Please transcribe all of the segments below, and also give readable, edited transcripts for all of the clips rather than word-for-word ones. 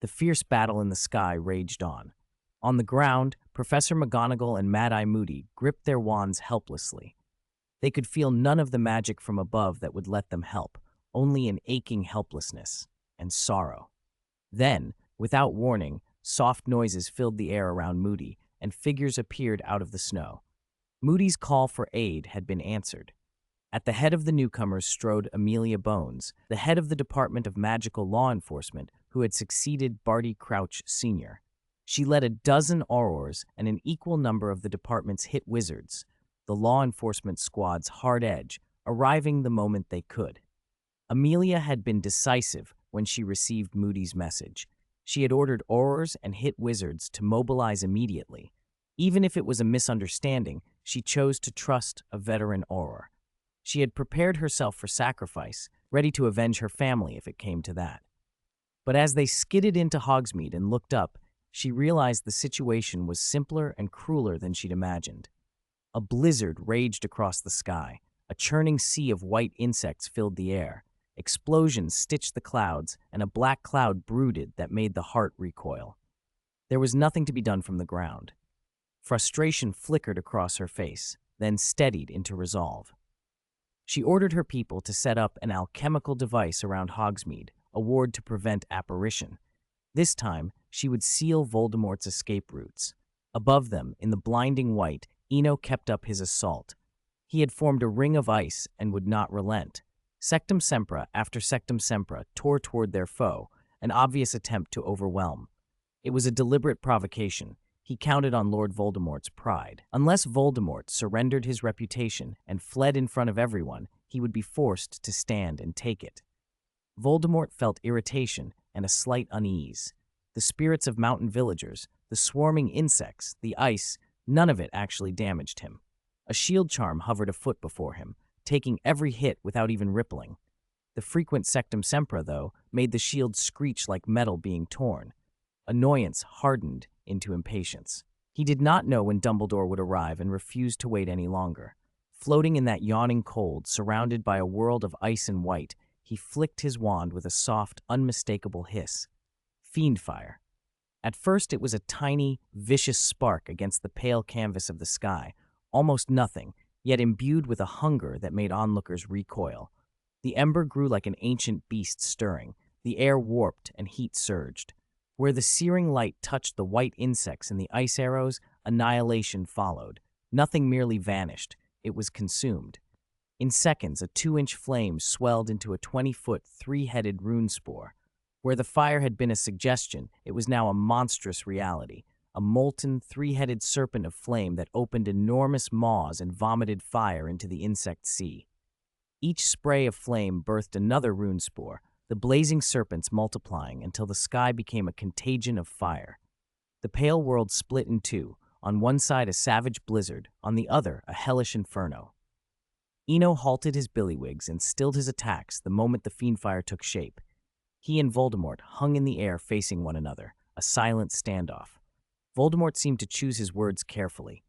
The fierce battle in the sky raged on. On the ground, Professor McGonagall and Mad-Eye Moody gripped their wands helplessly. They could feel none of the magic from above that would let them help, only an aching helplessness and sorrow. Then, without warning, soft noises filled the air around Moody, and figures appeared out of the snow. Moody's call for aid had been answered. At the head of the newcomers strode Amelia Bones, the head of the Department of Magical Law Enforcement, who had succeeded Barty Crouch Sr. She led a dozen aurors and an equal number of the department's hit wizards, the law enforcement squad's hard edge, arriving the moment they could. Amelia had been decisive when she received Moody's message. She had ordered aurors and hit wizards to mobilize immediately. Even if it was a misunderstanding, she chose to trust a veteran auror. She had prepared herself for sacrifice, ready to avenge her family if it came to that. But as they skidded into Hogsmeade and looked up, she realized the situation was simpler and crueler than she'd imagined. A blizzard raged across the sky. A churning sea of white insects filled the air. Explosions stitched the clouds, and a black cloud brooded that made the heart recoil. There was nothing to be done from the ground. Frustration flickered across her face, then steadied into resolve. She ordered her people to set up an alchemical device around Hogsmeade, a ward to prevent apparition. This time, she would seal Voldemort's escape routes. Above them, in the blinding white, Eno kept up his assault. He had formed a ring of ice and would not relent. Sectum Sempra after Sectum Sempra tore toward their foe, an obvious attempt to overwhelm. It was a deliberate provocation. He counted on Lord Voldemort's pride. Unless Voldemort surrendered his reputation and fled in front of everyone, he would be forced to stand and take it. Voldemort felt irritation and a slight unease. The spirits of mountain villagers, the swarming insects, the ice, none of it actually damaged him. A shield charm hovered a foot before him, taking every hit without even rippling. The frequent Sectum Sempra, though, made the shield screech like metal being torn. Annoyance hardened into impatience. He did not know when Dumbledore would arrive and refused to wait any longer. Floating in that yawning cold, surrounded by a world of ice and white, he flicked his wand with a soft, unmistakable hiss. Fiendfire. At first it was a tiny, vicious spark against the pale canvas of the sky, almost nothing, yet imbued with a hunger that made onlookers recoil. The ember grew like an ancient beast stirring. The air warped and heat surged. Where the searing light touched the white insects and the ice arrows, annihilation followed. Nothing merely vanished. It was consumed. In seconds, a 2-inch flame swelled into a 20-foot, 3-headed rune spore. Where the fire had been a suggestion, it was now a monstrous reality. A molten, 3-headed serpent of flame that opened enormous maws and vomited fire into the insect sea. Each spray of flame birthed another rune spore, the blazing serpents multiplying until the sky became a contagion of fire. The pale world split in two, on one side a savage blizzard, on the other a hellish inferno. Eno halted his billywigs and stilled his attacks the moment the fiendfire took shape. He and Voldemort hung in the air facing one another, a silent standoff. Voldemort seemed to choose his words carefully.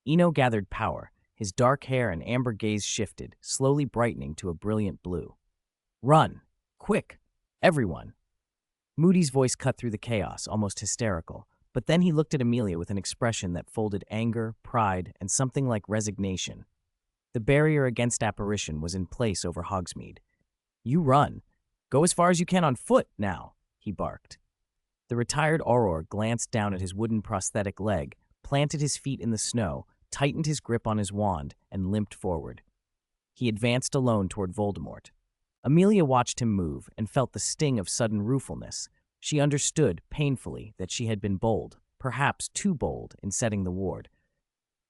Eno gathered power. His dark hair and amber gaze shifted, slowly brightening to a brilliant blue. "Run! Quick! Everyone!" Moody's voice cut through the chaos, almost hysterical, but then he looked at Amelia with an expression that folded anger, pride, and something like resignation. The barrier against apparition was in place over Hogsmeade. "You run! Go as far as you can on foot, now!" he barked. The retired Auror glanced down at his wooden prosthetic leg, planted his feet in the snow, tightened his grip on his wand, and limped forward. He advanced alone toward Voldemort. Amelia watched him move and felt the sting of sudden ruefulness. She understood, painfully, that she had been bold, perhaps too bold, in setting the ward.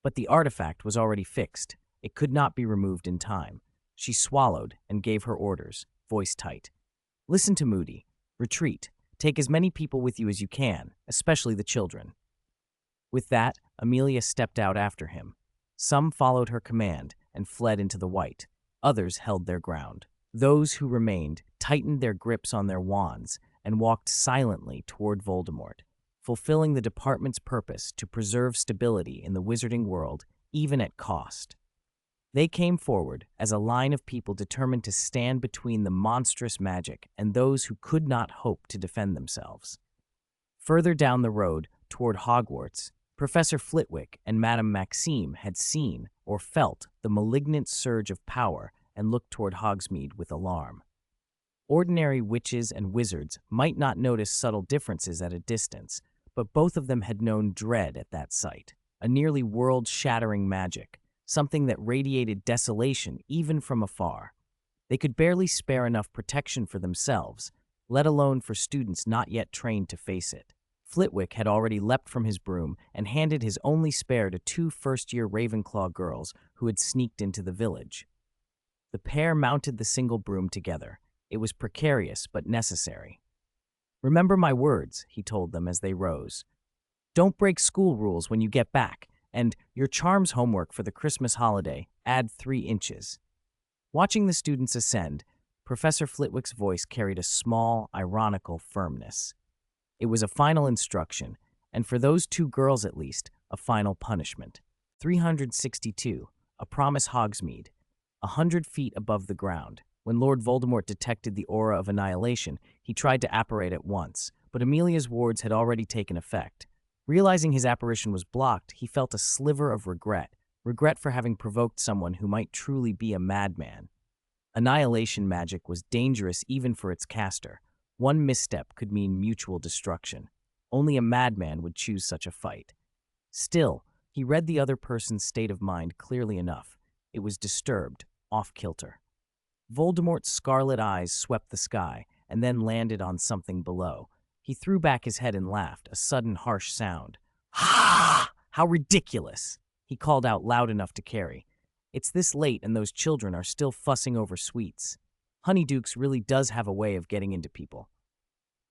But the artifact was already fixed. It could not be removed in time. She swallowed and gave her orders, voice tight. "Listen to Moody. Retreat. Take as many people with you as you can, especially the children." With that, Amelia stepped out after him. Some followed her command and fled into the white. Others held their ground. Those who remained tightened their grips on their wands and walked silently toward Voldemort, fulfilling the department's purpose to preserve stability in the wizarding world, even at cost. They came forward as a line of people determined to stand between the monstrous magic and those who could not hope to defend themselves. Further down the road, toward Hogwarts, Professor Flitwick and Madame Maxime had seen or felt the malignant surge of power and looked toward Hogsmeade with alarm. Ordinary witches and wizards might not notice subtle differences at a distance, but both of them had known dread at that sight, a nearly world-shattering magic, something that radiated desolation even from afar. They could barely spare enough protection for themselves, let alone for students not yet trained to face it. Flitwick had already leapt from his broom and handed his only spare to two first-year Ravenclaw girls who had sneaked into the village. The pair mounted the single broom together. It was precarious but necessary. "Remember my words," he told them as they rose. "Don't break school rules when you get back, and your charms homework for the Christmas holiday, add 3 inches." Watching the students ascend, Professor Flitwick's voice carried a small, ironical firmness. It was a final instruction, and for those 2 girls at least, a final punishment. 362, a promise Hogsmeade, 100 feet above the ground. When Lord Voldemort detected the aura of annihilation, he tried to apparate at once, but Amelia's wards had already taken effect. Realizing his apparition was blocked, he felt a sliver of regret for having provoked someone who might truly be a madman. Annihilation magic was dangerous even for its caster. One misstep could mean mutual destruction. Only a madman would choose such a fight. Still, he read the other person's state of mind clearly enough. It was disturbed, off-kilter. Voldemort's scarlet eyes swept the sky and then landed on something below. He threw back his head and laughed, a sudden harsh sound. "Ha! How ridiculous!" he called out loud enough to carry. "It's this late and those children are still fussing over sweets. Honeydukes really does have a way of getting into people."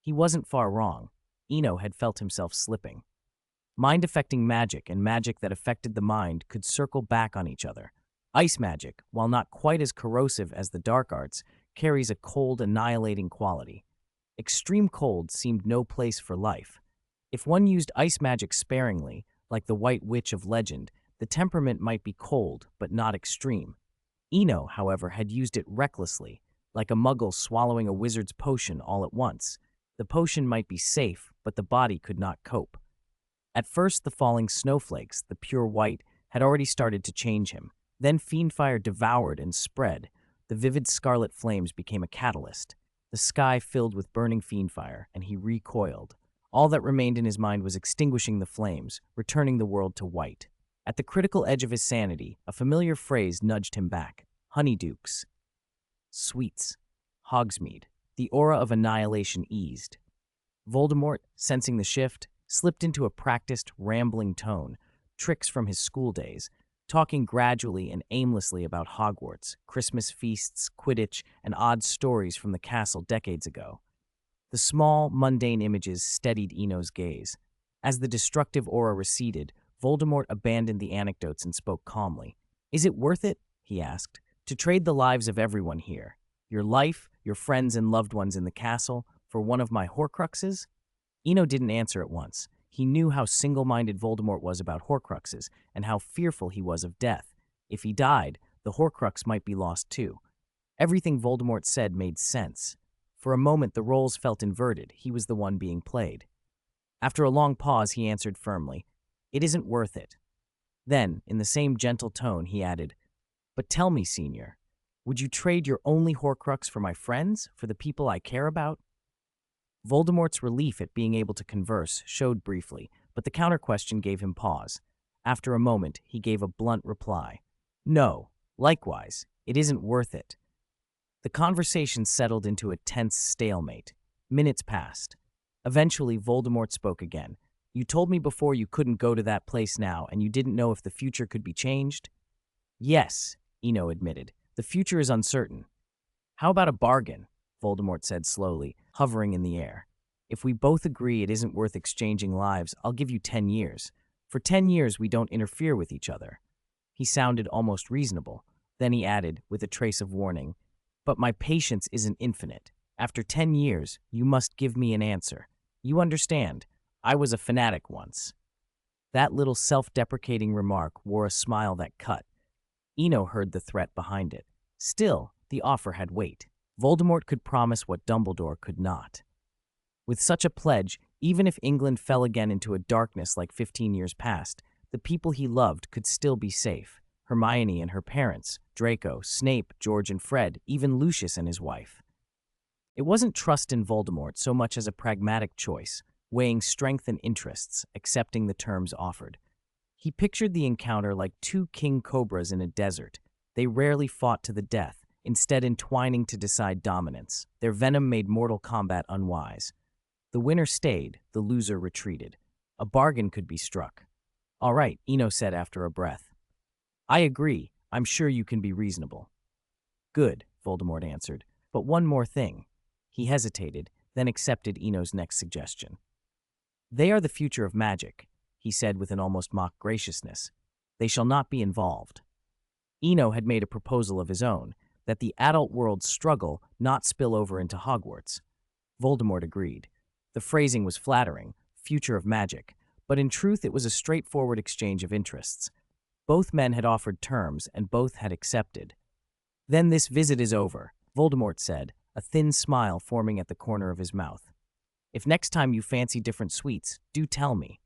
He wasn't far wrong. Eno had felt himself slipping. Mind-affecting magic and magic that affected the mind could circle back on each other. Ice magic, while not quite as corrosive as the dark arts, carries a cold, annihilating quality. Extreme cold seemed no place for life. If one used ice magic sparingly, like the White Witch of legend, the temperament might be cold, but not extreme. Eno, however, had used it recklessly, like a muggle swallowing a wizard's potion all at once. The potion might be safe, but the body could not cope. At first, the falling snowflakes, the pure white, had already started to change him. Then fiendfire devoured and spread. The vivid scarlet flames became a catalyst. The sky filled with burning fiendfire, and he recoiled. All that remained in his mind was extinguishing the flames, returning the world to white. At the critical edge of his sanity, a familiar phrase nudged him back. Honeydukes. Sweets. Hogsmeade. The aura of annihilation eased. Voldemort, sensing the shift, slipped into a practiced, rambling tone, tricks from his school days, talking gradually and aimlessly about Hogwarts, Christmas feasts, Quidditch, and odd stories from the castle decades ago. The small, mundane images steadied Eno's gaze. As the destructive aura receded, Voldemort abandoned the anecdotes and spoke calmly. "Is it worth it," he asked, "to trade the lives of everyone here, your life, your friends and loved ones in the castle, for one of my Horcruxes?" Eno didn't answer at once. He knew how single-minded Voldemort was about Horcruxes and how fearful he was of death. If he died, the Horcrux might be lost too. Everything Voldemort said made sense. For a moment, the roles felt inverted. He was the one being played. After a long pause, he answered firmly, "It isn't worth it." Then, in the same gentle tone, he added, "But tell me, Senior, would you trade your only Horcrux for my friends, for the people I care about?" Voldemort's relief at being able to converse showed briefly, but the counter-question gave him pause. After a moment, he gave a blunt reply. "No, likewise, it isn't worth it." The conversation settled into a tense stalemate. Minutes passed. Eventually, Voldemort spoke again. "You told me before you couldn't go to that place now, and you didn't know if the future could be changed?" "Yes," Eno admitted. "The future is uncertain." "How about a bargain?" Voldemort said slowly, hovering in the air. "If we both agree it isn't worth exchanging lives, I'll give you 10 years. For 10 years, we don't interfere with each other." He sounded almost reasonable. Then he added, with a trace of warning, "But my patience isn't infinite. After 10 years, you must give me an answer. You understand, I was a fanatic once." That little self-deprecating remark wore a smile that cut. Eno heard the threat behind it. Still, the offer had weight. Voldemort could promise what Dumbledore could not. With such a pledge, even if England fell again into a darkness like 15 years past, the people he loved could still be safe. Hermione and her parents, Draco, Snape, George and Fred, even Lucius and his wife. It wasn't trust in Voldemort so much as a pragmatic choice, weighing strength and interests, accepting the terms offered. He pictured the encounter like two king cobras in a desert. They rarely fought to the death, instead entwining to decide dominance. Their venom made mortal combat unwise. The winner stayed, the loser retreated. A bargain could be struck. "All right," Eno said after a breath. "I agree. I'm sure you can be reasonable." "Good," Voldemort answered. "But one more thing." He hesitated, then accepted Eno's next suggestion. "They are the future of magic," he said with an almost mock graciousness. "They shall not be involved." Eno had made a proposal of his own, that the adult world's struggle not spill over into Hogwarts. Voldemort agreed. The phrasing was flattering, future of magic, but in truth it was a straightforward exchange of interests. Both men had offered terms, and both had accepted. "Then this visit is over," Voldemort said, a thin smile forming at the corner of his mouth. "If next time you fancy different sweets, do tell me."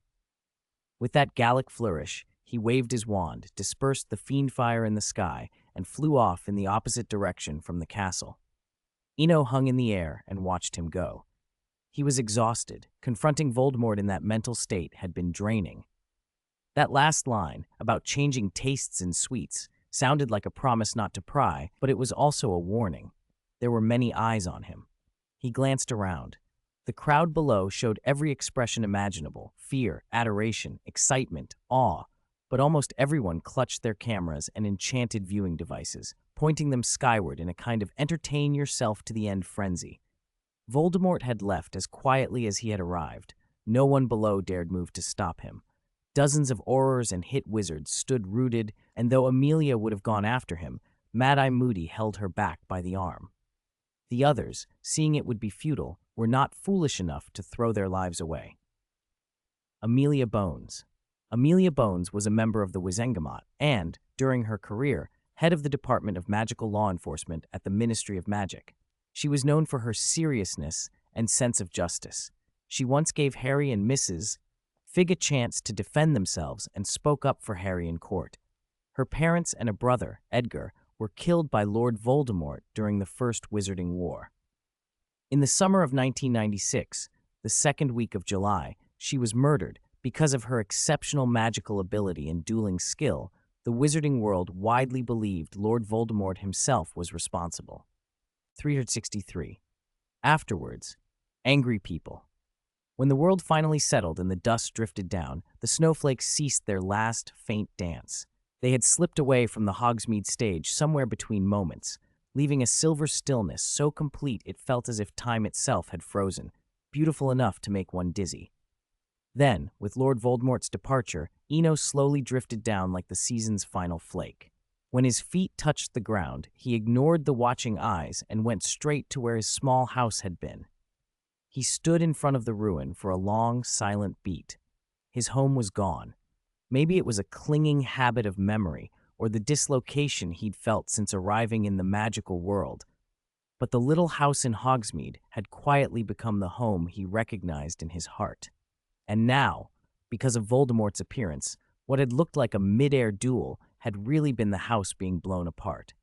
With that Gallic flourish, he waved his wand, dispersed the fiend fire in the sky, and flew off in the opposite direction from the castle. Eno hung in the air and watched him go. He was exhausted. Confronting Voldemort in that mental state had been draining. That last line, about changing tastes in sweets, sounded like a promise not to pry, but it was also a warning. There were many eyes on him. He glanced around. The crowd below showed every expression imaginable: fear, adoration, excitement, awe. But almost everyone clutched their cameras and enchanted viewing devices, pointing them skyward in a kind of entertain-yourself-to-the-end frenzy. Voldemort had left as quietly as he had arrived. No one below dared move to stop him. Dozens of Aurors and hit wizards stood rooted, and though Amelia would have gone after him, Mad-Eye Moody held her back by the arm. The others, seeing it would be futile, were not foolish enough to throw their lives away. Amelia Bones. Amelia Bones was a member of the Wizengamot and, during her career, head of the Department of Magical Law Enforcement at the Ministry of Magic. She was known for her seriousness and sense of justice. She once gave Harry and Mrs. Fig a chance to defend themselves and spoke up for Harry in court. Her parents and a brother, Edgar, were killed by Lord Voldemort during the First Wizarding War. In the summer of 1996, the second week of July, she was murdered. Because of her exceptional magical ability and dueling skill, the wizarding world widely believed Lord Voldemort himself was responsible. 363. Afterwards, angry people. When the world finally settled and the dust drifted down, the snowflakes ceased their last faint dance. They had slipped away from the Hogsmeade stage somewhere between moments, leaving a silver stillness so complete it felt as if time itself had frozen, beautiful enough to make one dizzy. Then, with Lord Voldemort's departure, Eno slowly drifted down like the season's final flake. When his feet touched the ground, he ignored the watching eyes and went straight to where his small house had been. He stood in front of the ruin for a long, silent beat. His home was gone. Maybe it was a clinging habit of memory or the dislocation he'd felt since arriving in the magical world. But the little house in Hogsmeade had quietly become the home he recognized in his heart. And now, because of Voldemort's appearance, what had looked like a mid-air duel had really been the house being blown apart.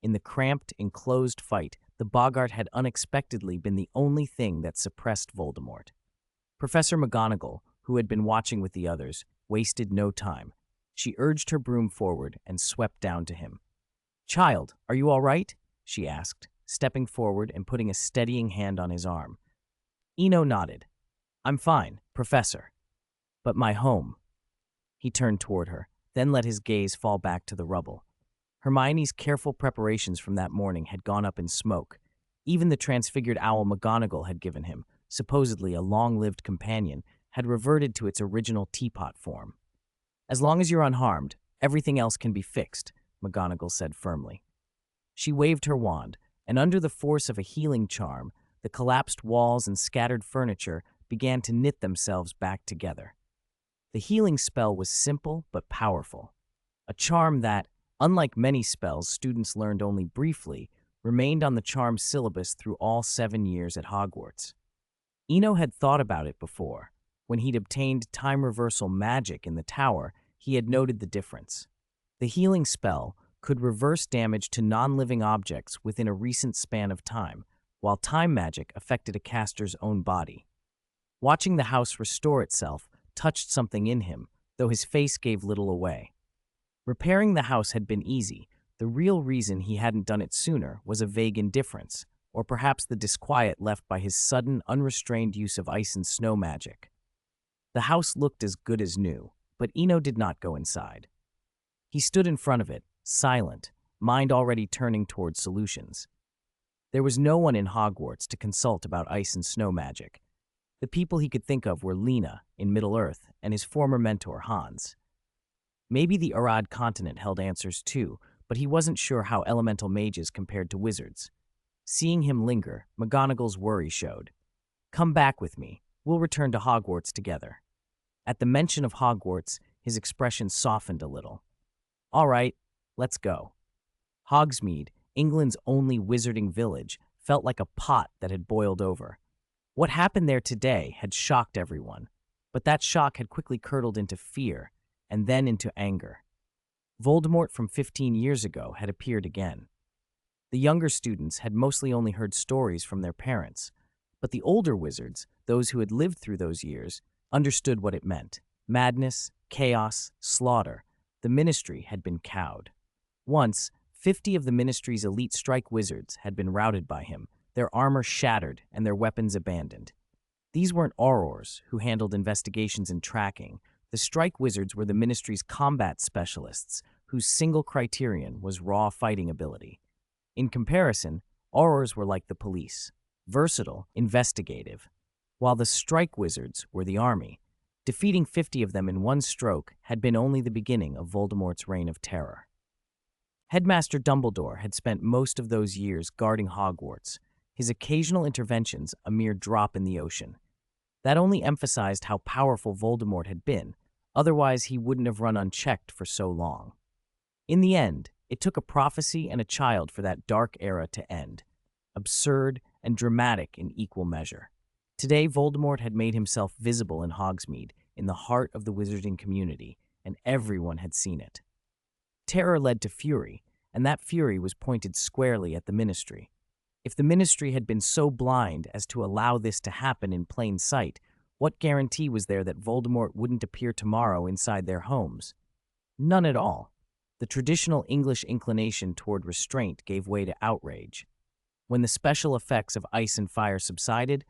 In the cramped, enclosed fight, the boggart had unexpectedly been the only thing that suppressed Voldemort. Professor McGonagall, who had been watching with the others, wasted no time. She urged her broom forward and swept down to him. "Child, are you all right?" she asked, stepping forward and putting a steadying hand on his arm. Eno nodded. "I'm fine, Professor. But my home." He turned toward her, then let his gaze fall back to the rubble. Hermione's careful preparations from that morning had gone up in smoke. Even the transfigured owl McGonagall had given him, supposedly a long-lived companion, had reverted to its original teapot form. "As long as you're unharmed, everything else can be fixed," McGonagall said firmly. She waved her wand, and under the force of a healing charm, the collapsed walls and scattered furniture began to knit themselves back together. The healing spell was simple but powerful, a charm that, unlike many spells students learned only briefly, remained on the charm syllabus through all 7 years at Hogwarts. Eno had thought about it before. When he'd obtained time reversal magic in the tower, he had noted the difference. The healing spell could reverse damage to non-living objects within a recent span of time, while time magic affected a caster's own body. Watching the house restore itself touched something in him, though his face gave little away. Repairing the house had been easy. The real reason he hadn't done it sooner was a vague indifference, or perhaps the disquiet left by his sudden, unrestrained use of ice and snow magic. The house looked as good as new, but Eno did not go inside. He stood in front of it, silent, mind already turning toward solutions. There was no one in Hogwarts to consult about ice and snow magic. The people he could think of were Lena, in Middle-earth, and his former mentor, Hans. Maybe the Arad continent held answers too, but he wasn't sure how elemental mages compared to wizards. Seeing him linger, McGonagall's worry showed. "Come back with me. We'll return to Hogwarts together." At the mention of Hogwarts, his expression softened a little. "All right, let's go." Hogsmeade, England's only wizarding village, felt like a pot that had boiled over. What happened there today had shocked everyone, but that shock had quickly curdled into fear, and then into anger. Voldemort from 15 years ago had appeared again. The younger students had mostly only heard stories from their parents, but the older wizards, those who had lived through those years, understood what it meant. Madness, chaos, slaughter. The Ministry had been cowed. Once, 50 of the Ministry's elite strike wizards had been routed by him, their armor shattered and their weapons abandoned. These weren't aurors who handled investigations and tracking. The strike wizards were the Ministry's combat specialists, whose single criterion was raw fighting ability. In comparison, aurors were like the police, versatile, investigative, while the strike wizards were the army. Defeating 50 of them in one stroke had been only the beginning of Voldemort's reign of terror. Headmaster Dumbledore had spent most of those years guarding Hogwarts, his occasional interventions a mere drop in the ocean. That only emphasized how powerful Voldemort had been, otherwise he wouldn't have run unchecked for so long. In the end, it took a prophecy and a child for that dark era to end, absurd and dramatic in equal measure. Today, Voldemort had made himself visible in Hogsmeade, in the heart of the wizarding community, and everyone had seen it. Terror led to fury, and that fury was pointed squarely at the Ministry. If the Ministry had been so blind as to allow this to happen in plain sight, what guarantee was there that Voldemort wouldn't appear tomorrow inside their homes? None at all. The traditional English inclination toward restraint gave way to outrage. When the special effects of ice and fire subsided,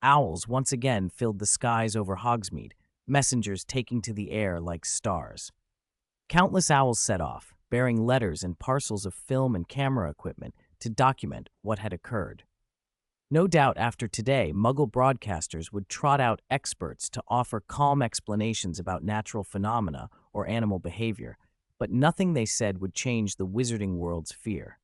owls once again filled the skies over Hogsmeade, messengers taking to the air like stars. Countless owls set off, bearing letters and parcels of film and camera equipment to document what had occurred. No doubt after today, Muggle broadcasters would trot out experts to offer calm explanations about natural phenomena or animal behavior, but nothing they said would change the wizarding world's fear.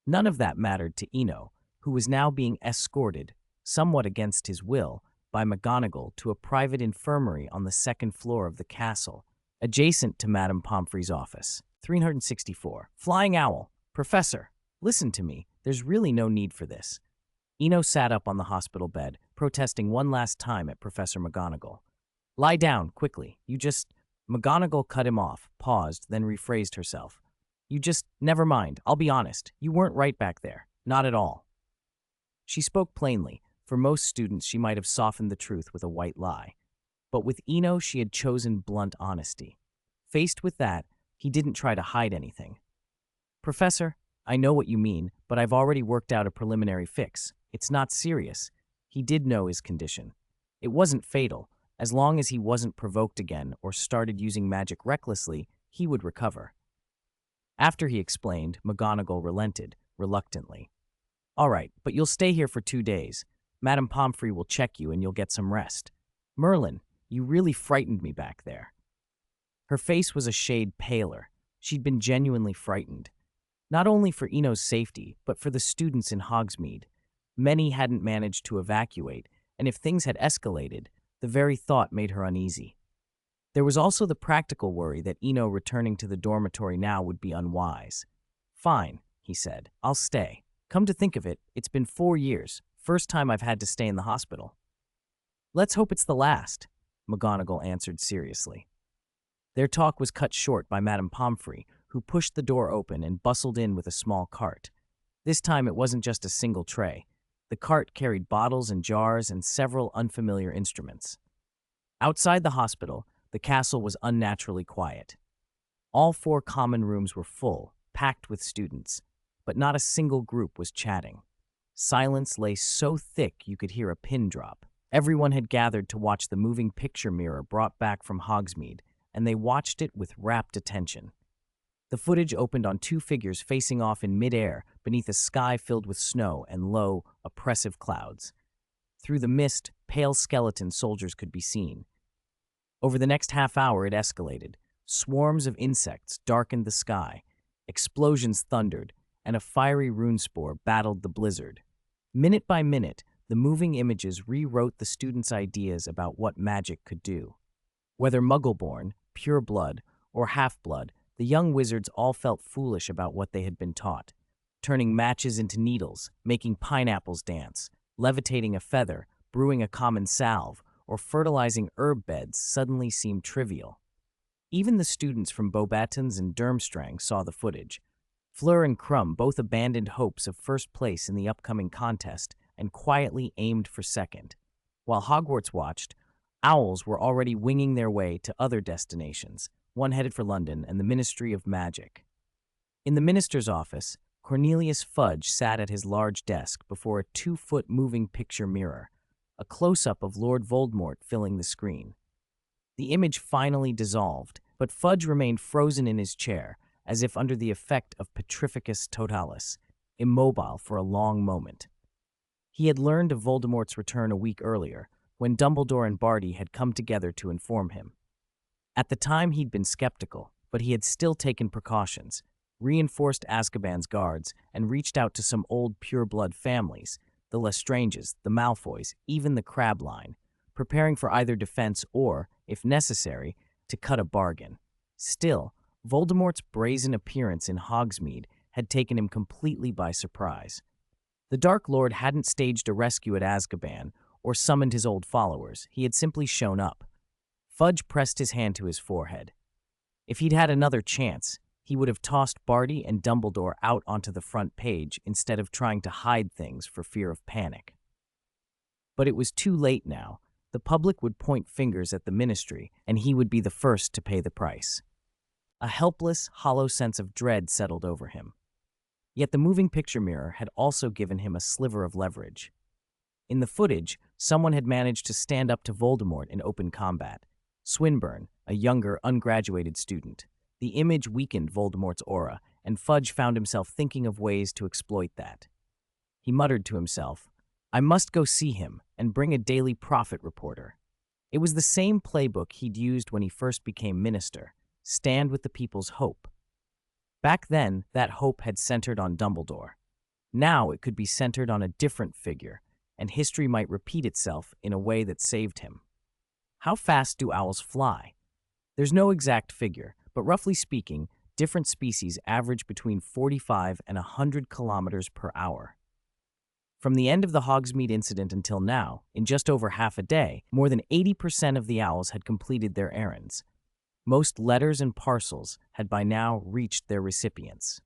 None of that mattered to Eno, who was now being escorted, somewhat against his will, by McGonagall to a private infirmary on the second floor of the castle, adjacent to Madame Pomfrey's office. 364. Flying Owl. Professor, listen to me. There's really no need for this. Eno sat up on the hospital bed, protesting one last time at Professor McGonagall. Lie down, quickly. McGonagall cut him off, paused, then rephrased herself. Never mind, I'll be honest. You weren't right back there. Not at all. She spoke plainly. For most students, she might have softened the truth with a white lie. But with Eno, she had chosen blunt honesty. Faced with that, he didn't try to hide anything. Professor, I know what you mean, but I've already worked out a preliminary fix. It's not serious. He did know his condition. It wasn't fatal. As long as he wasn't provoked again or started using magic recklessly, he would recover. After he explained, McGonagall relented, reluctantly. All right, but you'll stay here for 2 days. Madame Pomfrey will check you and you'll get some rest. Merlin, you really frightened me back there. Her face was a shade paler. She'd been genuinely frightened. Not only for Eno's safety, but for the students in Hogsmeade. Many hadn't managed to evacuate, and if things had escalated, the very thought made her uneasy. There was also the practical worry that Eno returning to the dormitory now would be unwise. Fine, he said. I'll stay. Come to think of it, it's been 4 years. First time I've had to stay in the hospital. Let's hope it's the last, McGonagall answered seriously. Their talk was cut short by Madame Pomfrey, who pushed the door open and bustled in with a small cart. This time it wasn't just a single tray. The cart carried bottles and jars and several unfamiliar instruments. Outside the hospital, the castle was unnaturally quiet. All 4 common rooms were full, packed with students, but not a single group was chatting. Silence lay so thick you could hear a pin drop. Everyone had gathered to watch the moving picture mirror brought back from Hogsmeade, and they watched it with rapt attention. The footage opened on 2 figures facing off in midair beneath a sky filled with snow and low, oppressive clouds. Through the mist, pale skeleton soldiers could be seen. Over the next half hour, it escalated. Swarms of insects darkened the sky, explosions thundered, and a fiery rune spore battled the blizzard. Minute by minute, the moving images rewrote the students' ideas about what magic could do. Whether muggle-born, pure-blood, or half-blood, the young wizards all felt foolish about what they had been taught. Turning matches into needles, making pineapples dance, levitating a feather, brewing a common salve, or fertilizing herb beds suddenly seemed trivial. Even the students from Beauxbatons and Durmstrang saw the footage. Fleur and Crumb both abandoned hopes of first place in the upcoming contest and quietly aimed for second. While Hogwarts watched, owls were already winging their way to other destinations, one headed for London and the Ministry of Magic. In the minister's office, Cornelius Fudge sat at his large desk before a 2-foot moving picture mirror, a close-up of Lord Voldemort filling the screen. The image finally dissolved, but Fudge remained frozen in his chair, as if under the effect of petrificus totalis, immobile for a long moment. He had learned of Voldemort's return a week earlier, when Dumbledore and Barty had come together to inform him. At the time, he'd been skeptical, but he had still taken precautions, reinforced Azkaban's guards, and reached out to some old pure-blood families, the Lestranges, the Malfoys, even the Crab line, preparing for either defense or, if necessary, to cut a bargain. Still, Voldemort's brazen appearance in Hogsmeade had taken him completely by surprise. The Dark Lord hadn't staged a rescue at Azkaban or summoned his old followers. He had simply shown up. Fudge pressed his hand to his forehead. If he'd had another chance, he would have tossed Barty and Dumbledore out onto the front page instead of trying to hide things for fear of panic. But it was too late now. The public would point fingers at the ministry, and he would be the first to pay the price. A helpless, hollow sense of dread settled over him. Yet the moving picture mirror had also given him a sliver of leverage. In the footage, someone had managed to stand up to Voldemort in open combat. Swinburne, a younger, ungraduated student. The image weakened Voldemort's aura, and Fudge found himself thinking of ways to exploit that. He muttered to himself, "I must go see him and bring a Daily Prophet reporter." It was the same playbook he'd used when he first became minister, stand with the people's hope. Back then, that hope had centered on Dumbledore. Now it could be centered on a different figure, and history might repeat itself in a way that saved him. How fast do owls fly? There's no exact figure, but roughly speaking, different species average between 45 and 100 kilometers per hour. From the end of the Hogsmeade incident until now, in just over half a day, more than 80% of the owls had completed their errands. Most letters and parcels had by now reached their recipients.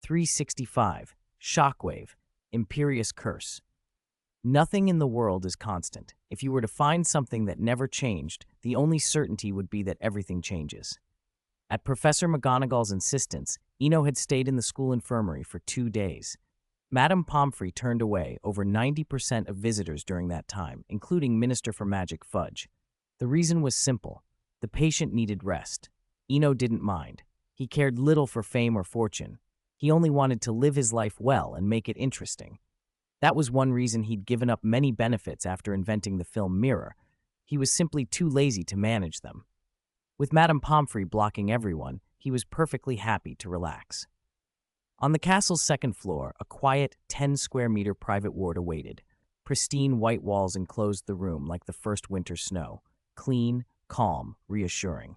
365, Shockwave, Imperious Curse. Nothing in the world is constant. If you were to find something that never changed, the only certainty would be that everything changes. At Professor McGonagall's insistence, Eno had stayed in the school infirmary for 2 days. Madame Pomfrey turned away over 90% of visitors during that time, including Minister for Magic Fudge. The reason was simple. The patient needed rest. Eno didn't mind. He cared little for fame or fortune. He only wanted to live his life well and make it interesting. That was one reason he'd given up many benefits after inventing the film Mirror. He was simply too lazy to manage them. With Madame Pomfrey blocking everyone, he was perfectly happy to relax. On the castle's second floor, a quiet 10-square-meter private ward awaited. Pristine white walls enclosed the room like the first winter snow. Clean, calm, reassuring.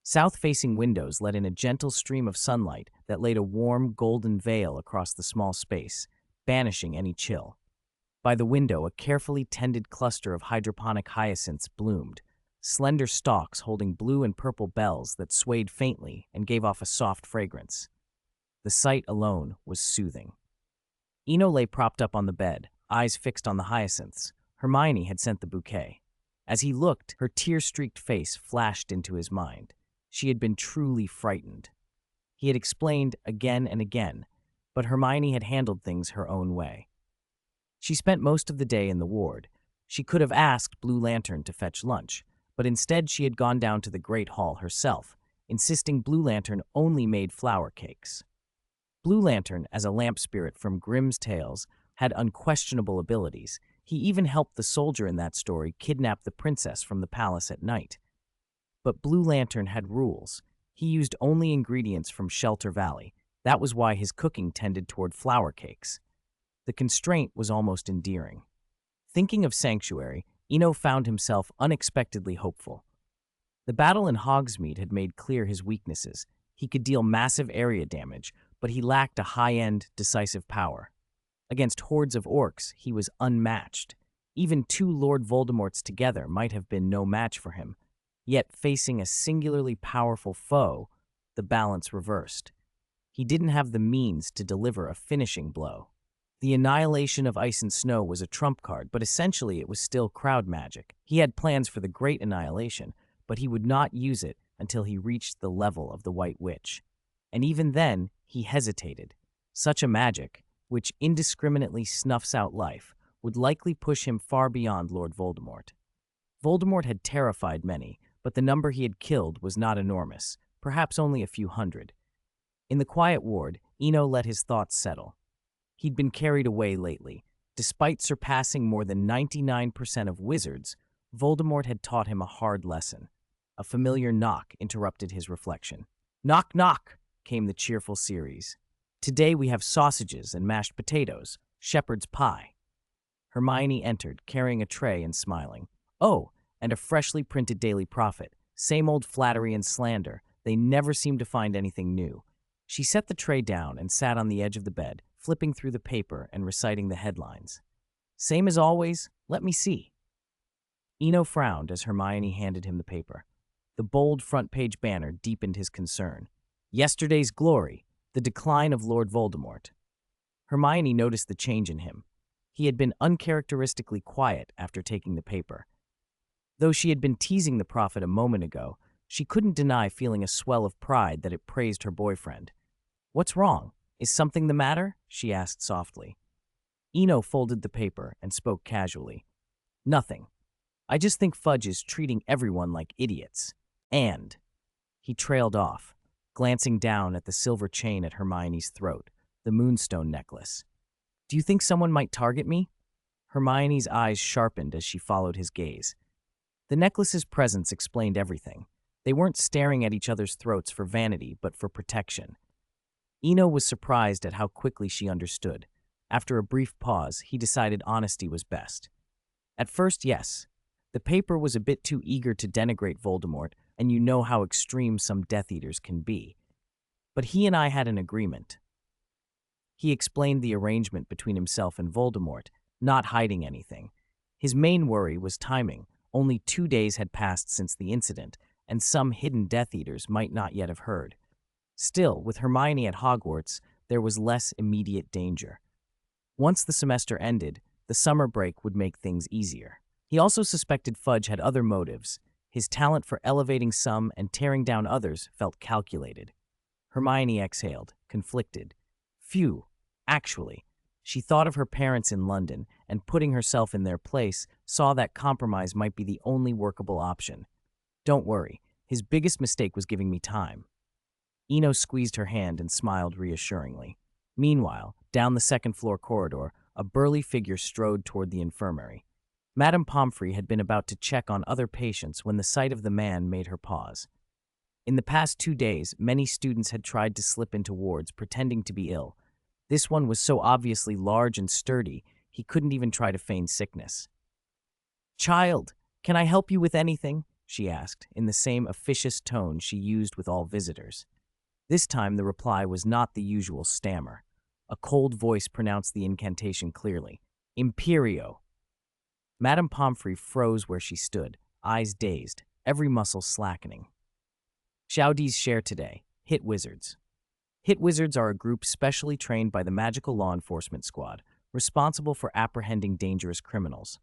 South-facing windows let in a gentle stream of sunlight that laid a warm, golden veil across the small space, banishing any chill. By the window, a carefully tended cluster of hydroponic hyacinths bloomed, slender stalks holding blue and purple bells that swayed faintly and gave off a soft fragrance. The sight alone was soothing. Eno lay propped up on the bed, eyes fixed on the hyacinths. Hermione had sent the bouquet. As he looked, her tear-streaked face flashed into his mind. She had been truly frightened. He had explained again and again, but Hermione had handled things her own way. She spent most of the day in the ward. She could have asked Blue Lantern to fetch lunch, but instead she had gone down to the Great Hall herself, insisting Blue Lantern only made flower cakes. Blue Lantern, as a lamp spirit from Grimm's Tales, had unquestionable abilities. He even helped the soldier in that story kidnap the princess from the palace at night. But Blue Lantern had rules. He used only ingredients from Shelter Valley. That was why his cooking tended toward flower cakes. The constraint was almost endearing. Thinking of Sanctuary, Eno found himself unexpectedly hopeful. The battle in Hogsmeade had made clear his weaknesses. He could deal massive area damage, but he lacked a high-end, decisive power. Against hordes of orcs, he was unmatched. Even two Lord Voldemorts together might have been no match for him. Yet, facing a singularly powerful foe, the balance reversed. He didn't have the means to deliver a finishing blow. The annihilation of ice and snow was a trump card, but essentially it was still crowd magic. He had plans for the Great Annihilation, but he would not use it until he reached the level of the White Witch. And even then, he hesitated. Such a magic, which indiscriminately snuffs out life, would likely push him far beyond Lord Voldemort. Voldemort had terrified many, but the number he had killed was not enormous, perhaps only a few hundred. In the quiet ward, Eno let his thoughts settle. He'd been carried away lately. Despite surpassing more than 99% of wizards, Voldemort had taught him a hard lesson. A familiar knock interrupted his reflection. "Knock, knock," came the cheerful Ceres. "Today we have sausages and mashed potatoes, shepherd's pie." Hermione entered, carrying a tray and smiling. "Oh, and a freshly printed Daily Prophet. Same old flattery and slander. They never seem to find anything new." She set the tray down and sat on the edge of the bed, flipping through the paper and reciting the headlines. "Same as always? Let me see." Eno frowned as Hermione handed him the paper. The bold front-page banner deepened his concern. "Yesterday's Glory, the Decline of Lord Voldemort." Hermione noticed the change in him. He had been uncharacteristically quiet after taking the paper. Though she had been teasing the prophet a moment ago, she couldn't deny feeling a swell of pride that it praised her boyfriend. "What's wrong? Is something the matter?" she asked softly. Eno folded the paper and spoke casually. "Nothing. I just think Fudge is treating everyone like idiots. And—" He trailed off, glancing down at the silver chain at Hermione's throat, the moonstone necklace. "Do you think someone might target me?" Hermione's eyes sharpened as she followed his gaze. The necklace's presence explained everything. They weren't staring at each other's throats for vanity, but for protection. Eno was surprised at how quickly she understood. After a brief pause, he decided honesty was best. At first, yes. The paper was a bit too eager to denigrate Voldemort, and you know how extreme some Death Eaters can be. But he and I had an agreement. He explained the arrangement between himself and Voldemort, not hiding anything. His main worry was timing. Only 2 days had passed since the incident, and some hidden Death Eaters might not yet have heard. Still, with Hermione at Hogwarts, there was less immediate danger. Once the semester ended, the summer break would make things easier. He also suspected Fudge had other motives. His talent for elevating some and tearing down others felt calculated. Hermione exhaled, conflicted. Phew, actually. She thought of her parents in London, and putting herself in their place, saw that compromise might be the only workable option. Don't worry, his biggest mistake was giving me time. Eno squeezed her hand and smiled reassuringly. Meanwhile, down the second-floor corridor, a burly figure strode toward the infirmary. Madame Pomfrey had been about to check on other patients when the sight of the man made her pause. In the past 2 days, many students had tried to slip into wards pretending to be ill. This one was so obviously large and sturdy, he couldn't even try to feign sickness. "Child, can I help you with anything?" she asked, in the same officious tone she used with all visitors. This time the reply was not the usual stammer. A cold voice pronounced the incantation clearly. Imperio. Madame Pomfrey froze where she stood, eyes dazed, every muscle slackening. Xiaodi's share today. Hit Wizards. Hit Wizards are a group specially trained by the Magical Law Enforcement Squad, responsible for apprehending dangerous criminals.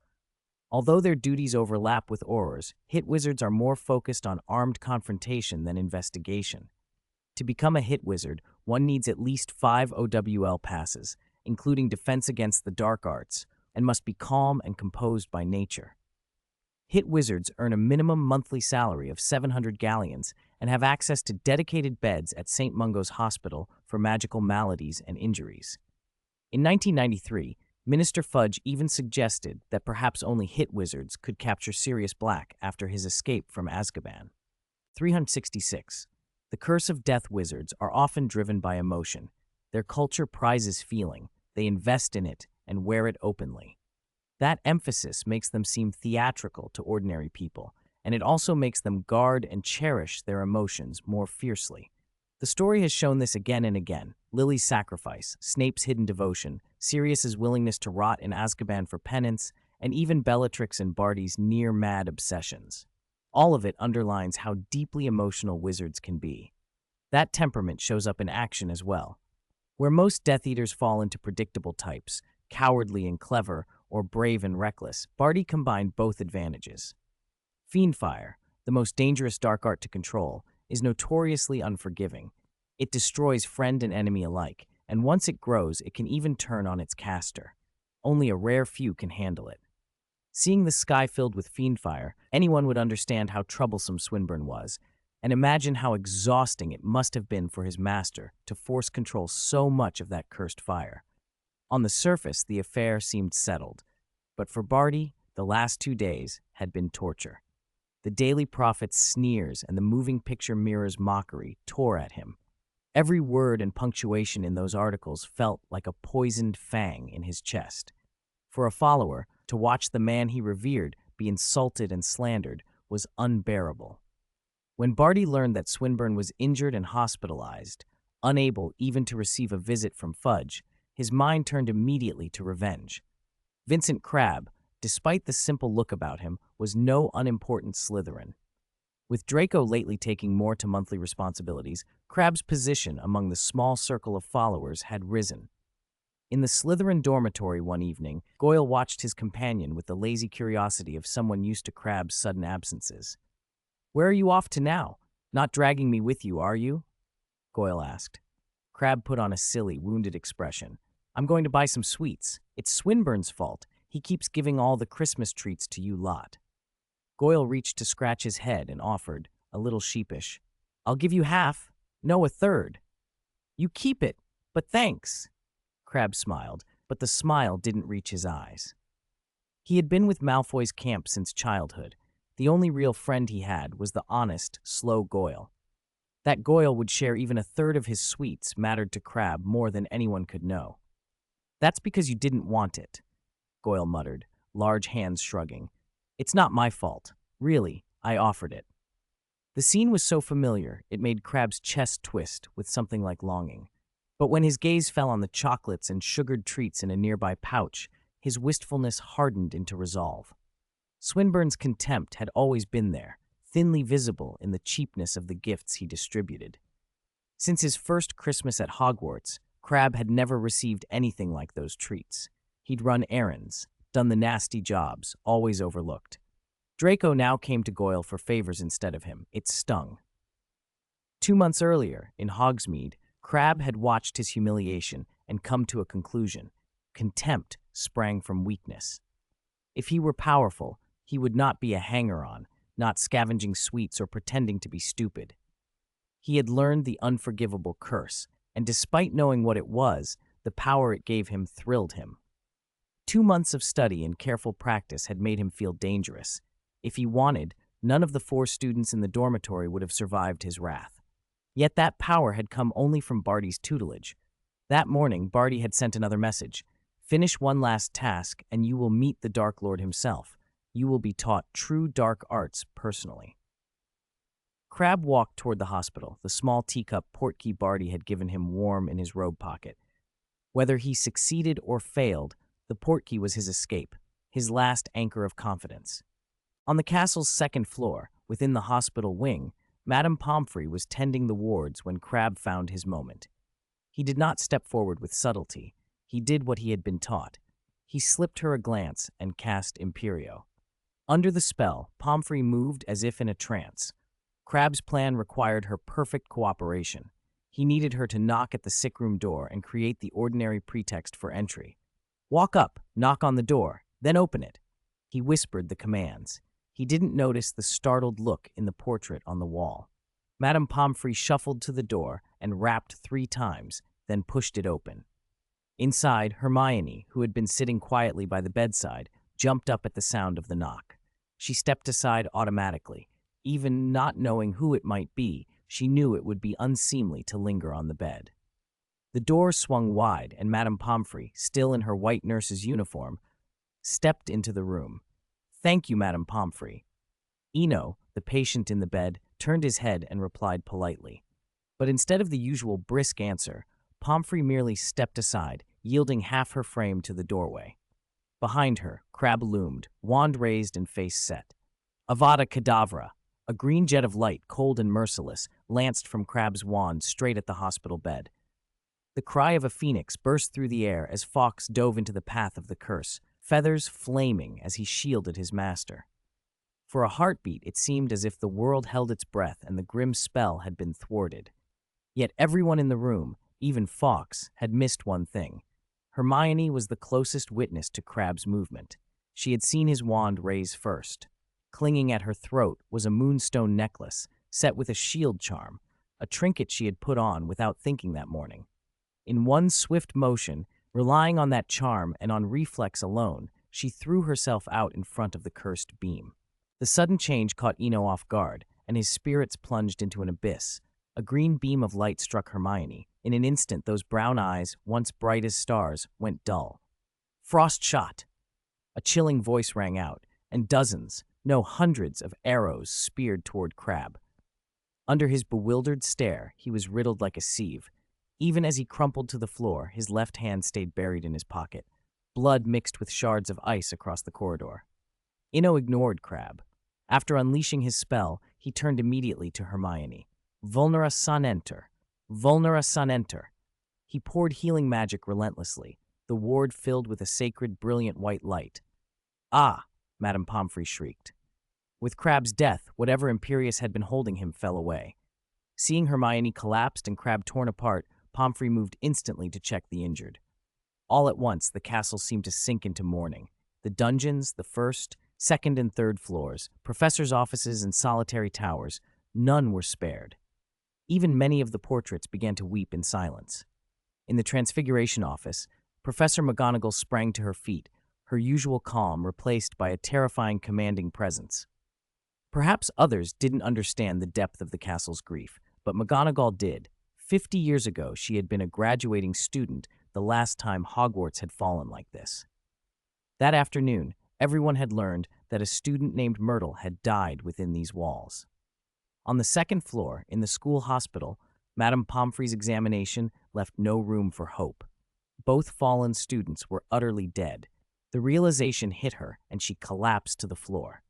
Although their duties overlap with Auror's, Hit Wizards are more focused on armed confrontation than investigation. To become a Hit Wizard, one needs at least 5 OWL passes, including Defense Against the Dark Arts, and must be calm and composed by nature. Hit Wizards earn a minimum monthly salary of 700 galleons and have access to dedicated beds at St. Mungo's Hospital for magical maladies and injuries. In 1993, Minister Fudge even suggested that perhaps only Hit Wizards could capture Sirius Black after his escape from Azkaban. 366. The Curse of Death Wizards are often driven by emotion. Their culture prizes feeling, they invest in it, and wear it openly. That emphasis makes them seem theatrical to ordinary people, and it also makes them guard and cherish their emotions more fiercely. The story has shown this again and again. Lily's sacrifice, Snape's hidden devotion, Sirius's willingness to rot in Azkaban for penance, and even Bellatrix and Barty's near-mad obsessions. All of it underlines how deeply emotional wizards can be. That temperament shows up in action as well. Where most Death Eaters fall into predictable types, cowardly and clever, or brave and reckless, Barty combined both advantages. Fiendfire, the most dangerous dark art to control, is notoriously unforgiving. It destroys friend and enemy alike, and once it grows, it can even turn on its caster. Only a rare few can handle it. Seeing the sky filled with fiendfire, anyone would understand how troublesome Swinburne was, and imagine how exhausting it must have been for his master to force control so much of that cursed fire. On the surface, the affair seemed settled, but for Barty, the last 2 days had been torture. The Daily Prophet's sneers and the moving picture mirror's mockery tore at him. Every word and punctuation in those articles felt like a poisoned fang in his chest. For a follower, to watch the man he revered be insulted and slandered was unbearable. When Barty learned that Swinburne was injured and hospitalized, unable even to receive a visit from Fudge, his mind turned immediately to revenge. Vincent Crabbe, despite the simple look about him, was no unimportant Slytherin. With Draco lately taking more to monthly responsibilities, Crabbe's position among the small circle of followers had risen. In the Slytherin dormitory one evening, Goyle watched his companion with the lazy curiosity of someone used to Crabbe's sudden absences. "Where are you off to now? Not dragging me with you, are you?" Goyle asked. Crabbe put on a silly, wounded expression. "I'm going to buy some sweets. It's Swinburne's fault. He keeps giving all the Christmas treats to you lot." Goyle reached to scratch his head and offered, a little sheepish, "I'll give you half. No, a third." "You keep it, but thanks." Crabbe smiled, but the smile didn't reach his eyes. He had been with Malfoy's camp since childhood. The only real friend he had was the honest, slow Goyle. That Goyle would share even a third of his sweets mattered to Crabbe more than anyone could know. "That's because you didn't want it," Goyle muttered, large hands shrugging. "It's not my fault. Really, I offered it." The scene was so familiar, it made Crabbe's chest twist with something like longing. But when his gaze fell on the chocolates and sugared treats in a nearby pouch, his wistfulness hardened into resolve. Swinburne's contempt had always been there, thinly visible in the cheapness of the gifts he distributed. Since his first Christmas at Hogwarts, Crabbe had never received anything like those treats. He'd run errands, done the nasty jobs, always overlooked. Draco now came to Goyle for favors instead of him. It stung. 2 months earlier, in Hogsmeade, Crabbe had watched his humiliation and come to a conclusion. Contempt sprang from weakness. If he were powerful, he would not be a hanger-on, not scavenging sweets or pretending to be stupid. He had learned the unforgivable curse, and despite knowing what it was, the power it gave him thrilled him. 2 months of study and careful practice had made him feel dangerous. If he wanted, none of the 4 students in the dormitory would have survived his wrath. Yet that power had come only from Barty's tutelage. That morning, Barty had sent another message. "Finish one last task, and you will meet the Dark Lord himself. You will be taught true dark arts personally." Crabbe walked toward the hospital, the small teacup portkey Barty had given him warm in his robe pocket. Whether he succeeded or failed, The portkey was his escape, his last anchor of confidence. On the castle's second floor, within the hospital wing, Madame Pomfrey was tending the wards when Crabbe found his moment. He did not step forward with subtlety. He did what he had been taught. He slipped her a glance and cast Imperio. Under the spell, Pomfrey moved as if in a trance. Crabbe's plan required her perfect cooperation. He needed her to knock at the sickroom door and create the ordinary pretext for entry. "Walk up, knock on the door, then open it." He whispered the commands. He didn't notice the startled look in the portrait on the wall. Madame Pomfrey shuffled to the door and rapped 3 times, then pushed it open. Inside, Hermione, who had been sitting quietly by the bedside, jumped up at the sound of the knock. She stepped aside automatically. Even not knowing who it might be, she knew it would be unseemly to linger on the bed. The door swung wide, and Madame Pomfrey, still in her white nurse's uniform, stepped into the room. "Thank you, Madame Pomfrey." Eno, the patient in the bed, turned his head and replied politely. But instead of the usual brisk answer, Pomfrey merely stepped aside, yielding half her frame to the doorway. Behind her, Crabbe loomed, wand raised and face set. Avada Kedavra! A green jet of light, cold and merciless, lanced from Crabbe's wand straight at the hospital bed. The cry of a phoenix burst through the air as Fawkes dove into the path of the curse, feathers flaming as he shielded his master. For a heartbeat, it seemed as if the world held its breath and the grim spell had been thwarted. Yet everyone in the room, even Fawkes, had missed one thing. Hermione was the closest witness to Crabbe's movement. She had seen his wand raise first. Clinging at her throat was a moonstone necklace, set with a shield charm, a trinket she had put on without thinking that morning. In one swift motion, relying on that charm and on reflex alone, she threw herself out in front of the cursed beam. The sudden change caught Eno off guard, and his spirits plunged into an abyss. A green beam of light struck Hermione. In an instant, those brown eyes, once bright as stars, went dull. "Frost shot!" A chilling voice rang out, and dozens, no hundreds of arrows speared toward Crabbe. Under his bewildered stare, he was riddled like a sieve. Even as he crumpled to the floor, his left hand stayed buried in his pocket. Blood mixed with shards of ice across the corridor. Eno ignored Crabbe. After unleashing his spell, he turned immediately to Hermione. "Vulnera sanenter. Vulnera sanenter." He poured healing magic relentlessly, the ward filled with a sacred, brilliant white light. "Ah!" Madame Pomfrey shrieked. With Crabbe's death, whatever Imperius had been holding him fell away. Seeing Hermione collapsed and Crabbe torn apart, Pomfrey moved instantly to check the injured. All at once, the castle seemed to sink into mourning. The dungeons, the first, second, and third floors, professors' offices, and solitary towers, none were spared. Even many of the portraits began to weep in silence. In the Transfiguration office, Professor McGonagall sprang to her feet, her usual calm replaced by a terrifying, commanding presence. Perhaps others didn't understand the depth of the castle's grief, but McGonagall did. 50 years ago, she had been a graduating student the last time Hogwarts had fallen like this. That afternoon, everyone had learned that a student named Myrtle had died within these walls. On the second floor, in the school hospital, Madame Pomfrey's examination left no room for hope. Both fallen students were utterly dead. The realization hit her, and she collapsed to the floor.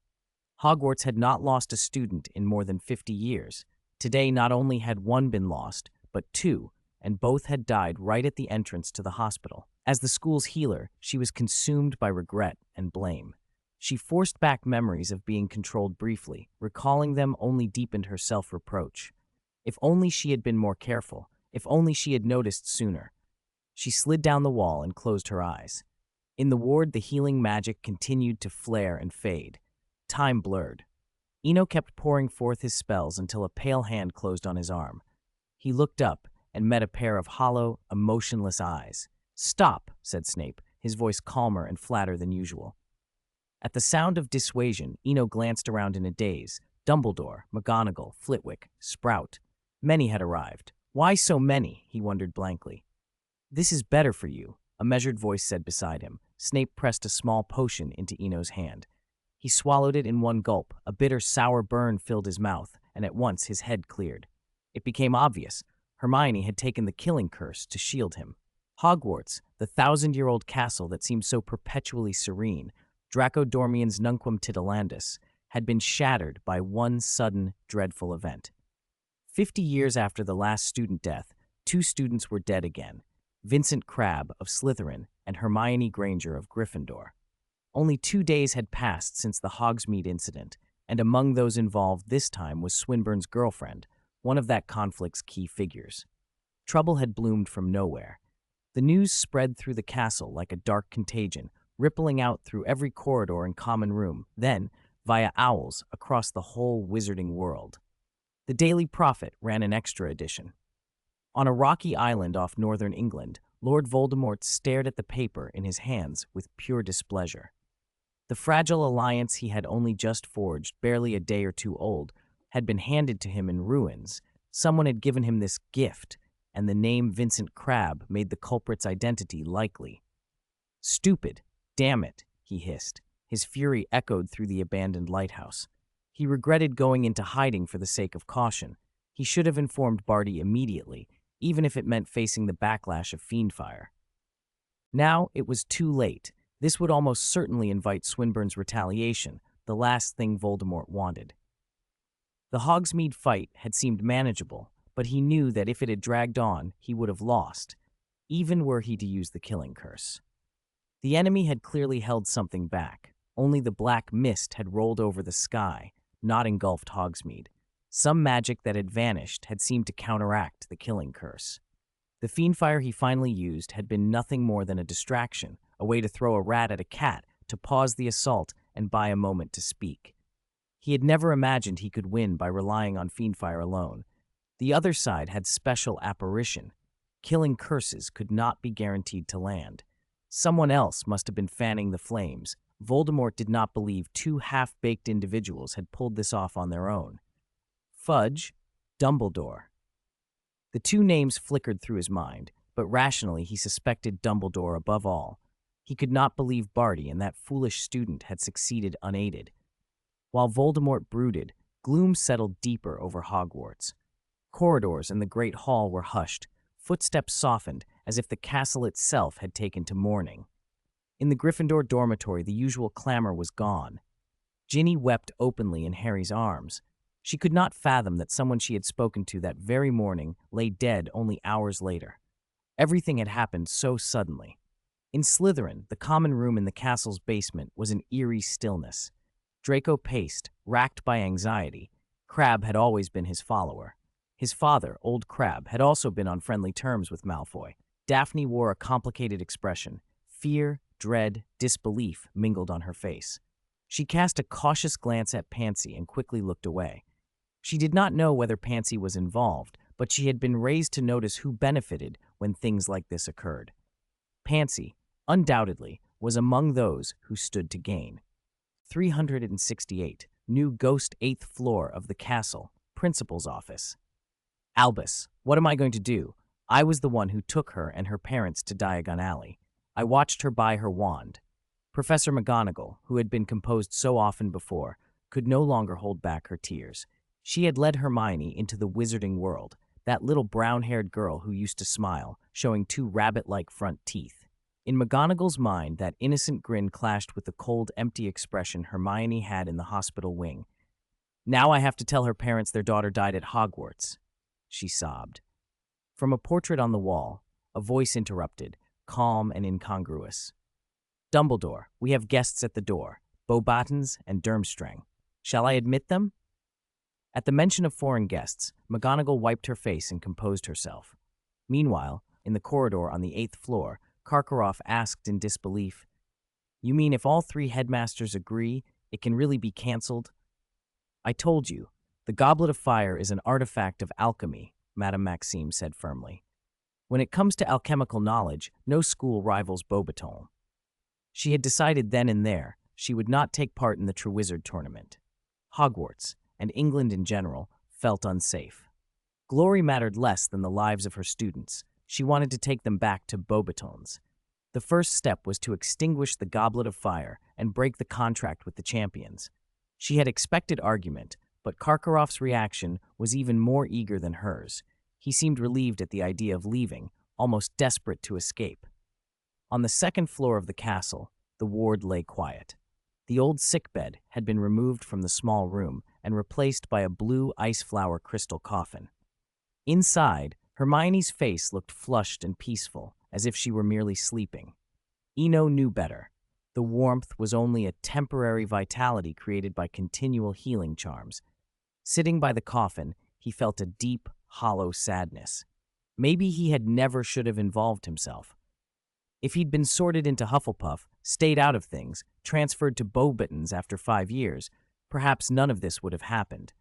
Hogwarts had not lost a student in more than 50 years. Today, not only had one been lost, but 2, and both had died right at the entrance to the hospital. As the school's healer, she was consumed by regret and blame. She forced back memories of being controlled briefly. Recalling them only deepened her self-reproach. If only she had been more careful. If only she had noticed sooner. She slid down the wall and closed her eyes. In the ward, the healing magic continued to flare and fade. Time blurred. Eno kept pouring forth his spells until a pale hand closed on his arm. He looked up and met a pair of hollow, emotionless eyes. "Stop," said Snape, his voice calmer and flatter than usual. At the sound of dissuasion, Eno glanced around in a daze. Dumbledore, McGonagall, Flitwick, Sprout. Many had arrived. Why so many? He wondered blankly. "This is better for you," a measured voice said beside him. Snape pressed a small potion into Eno's hand. He swallowed it in one gulp. A bitter, sour burn filled his mouth, and at once his head cleared. It became obvious. Hermione had taken the killing curse to shield him. Hogwarts, the thousand-year-old castle that seemed so perpetually serene, Draco Dormiens Nunquam Titilandus, had been shattered by one sudden, dreadful event. 50 years after the last student death, two students were dead again, Vincent Crabbe of Slytherin and Hermione Granger of Gryffindor. Only 2 days had passed since the Hogsmeade incident, and among those involved this time was Swinburne's girlfriend, one of that conflict's key figures. Trouble had bloomed from nowhere. The news spread through the castle like a dark contagion, rippling out through every corridor and common room, then, via owls, across the whole wizarding world. The Daily Prophet ran an extra edition. On a rocky island off northern England, Lord Voldemort stared at the paper in his hands with pure displeasure. The fragile alliance he had only just forged, barely a day or two old, had been handed to him in ruins. Someone had given him this gift, and the name Vincent Crabbe made the culprit's identity likely. "Stupid! Damn it!" he hissed. His fury echoed through the abandoned lighthouse. He regretted going into hiding for the sake of caution. He should have informed Barty immediately, even if it meant facing the backlash of fiendfire. Now it was too late. This would almost certainly invite Swinburne's retaliation, the last thing Voldemort wanted. The Hogsmeade fight had seemed manageable, but he knew that if it had dragged on, he would have lost, even were he to use the killing curse. The enemy had clearly held something back. Only the black mist had rolled over the sky, not engulfed Hogsmeade. Some magic that had vanished had seemed to counteract the killing curse. The fiendfire he finally used had been nothing more than a distraction, a way to throw a rat at a cat, to pause the assault and buy a moment to speak. He had never imagined he could win by relying on fiendfire alone. The other side had special apparition. Killing curses could not be guaranteed to land. Someone else must have been fanning the flames. Voldemort did not believe two half-baked individuals had pulled this off on their own. Fudge, Dumbledore. The two names flickered through his mind, but rationally he suspected Dumbledore above all. He could not believe Barty and that foolish student had succeeded unaided. While Voldemort brooded, gloom settled deeper over Hogwarts. Corridors and the great hall were hushed. Footsteps softened, as if the castle itself had taken to mourning. In the Gryffindor dormitory, the usual clamor was gone. Ginny wept openly in Harry's arms. She could not fathom that someone she had spoken to that very morning lay dead only hours later. Everything had happened so suddenly. In Slytherin, the common room in the castle's basement was an eerie stillness. Draco paced, racked by anxiety. Crabbe had always been his follower. His father, Old Crabbe, had also been on friendly terms with Malfoy. Daphne wore a complicated expression. Fear, dread, disbelief mingled on her face. She cast a cautious glance at Pansy and quickly looked away. She did not know whether Pansy was involved, but she had been raised to notice who benefited when things like this occurred. Pansy, undoubtedly, was among those who stood to gain. 368, new ghost 8th floor of the castle, principal's office. Albus, what am I going to do? I was the one who took her and her parents to Diagon Alley. I watched her buy her wand. Professor McGonagall, who had been composed so often before, could no longer hold back her tears. She had led Hermione into the wizarding world, that little brown-haired girl who used to smile, showing two rabbit-like front teeth. In McGonagall's mind, that innocent grin clashed with the cold, empty expression Hermione had in the hospital wing. Now I have to tell her parents their daughter died at Hogwarts, she sobbed. From a portrait on the wall, a voice interrupted, calm and incongruous. Dumbledore, we have guests at the door, Beauxbatons and Durmstrang. Shall I admit them? At the mention of foreign guests, McGonagall wiped her face and composed herself. Meanwhile, in the corridor on the 8th floor, Karkaroff asked in disbelief, "You mean if all three headmasters agree, it can really be cancelled?" "I told you, the Goblet of Fire is an artifact of alchemy," Madame Maxime said firmly. "When it comes to alchemical knowledge, no school rivals Beauxbaton." She had decided then and there she would not take part in the Triwizard Tournament. Hogwarts, and England in general, felt unsafe. Glory mattered less than the lives of her students. She wanted to take them back to Beauxbatons. The first step was to extinguish the Goblet of Fire and break the contract with the champions. She had expected argument, but Karkaroff's reaction was even more eager than hers. He seemed relieved at the idea of leaving, almost desperate to escape. On the second floor of the castle, the ward lay quiet. The old sickbed had been removed from the small room and replaced by a blue ice flower crystal coffin. Inside, Hermione's face looked flushed and peaceful, as if she were merely sleeping. Eno knew better. The warmth was only a temporary vitality created by continual healing charms. Sitting by the coffin, he felt a deep, hollow sadness. Maybe he had never should have involved himself. If he'd been sorted into Hufflepuff, stayed out of things, transferred to Beauxbatons after 5 years, perhaps none of this would have happened.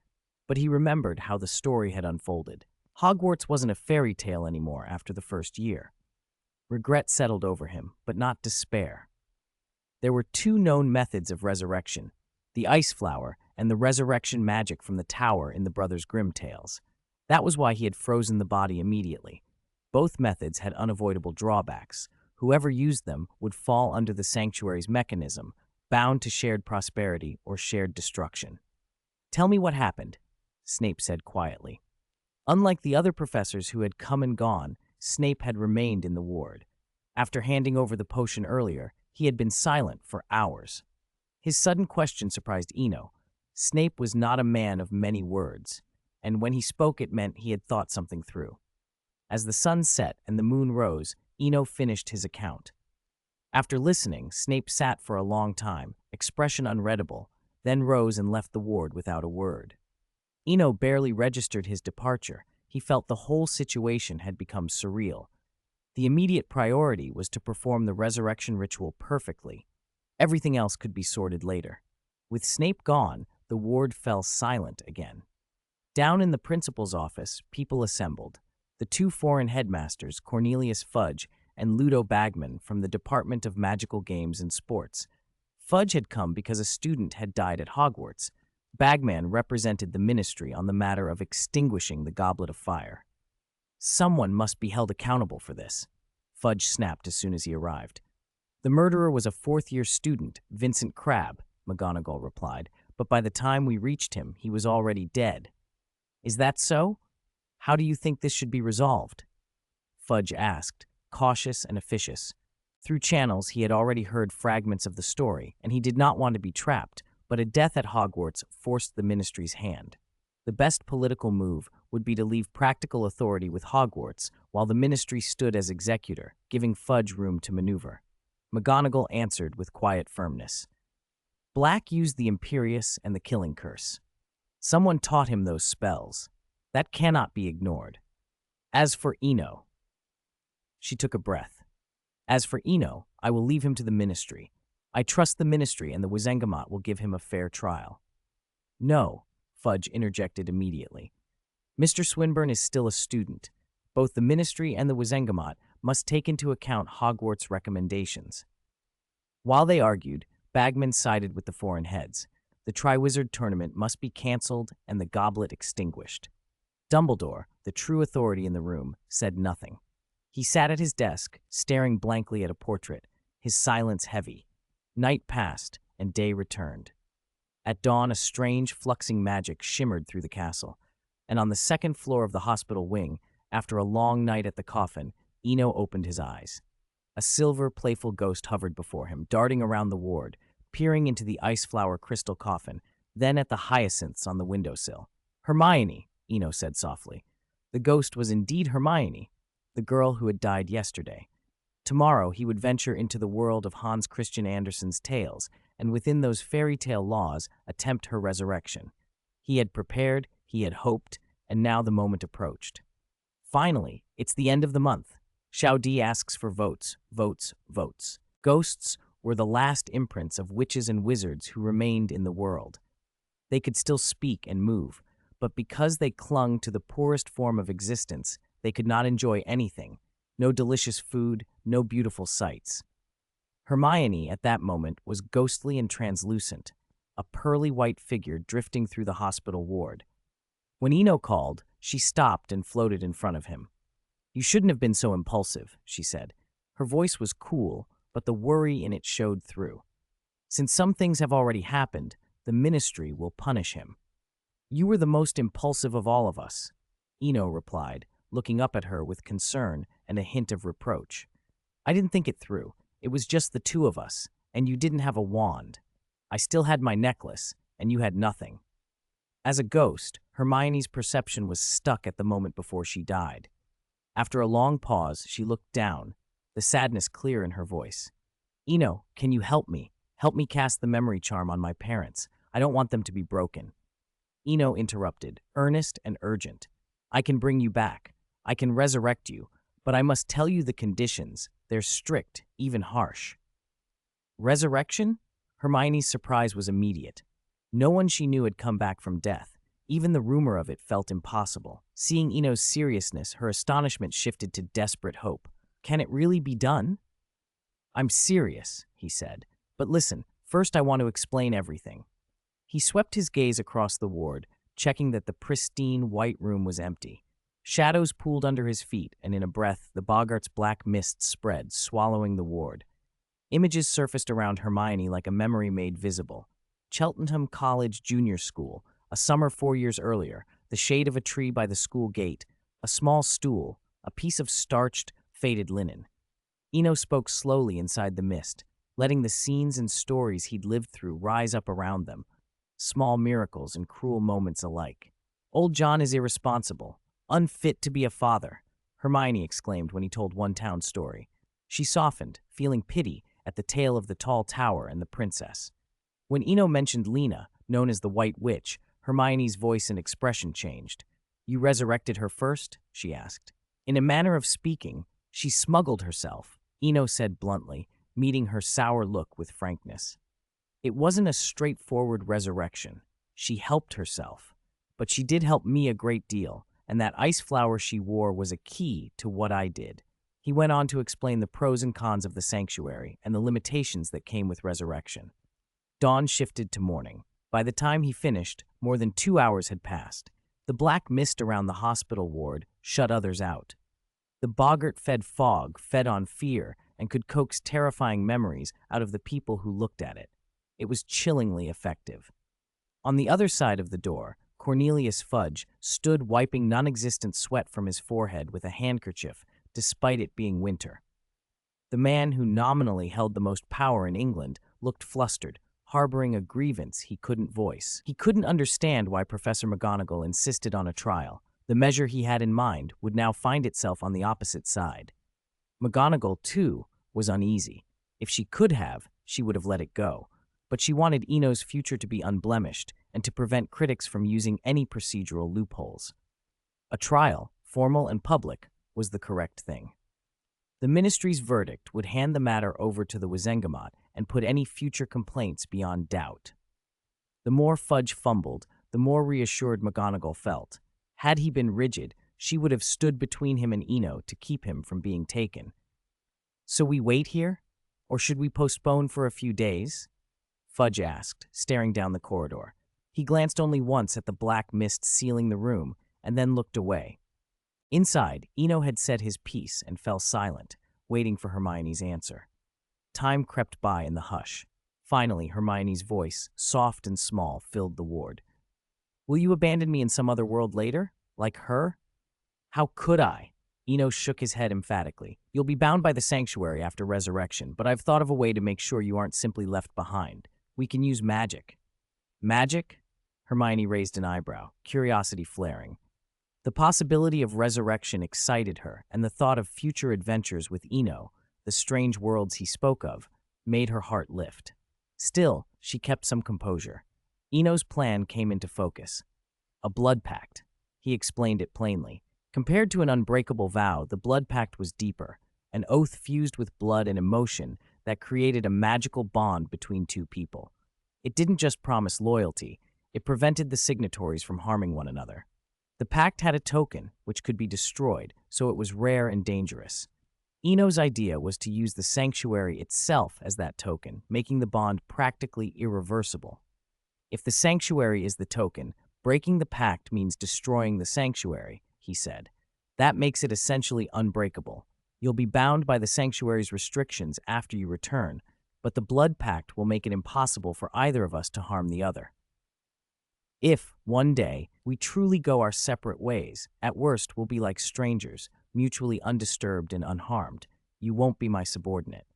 But he remembered how the story had unfolded. Hogwarts wasn't a fairy tale anymore after the first year. Regret settled over him, but not despair. There were 2 known methods of resurrection, the ice flower and the resurrection magic from the tower in the Brothers Grimm tales. That was why he had frozen the body immediately. Both methods had unavoidable drawbacks. Whoever used them would fall under the sanctuary's mechanism, bound to shared prosperity or shared destruction. "Tell me what happened," Snape said quietly. Unlike the other professors who had come and gone, Snape had remained in the ward. After handing over the potion earlier, he had been silent for hours. His sudden question surprised Eno. Snape was not a man of many words, and when he spoke it meant he had thought something through. As the sun set and the moon rose, Eno finished his account. After listening, Snape sat for a long time, expression unreadable, then rose and left the ward without a word. Eno barely registered his departure. He felt the whole situation had become surreal. The immediate priority was to perform the resurrection ritual perfectly. Everything else could be sorted later. With Snape gone, the ward fell silent again. Down in the principal's office, people assembled. The 2 foreign headmasters, Cornelius Fudge and Ludo Bagman from the Department of Magical Games and Sports. Fudge had come because a student had died at Hogwarts. Bagman represented the ministry on the matter of extinguishing the Goblet of Fire. "Someone must be held accountable for this," Fudge snapped as soon as he arrived. "The murderer was a 4th-year student, Vincent Crabbe," McGonagall replied, "but by the time we reached him, he was already dead." "Is that so? How do you think this should be resolved?" Fudge asked, cautious and officious. Through channels, he had already heard fragments of the story, and he did not want to be trapped, but a death at Hogwarts forced the ministry's hand. The best political move would be to leave practical authority with Hogwarts, while the ministry stood as executor, giving Fudge room to maneuver. McGonagall answered with quiet firmness. "Black used the Imperius and the Killing Curse. Someone taught him those spells. That cannot be ignored. As for Eno..." She took a breath. "As for Eno, I will leave him to the ministry. I trust the ministry and the Wizengamot will give him a fair trial." "No," Fudge interjected immediately. "Mr. Swinburne is still a student. Both the ministry and the Wizengamot must take into account Hogwarts' recommendations." While they argued, Bagman sided with the foreign heads. The Triwizard Tournament must be cancelled and the goblet extinguished. Dumbledore, the true authority in the room, said nothing. He sat at his desk, staring blankly at a portrait, his silence heavy. Night passed, and day returned. At dawn, a strange, fluxing magic shimmered through the castle, and on the second floor of the hospital wing, after a long night at the coffin, Eno opened his eyes. A silver, playful ghost hovered before him, darting around the ward, peering into the ice flower crystal coffin, then at the hyacinths on the windowsill. "Hermione," Eno said softly. The ghost was indeed Hermione, the girl who had died yesterday. Tomorrow he would venture into the world of Hans Christian Andersen's tales, and within those fairy tale laws attempt her resurrection. He had prepared, he had hoped, and now the moment approached. Finally, it's the end of the month. Xiaodi asks for votes, votes, votes. Ghosts were the last imprints of witches and wizards who remained in the world. They could still speak and move, but because they clung to the poorest form of existence, they could not enjoy anything. No delicious food, no beautiful sights. Hermione, at that moment, was ghostly and translucent, a pearly white figure drifting through the hospital ward. When Eno called, she stopped and floated in front of him. "You shouldn't have been so impulsive," she said. Her voice was cool, but the worry in it showed through. "Since some things have already happened, the ministry will punish him." "You were the most impulsive of all of us," Eno replied, looking up at her with concern and a hint of reproach. "I didn't think it through. It was just the two of us, and you didn't have a wand. I still had my necklace, and you had nothing." As a ghost, Hermione's perception was stuck at the moment before she died. After a long pause, she looked down, the sadness clear in her voice. "Eno, can you help me? Help me cast the memory charm on my parents. I don't want them to be broken." Eno interrupted, earnest and urgent. "I can bring you back. I can resurrect you, but I must tell you the conditions. They're strict, even harsh." Resurrection? Hermione's surprise was immediate. No one she knew had come back from death. Even the rumor of it felt impossible. Seeing Eno's seriousness, her astonishment shifted to desperate hope. "Can it really be done?" "I'm serious," he said. "But listen, first I want to explain everything." He swept his gaze across the ward, checking that the pristine white room was empty. Shadows pooled under his feet, and in a breath, the boggart's black mist spread, swallowing the ward. Images surfaced around Hermione like a memory made visible. Cheltenham College Junior School, a summer 4 years earlier, the shade of a tree by the school gate, a small stool, a piece of starched, faded linen. Eno spoke slowly inside the mist, letting the scenes and stories he'd lived through rise up around them, small miracles and cruel moments alike. "Old John is irresponsible, unfit to be a father," Hermione exclaimed when he told one town story. She softened, feeling pity at the tale of the tall tower and the princess. When Eno mentioned Lena, known as the White Witch, Hermione's voice and expression changed. "You resurrected her first?" she asked. In a manner of speaking, she smuggled herself, Eno said bluntly, meeting her sour look with frankness. "It wasn't a straightforward resurrection. She helped herself. But she did help me a great deal, and that ice flower she wore was a key to what I did." He went on to explain the pros and cons of the sanctuary and the limitations that came with resurrection. Dawn shifted to morning. By the time he finished, more than 2 hours had passed. The black mist around the hospital ward shut others out. The boggart-fed fog fed on fear and could coax terrifying memories out of the people who looked at it. It was chillingly effective. On the other side of the door, Cornelius Fudge stood wiping non-existent sweat from his forehead with a handkerchief, despite it being winter. The man who nominally held the most power in England looked flustered, harboring a grievance he couldn't voice. He couldn't understand why Professor McGonagall insisted on a trial. The measure he had in mind would now find itself on the opposite side. McGonagall, too, was uneasy. If she could have, she would have let it go. But she wanted Eno's future to be unblemished and to prevent critics from using any procedural loopholes. A trial, formal and public, was the correct thing. The ministry's verdict would hand the matter over to the Wizengamot and put any future complaints beyond doubt. The more Fudge fumbled, the more reassured McGonagall felt. Had he been rigid, she would have stood between him and Eno to keep him from being taken. "So we wait here? Or should we postpone for a few days?" Fudge asked, staring down the corridor. He glanced only once at the black mist sealing the room and then looked away. Inside, Eno had said his piece and fell silent, waiting for Hermione's answer. Time crept by in the hush. Finally, Hermione's voice, soft and small, filled the ward. "Will you abandon me in some other world later? Like her?" "How could I?" Eno shook his head emphatically. "You'll be bound by the sanctuary after resurrection, but I've thought of a way to make sure you aren't simply left behind. We can use magic." "Magic?" Hermione raised an eyebrow, curiosity flaring. The possibility of resurrection excited her, and the thought of future adventures with Eno, the strange worlds he spoke of, made her heart lift. Still, she kept some composure. Eno's plan came into focus. A blood pact. He explained it plainly. Compared to an unbreakable vow, the blood pact was deeper, an oath fused with blood and emotion that created a magical bond between two people. It didn't just promise loyalty, it prevented the signatories from harming one another. The pact had a token, which could be destroyed, so it was rare and dangerous. Eno's idea was to use the sanctuary itself as that token, making the bond practically irreversible. If the sanctuary is the token, breaking the pact means destroying the sanctuary, he said. That makes it essentially unbreakable. You'll be bound by the sanctuary's restrictions after you return, but the blood pact will make it impossible for either of us to harm the other. If, one day, we truly go our separate ways, at worst we'll be like strangers, mutually undisturbed and unharmed. You won't be my subordinate.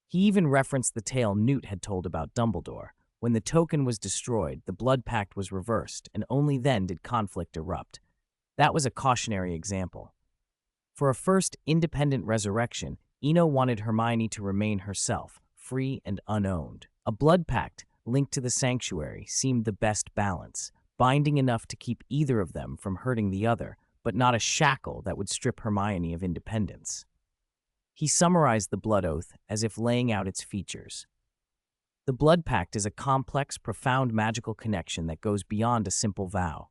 He even referenced the tale Newt had told about Dumbledore. When the token was destroyed, the blood pact was reversed, and only then did conflict erupt. That was a cautionary example. For a first independent resurrection, Eno wanted Hermione to remain herself, free and unowned. A blood pact linked to the sanctuary seemed the best balance, binding enough to keep either of them from hurting the other, but not a shackle that would strip Hermione of independence. He summarized the blood oath as if laying out its features. The blood pact is a complex, profound magical connection that goes beyond a simple vow.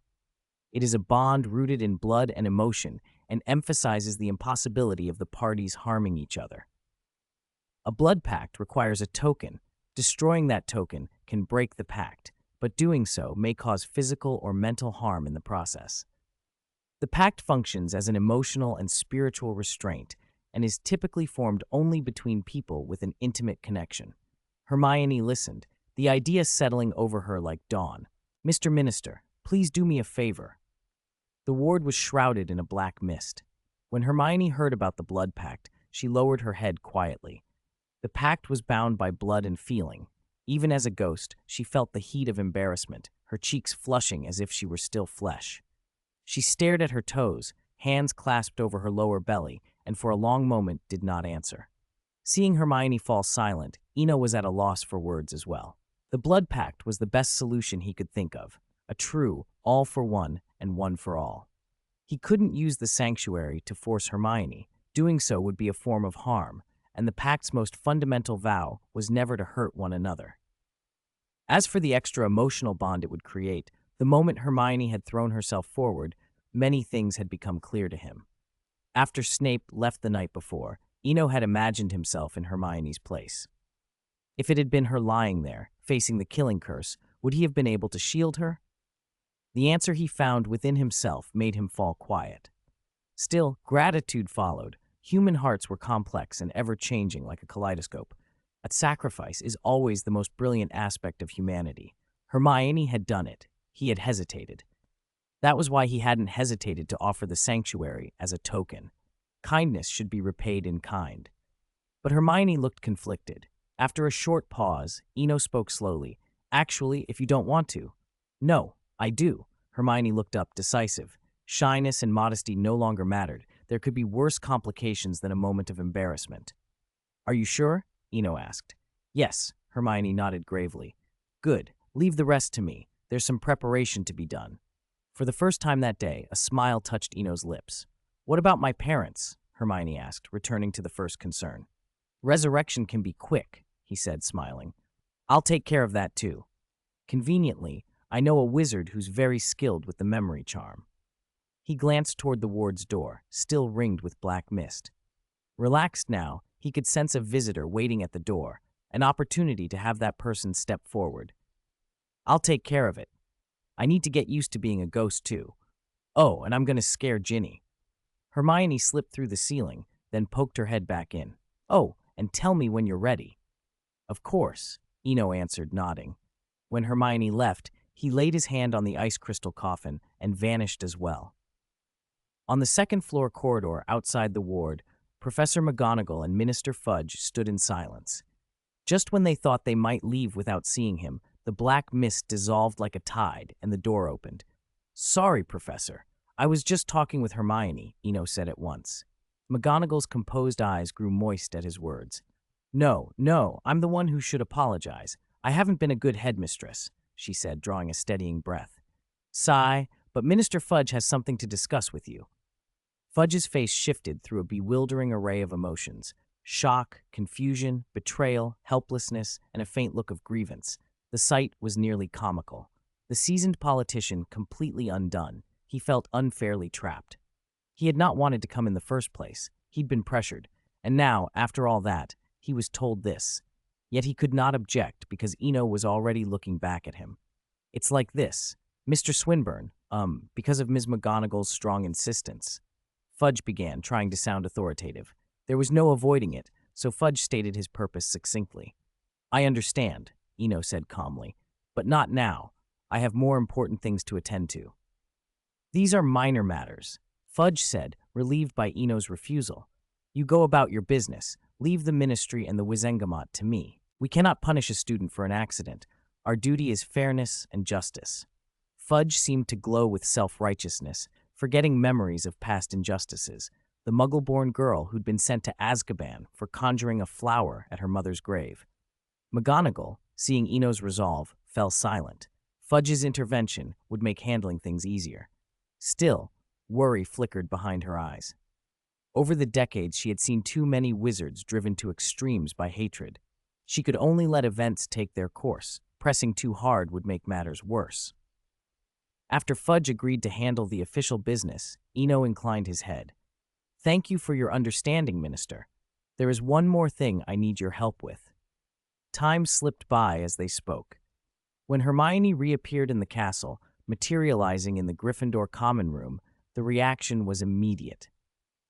It is a bond rooted in blood and emotion and emphasizes the impossibility of the parties harming each other. A blood pact requires a token. Destroying that token can break the pact, but doing so may cause physical or mental harm in the process. The pact functions as an emotional and spiritual restraint and is typically formed only between people with an intimate connection. Hermione listened, the idea settling over her like dawn. "Mr. Minister, please do me a favor." The ward was shrouded in a black mist. When Hermione heard about the blood pact, she lowered her head quietly. The pact was bound by blood and feeling. Even as a ghost, she felt the heat of embarrassment, her cheeks flushing as if she were still flesh. She stared at her toes, hands clasped over her lower belly, and for a long moment did not answer. Seeing Hermione fall silent, Eno was at a loss for words as well. The blood pact was the best solution he could think of, a true all for one and one for all. He couldn't use the sanctuary to force Hermione. Doing so would be a form of harm, and the pact's most fundamental vow was never to hurt one another. As for the extra emotional bond it would create, the moment Hermione had thrown herself forward, many things had become clear to him. After Snape left the night before, Eno had imagined himself in Hermione's place. If it had been her lying there, facing the killing curse, would he have been able to shield her? The answer he found within himself made him fall quiet. Still, gratitude followed. Human hearts were complex and ever-changing like a kaleidoscope. A sacrifice is always the most brilliant aspect of humanity. Hermione had done it. He had hesitated. That was why he hadn't hesitated to offer the sanctuary as a token. Kindness should be repaid in kind. But Hermione looked conflicted. After a short pause, Eno spoke slowly. "Actually, if you don't want to." "No, I do." Hermione looked up, decisive. Shyness and modesty no longer mattered. There could be worse complications than a moment of embarrassment. "Are you sure?" Eno asked. "Yes," Hermione nodded gravely. "Good. Leave the rest to me. There's some preparation to be done." For the first time that day, a smile touched Eno's lips. "What about my parents?" Hermione asked, returning to the first concern. "Resurrection can be quick," he said, smiling. "I'll take care of that too. Conveniently, I know a wizard who's very skilled with the memory charm." He glanced toward the ward's door, still ringed with black mist. Relaxed now, he could sense a visitor waiting at the door, an opportunity to have that person step forward. "I'll take care of it. I need to get used to being a ghost too. Oh, and I'm going to scare Ginny." Hermione slipped through the ceiling, then poked her head back in. "Oh, and tell me when you're ready." "Of course," Eno answered, nodding. When Hermione left, he laid his hand on the ice crystal coffin and vanished as well. On the second-floor corridor outside the ward, Professor McGonagall and Minister Fudge stood in silence. Just when they thought they might leave without seeing him, the black mist dissolved like a tide and the door opened. "Sorry, Professor. I was just talking with Hermione," Eno said at once. McGonagall's composed eyes grew moist at his words. No, I'm the one who should apologize. I haven't been a good headmistress," she said, drawing a steadying breath. "Sigh, but Minister Fudge has something to discuss with you." Fudge's face shifted through a bewildering array of emotions. Shock, confusion, betrayal, helplessness, and a faint look of grievance. The sight was nearly comical. The seasoned politician completely undone. He felt unfairly trapped. He had not wanted to come in the first place. He'd been pressured. And now, after all that, he was told this. Yet he could not object because Eno was already looking back at him. "It's like this. Mr. Swinburne, because of Ms. McGonagall's strong insistence." Fudge began, trying to sound authoritative. There was no avoiding it, so Fudge stated his purpose succinctly. "I understand," Eno said calmly, "but not now. I have more important things to attend to." "These are minor matters," Fudge said, relieved by Eno's refusal. "You go about your business. Leave the ministry and the Wizengamot to me. We cannot punish a student for an accident. Our duty is fairness and justice." Fudge seemed to glow with self-righteousness, forgetting memories of past injustices. The Muggle-born girl who'd been sent to Azkaban for conjuring a flower at her mother's grave. McGonagall, seeing Eno's resolve, fell silent. Fudge's intervention would make handling things easier. Still, worry flickered behind her eyes. Over the decades, she had seen too many wizards driven to extremes by hatred. She could only let events take their course. Pressing too hard would make matters worse. After Fudge agreed to handle the official business, Eno inclined his head. "Thank you for your understanding, Minister. There is one more thing I need your help with." Time slipped by as they spoke. When Hermione reappeared in the castle, materializing in the Gryffindor common room, the reaction was immediate.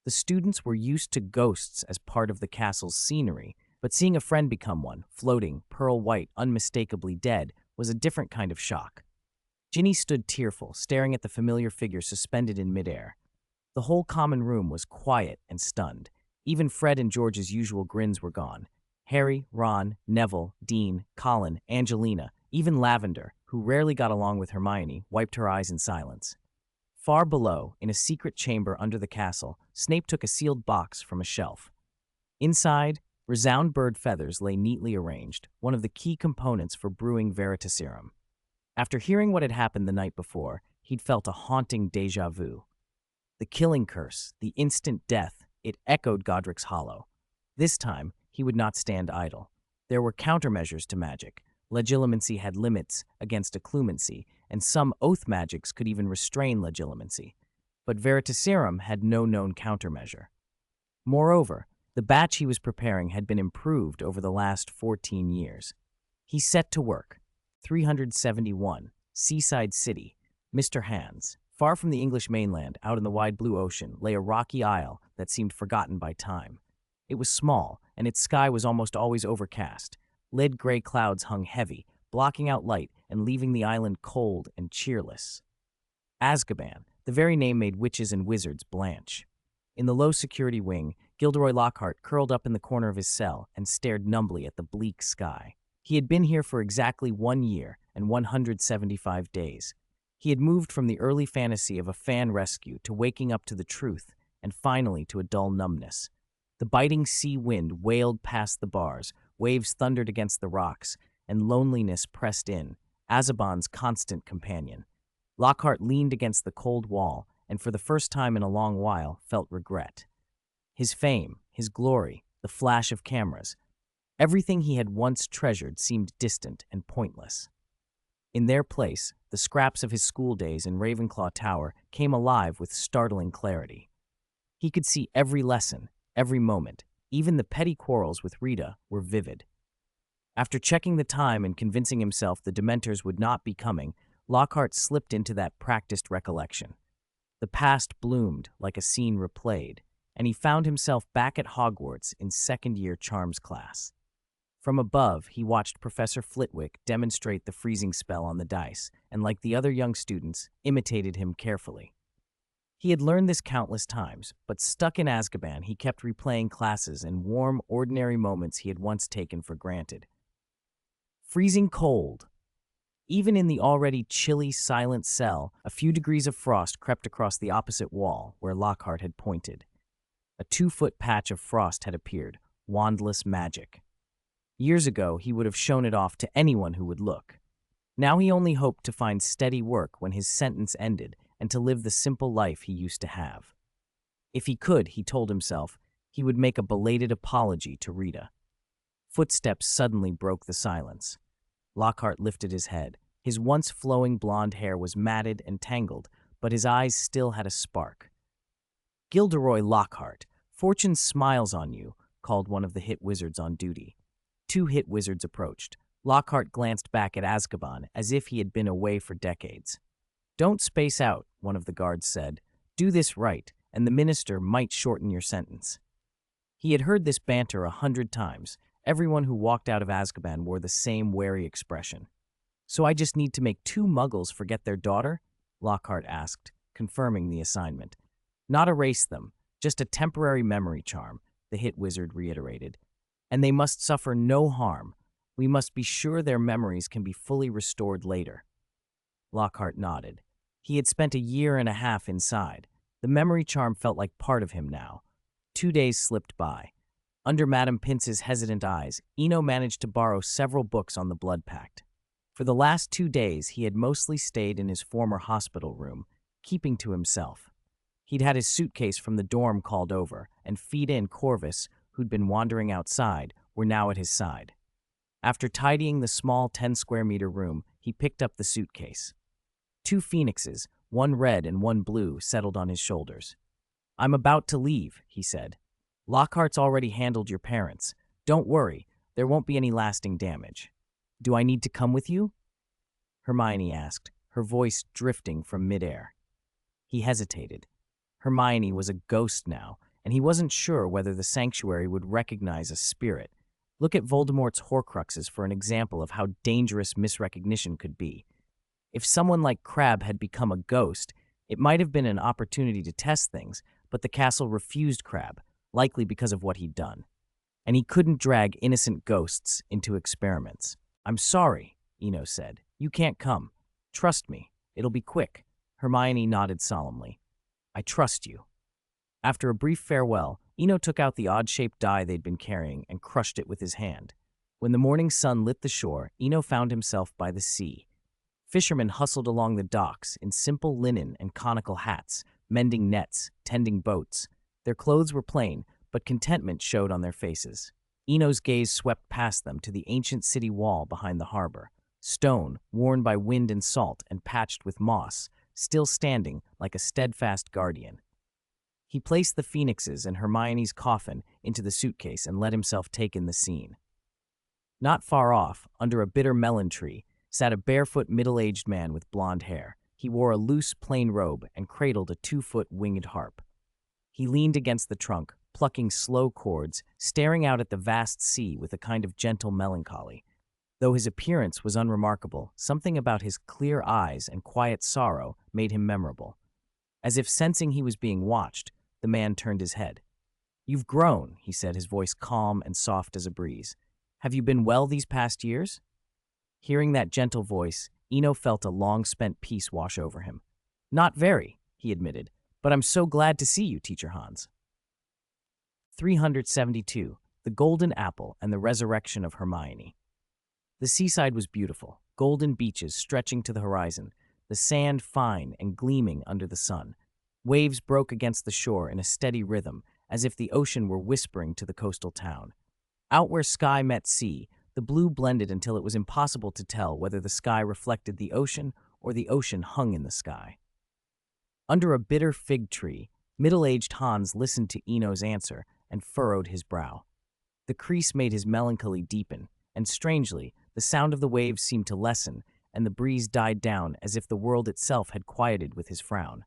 The students were used to ghosts as part of the castle's scenery, but seeing a friend become one, floating, pearl white, unmistakably dead, was a different kind of shock. Ginny stood tearful, staring at the familiar figure suspended in midair. The whole common room was quiet and stunned. Even Fred and George's usual grins were gone. Harry, Ron, Neville, Dean, Colin, Angelina, even Lavender, who rarely got along with Hermione, wiped her eyes in silence. Far below, in a secret chamber under the castle, Snape took a sealed box from a shelf. Inside, resound bird feathers lay neatly arranged, one of the key components for brewing Veritaserum. After hearing what had happened the night before, he'd felt a haunting déjà vu. The killing curse, the instant death, it echoed Godric's Hollow. This time, he would not stand idle. There were countermeasures to magic. Legilimency had limits against occlumency, and some oath magics could even restrain legilimency. But Veritaserum had no known countermeasure. Moreover, the batch he was preparing had been improved over the last 14 years. He set to work. 371, Seaside City, Mr. Hands. Far from the English mainland, out in the wide blue ocean, lay a rocky isle that seemed forgotten by time. It was small, and its sky was almost always overcast. Lead gray clouds hung heavy, blocking out light and leaving the island cold and cheerless. Azkaban, the very name made witches and wizards blanch. In the low security wing, Gilderoy Lockhart curled up in the corner of his cell and stared numbly at the bleak sky. He had been here for exactly 1 year and 175 days. He had moved from the early fantasy of a fan rescue to waking up to the truth, and finally to a dull numbness. The biting sea wind wailed past the bars, waves thundered against the rocks, and loneliness pressed in, Azkaban's constant companion. Lockhart leaned against the cold wall, and for the first time in a long while felt regret. His fame, his glory, the flash of cameras, everything he had once treasured seemed distant and pointless. In their place, the scraps of his school days in Ravenclaw Tower came alive with startling clarity. He could see every lesson, every moment, even the petty quarrels with Rita were vivid. After checking the time and convincing himself the Dementors would not be coming, Lockhart slipped into that practiced recollection. The past bloomed like a scene replayed, and he found himself back at Hogwarts in second-year charms class. From above, he watched Professor Flitwick demonstrate the freezing spell on the dice, and like the other young students, imitated him carefully. He had learned this countless times, but stuck in Azkaban, he kept replaying classes and warm, ordinary moments he had once taken for granted. Freezing cold. Even in the already chilly, silent cell, a few degrees of frost crept across the opposite wall where Lockhart had pointed. A 2-foot patch of frost had appeared, wandless magic. Years ago, he would have shown it off to anyone who would look. Now he only hoped to find steady work when his sentence ended and to live the simple life he used to have. If he could, he told himself, he would make a belated apology to Rita. Footsteps suddenly broke the silence. Lockhart lifted his head. His once flowing blonde hair was matted and tangled, but his eyes still had a spark. "Gilderoy Lockhart, fortune smiles on you," called one of the hit wizards on duty. 2 hit wizards approached. Lockhart glanced back at Azkaban as if he had been away for decades. "Don't space out," one of the guards said. "Do this right, and the minister might shorten your sentence." He had heard this banter 100 times. Everyone who walked out of Azkaban wore the same wary expression. So I just need to make two muggles forget their daughter? Lockhart asked, confirming the assignment. Not erase them, just a temporary memory charm, the hit wizard reiterated. And they must suffer no harm. We must be sure their memories can be fully restored later. Lockhart nodded. He had spent a year and a half inside. The memory charm felt like part of him now. 2 days slipped by. Under Madame Pince's hesitant eyes, Eno managed to borrow several books on the Blood Pact. For the last 2 days, he had mostly stayed in his former hospital room, keeping to himself. He'd had his suitcase from the dorm called over, and Fida and Corvus, who'd been wandering outside, were now at his side. After tidying the small 10-square-meter room, he picked up the suitcase. 2 phoenixes, one red and one blue, settled on his shoulders. I'm about to leave, he said. Lockhart's already handled your parents. Don't worry, there won't be any lasting damage. Do I need to come with you? Hermione asked, her voice drifting from midair. He hesitated. Hermione was a ghost now, and he wasn't sure whether the sanctuary would recognize a spirit. Look at Voldemort's Horcruxes for an example of how dangerous misrecognition could be. If someone like Crabbe had become a ghost, it might have been an opportunity to test things, but the castle refused Crabbe, likely because of what he'd done. And he couldn't drag innocent ghosts into experiments. I'm sorry, Eno said. You can't come. Trust me. It'll be quick. Hermione nodded solemnly. I trust you. After a brief farewell, Eno took out the odd-shaped die they'd been carrying and crushed it with his hand. When the morning sun lit the shore, Eno found himself by the sea. Fishermen hustled along the docks in simple linen and conical hats, mending nets, tending boats. Their clothes were plain, but contentment showed on their faces. Eno's gaze swept past them to the ancient city wall behind the harbor. Stone, worn by wind and salt and patched with moss, still standing like a steadfast guardian. He placed the phoenixes and Hermione's coffin into the suitcase and let himself take in the scene. Not far off, under a bitter melon tree, sat a barefoot middle-aged man with blonde hair. He wore a loose, plain robe and cradled a 2-foot winged harp. He leaned against the trunk, plucking slow chords, staring out at the vast sea with a kind of gentle melancholy. Though his appearance was unremarkable, something about his clear eyes and quiet sorrow made him memorable. As if sensing he was being watched, the man turned his head. You've grown, he said, his voice calm and soft as a breeze. Have you been well these past years? Hearing that gentle voice, Eno felt a long-spent peace wash over him. Not very, he admitted, but I'm so glad to see you, Teacher Hans. 372. The Golden Apple and the Resurrection of Hermione. The seaside was beautiful, golden beaches stretching to the horizon, the sand fine and gleaming under the sun. Waves broke against the shore in a steady rhythm, as if the ocean were whispering to the coastal town. Out where sky met sea, the blue blended until it was impossible to tell whether the sky reflected the ocean or the ocean hung in the sky. Under a bitter fig tree, middle-aged Hans listened to Eno's answer and furrowed his brow. The crease made his melancholy deepen, and strangely, the sound of the waves seemed to lessen, and the breeze died down as if the world itself had quieted with his frown.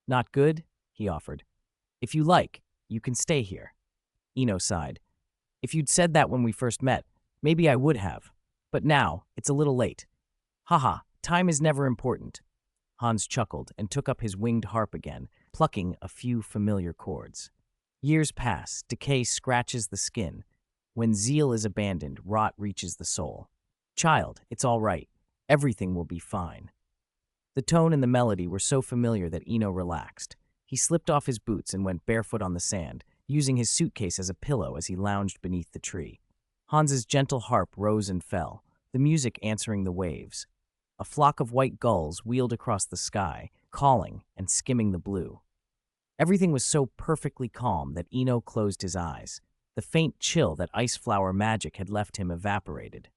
Not good? He offered. If you like, you can stay here. Eno sighed. If you'd said that when we first met, maybe I would have. But now, it's a little late. Haha, time is never important. Hans chuckled and took up his winged harp again, plucking a few familiar chords. Years pass, decay scratches the skin. When zeal is abandoned, rot reaches the soul. Child, it's all right. Everything will be fine. The tone and the melody were so familiar that Eno relaxed. He slipped off his boots and went barefoot on the sand, using his suitcase as a pillow as he lounged beneath the tree. Hans's gentle harp rose and fell, the music answering the waves. A flock of white gulls wheeled across the sky, calling and skimming the blue. Everything was so perfectly calm that Eno closed his eyes. The faint chill that ice flower magic had left him evaporated.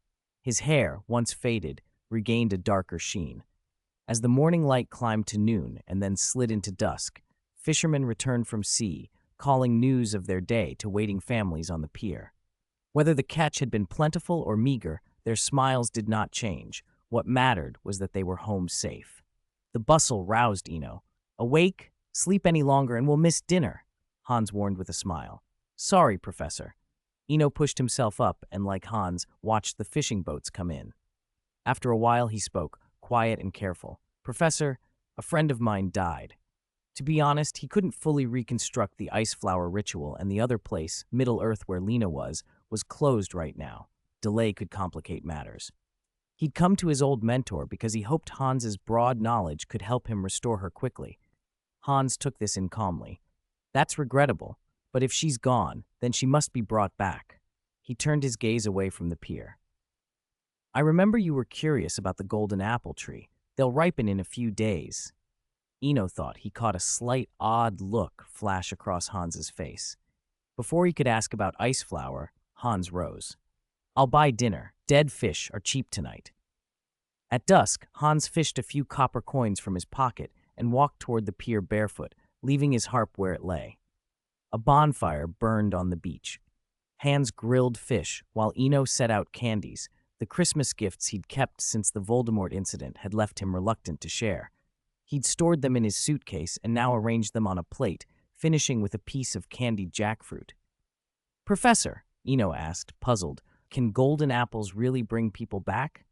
His hair, once faded, regained a darker sheen. As the morning light climbed to noon and then slid into dusk, fishermen returned from sea, calling news of their day to waiting families on the pier. Whether the catch had been plentiful or meager, their smiles did not change. What mattered was that they were home safe. The bustle roused Eno. Awake, sleep any longer and we'll miss dinner, Hans warned with a smile. Sorry, Professor. Eno pushed himself up and, like Hans, watched the fishing boats come in. After a while, he spoke, quiet and careful. Professor, a friend of mine died. To be honest, he couldn't fully reconstruct the ice flower ritual, and the other place, Middle Earth where Lena was closed right now. Delay could complicate matters. He'd come to his old mentor because he hoped Hans's broad knowledge could help him restore her quickly. Hans took this in calmly. That's regrettable, but if she's gone, then she must be brought back. He turned his gaze away from the pier. I remember you were curious about the golden apple tree. They'll ripen in a few days. Eno thought he caught a slight, odd look flash across Hans's face. Before he could ask about ice flower, Hans rose. I'll buy dinner. Dead fish are cheap tonight. At dusk, Hans fished a few copper coins from his pocket and walked toward the pier barefoot, leaving his harp where it lay. A bonfire burned on the beach. Hans grilled fish, while Eno set out candies, the Christmas gifts he'd kept since the Voldemort incident had left him reluctant to share. He'd stored them in his suitcase and now arranged them on a plate, finishing with a piece of candied jackfruit. Professor, Eno asked, puzzled, can golden apples really bring people back?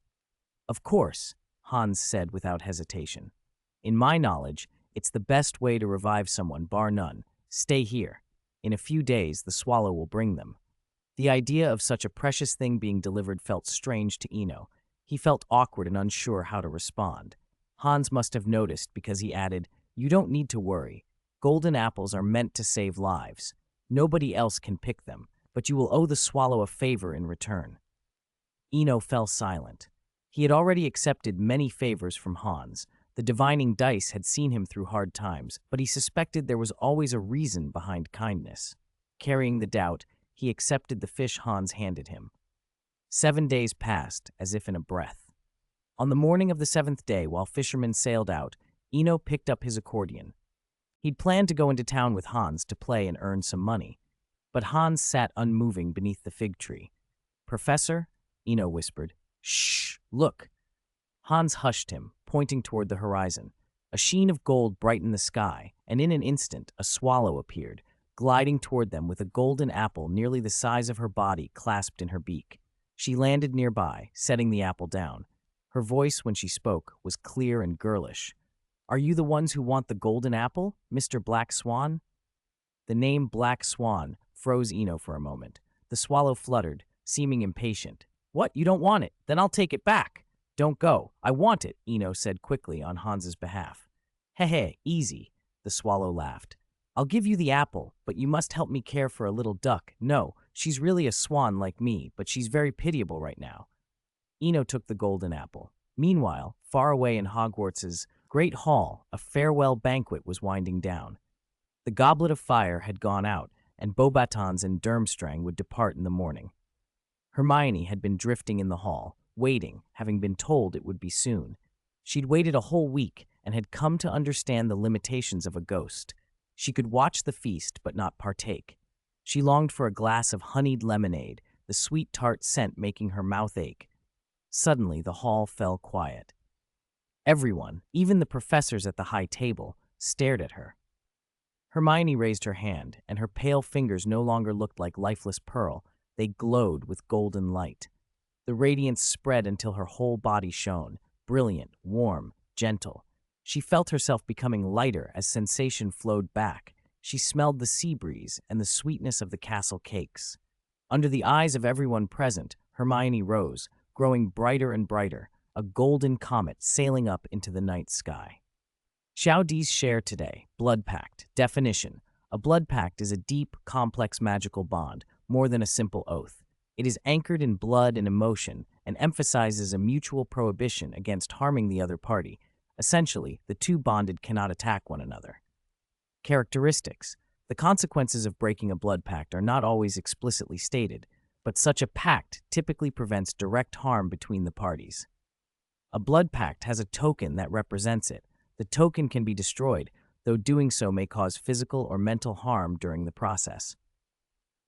Of course, Hans said without hesitation. In my knowledge, it's the best way to revive someone, bar none. Stay here. In a few days, the swallow will bring them. The idea of such a precious thing being delivered felt strange to Eno. He felt awkward and unsure how to respond. Hans must have noticed because he added, You don't need to worry. Golden apples are meant to save lives. Nobody else can pick them, but you will owe the swallow a favor in return. Eno fell silent. He had already accepted many favors from Hans. The divining dice had seen him through hard times, but he suspected there was always a reason behind kindness. Carrying the doubt, he accepted the fish Hans handed him. 7 days passed, as if in a breath. On the morning of the 7th day, while fishermen sailed out, Eno picked up his accordion. He'd planned to go into town with Hans to play and earn some money. But Hans sat unmoving beneath the fig tree. Professor, Eno whispered. Shh, look. Hans hushed him, pointing toward the horizon. A sheen of gold brightened the sky, and in an instant a swallow appeared, gliding toward them with a golden apple nearly the size of her body clasped in her beak. She landed nearby, setting the apple down. Her voice, when she spoke, was clear and girlish. Are you the ones who want the golden apple, Mr. Black Swan? The name Black Swan froze Eno for a moment. The swallow fluttered, seeming impatient. What, you don't want it? Then I'll take it back. Don't go. I want it, Eno said quickly on Hans's behalf. Hey, easy, the swallow laughed. I'll give you the apple, but you must help me care for a little duck. No, she's really a swan like me, but she's very pitiable right now. Eno took the golden apple. Meanwhile, far away in Hogwarts's great hall, a farewell banquet was winding down. The goblet of fire had gone out, and Beauxbatons and Durmstrang would depart in the morning. Hermione had been drifting in the hall, waiting, having been told it would be soon. She'd waited a whole week and had come to understand the limitations of a ghost. She could watch the feast but not partake. She longed for a glass of honeyed lemonade, the sweet tart scent making her mouth ache. Suddenly, the hall fell quiet. Everyone, even the professors at the high table, stared at her. Hermione raised her hand, and her pale fingers no longer looked like lifeless pearl. They glowed with golden light. The radiance spread until her whole body shone, brilliant, warm, gentle. She felt herself becoming lighter as sensation flowed back. She smelled the sea breeze and the sweetness of the castle cakes. Under the eyes of everyone present, Hermione rose, growing brighter and brighter, a golden comet sailing up into the night sky. Xiaodi's share today, blood pact, definition. A blood pact is a deep, complex magical bond, more than a simple oath. It is anchored in blood and emotion and emphasizes a mutual prohibition against harming the other party. Essentially, the two bonded cannot attack one another. Characteristics. The consequences of breaking a blood pact are not always explicitly stated, but such a pact typically prevents direct harm between the parties. A blood pact has a token that represents it. The token can be destroyed, though doing so may cause physical or mental harm during the process.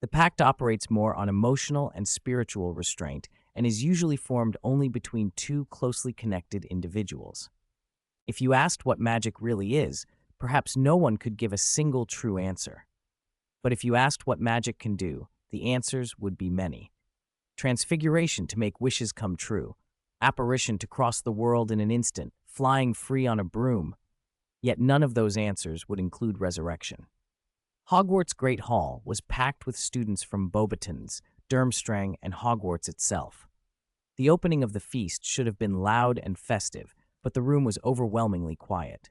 The pact operates more on emotional and spiritual restraint and is usually formed only between two closely connected individuals. If you asked what magic really is, perhaps no one could give a single true answer. But if you asked what magic can do, the answers would be many. Transfiguration to make wishes come true, apparition to cross the world in an instant, flying free on a broom. Yet none of those answers would include resurrection. Hogwarts' Great Hall was packed with students from Beauxbatons, Durmstrang, and Hogwarts itself. The opening of the feast should have been loud and festive, but the room was overwhelmingly quiet.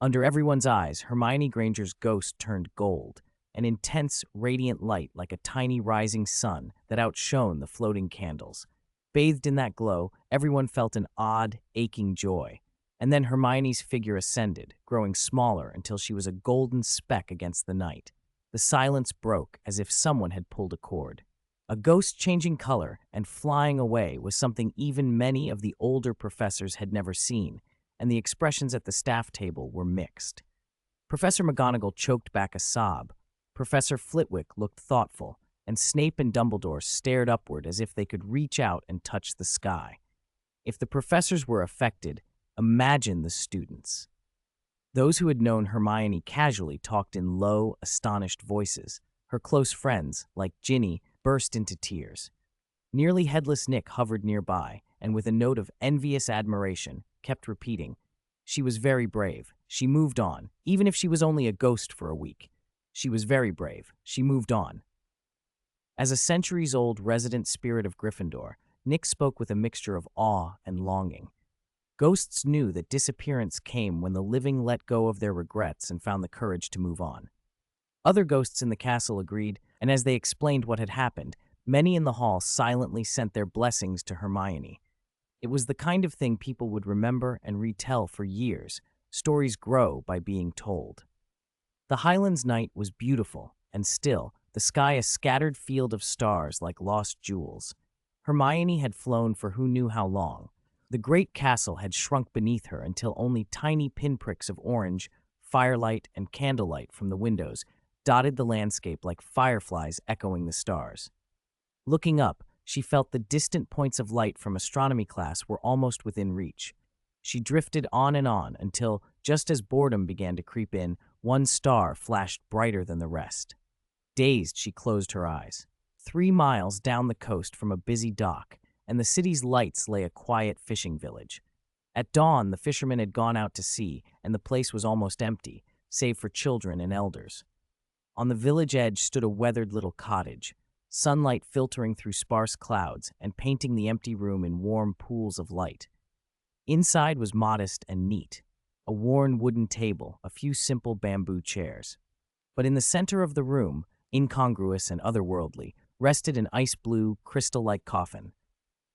Under everyone's eyes, Hermione Granger's ghost turned gold, an intense, radiant light like a tiny rising sun that outshone the floating candles. Bathed in that glow, everyone felt an odd, aching joy. And then Hermione's figure ascended, growing smaller until she was a golden speck against the night. The silence broke as if someone had pulled a cord. A ghost changing color and flying away was something even many of the older professors had never seen, and the expressions at the staff table were mixed. Professor McGonagall choked back a sob. Professor Flitwick looked thoughtful, and Snape and Dumbledore stared upward as if they could reach out and touch the sky. If the professors were affected, imagine the students. Those who had known Hermione casually talked in low, astonished voices. Her close friends, like Ginny, burst into tears. Nearly headless Nick hovered nearby, and with a note of envious admiration, kept repeating, "She was very brave. She moved on, even if she was only a ghost for a week. She was very brave. She moved on." As a centuries-old resident spirit of Gryffindor, Nick spoke with a mixture of awe and longing. Ghosts knew that disappearance came when the living let go of their regrets and found the courage to move on. Other ghosts in the castle agreed, and as they explained what had happened, many in the hall silently sent their blessings to Hermione. It was the kind of thing people would remember and retell for years. Stories grow by being told. The Highlands night was beautiful, and still, the sky a scattered field of stars like lost jewels. Hermione had flown for who knew how long. The great castle had shrunk beneath her until only tiny pinpricks of orange, firelight, and candlelight from the windows dotted the landscape like fireflies echoing the stars. Looking up, she felt the distant points of light from astronomy class were almost within reach. She drifted on and on until, just as boredom began to creep in, one star flashed brighter than the rest. Dazed, she closed her eyes. 3 miles down the coast from a busy dock, and the city's lights lay a quiet fishing village. At dawn, the fishermen had gone out to sea, and the place was almost empty, save for children and elders. On the village edge stood a weathered little cottage, sunlight filtering through sparse clouds and painting the empty room in warm pools of light. Inside was modest and neat, a worn wooden table, a few simple bamboo chairs. But in the center of the room, incongruous and otherworldly, rested an ice-blue, crystal-like coffin.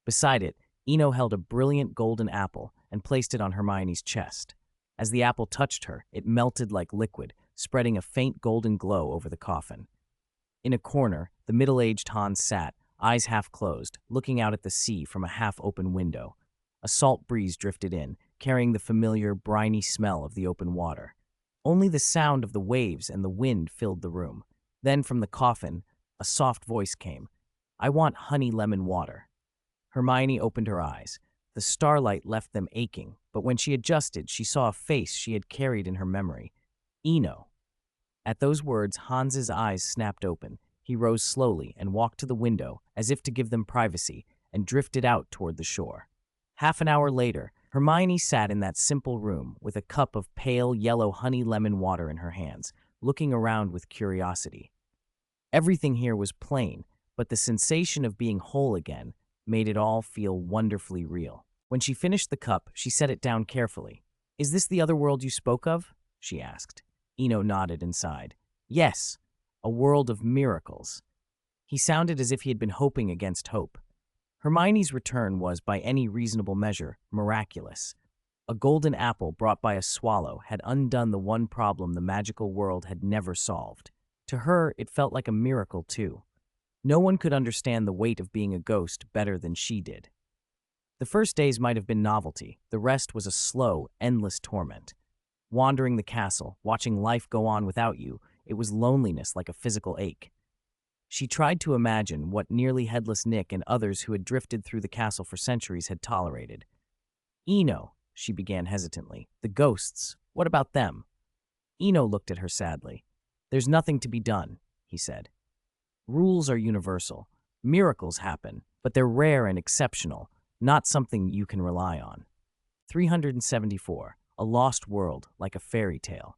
Beside it, Eno held a brilliant golden apple and placed it on Hermione's chest. As the apple touched her, it melted like liquid, spreading a faint golden glow over the coffin. In a corner, the middle-aged Hans sat, eyes half closed, looking out at the sea from a half-open window. A salt breeze drifted in, carrying the familiar, briny smell of the open water. Only the sound of the waves and the wind filled the room. Then from the coffin, a soft voice came. "I want honey lemon water." Hermione opened her eyes. The starlight left them aching, but when she adjusted, she saw a face she had carried in her memory. Eno. At those words, Hans's eyes snapped open. He rose slowly and walked to the window, as if to give them privacy, and drifted out toward the shore. Half an hour later, Hermione sat in that simple room with a cup of pale yellow honey lemon water in her hands, looking around with curiosity. Everything here was plain, but the sensation of being whole again made it all feel wonderfully real. When she finished the cup, she set it down carefully. "Is this the other world you spoke of?" she asked. Eno nodded and sighed. "Yes, a world of miracles." He sounded as if he had been hoping against hope. Hermione's return was, by any reasonable measure, miraculous. A golden apple brought by a swallow had undone the one problem the magical world had never solved. To her, it felt like a miracle, too. No one could understand the weight of being a ghost better than she did. The first days might have been novelty. The rest was a slow, endless torment. Wandering the castle, watching life go on without you, it was loneliness like a physical ache. She tried to imagine what nearly headless Nick and others who had drifted through the castle for centuries had tolerated. "Eno," she began hesitantly, "the ghosts, what about them?" Eno looked at her sadly. "There's nothing to be done," he said. "Rules are universal. Miracles happen, but they're rare and exceptional. not something you can rely on. 374. A lost world, like a fairy tale.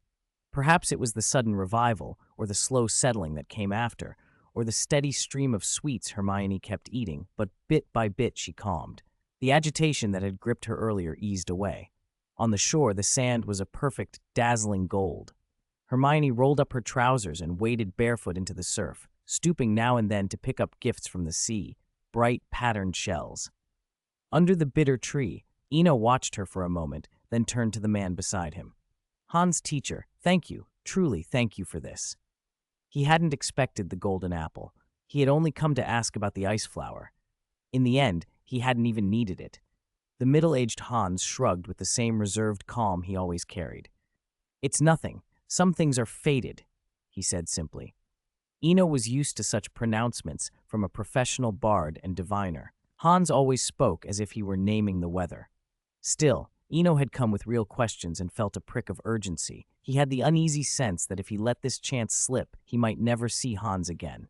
Perhaps it was the sudden revival, or the slow settling that came after, or the steady stream of sweets Hermione kept eating, but bit by bit she calmed. The agitation that had gripped her earlier eased away. On the shore, the sand was a perfect, dazzling gold. Hermione rolled up her trousers and waded barefoot into the surf, stooping now and then to pick up gifts from the sea, bright, patterned shells. Under the bitter tree, Eno watched her for a moment, then turned to the man beside him. Hans, teacher, thank you, truly thank you for this. He hadn't expected the golden apple. He had only come to ask about the ice flower. In the end, he hadn't even needed it. The middle-aged Hans shrugged with the same reserved calm he always carried. It's nothing. Some things are fated, he said simply. Eno was used to such pronouncements from a professional bard and diviner. Hans always spoke as if he were naming the weather. Still, Eno had come with real questions and felt a prick of urgency. He had the uneasy sense that if he let this chance slip, he might never see Hans again.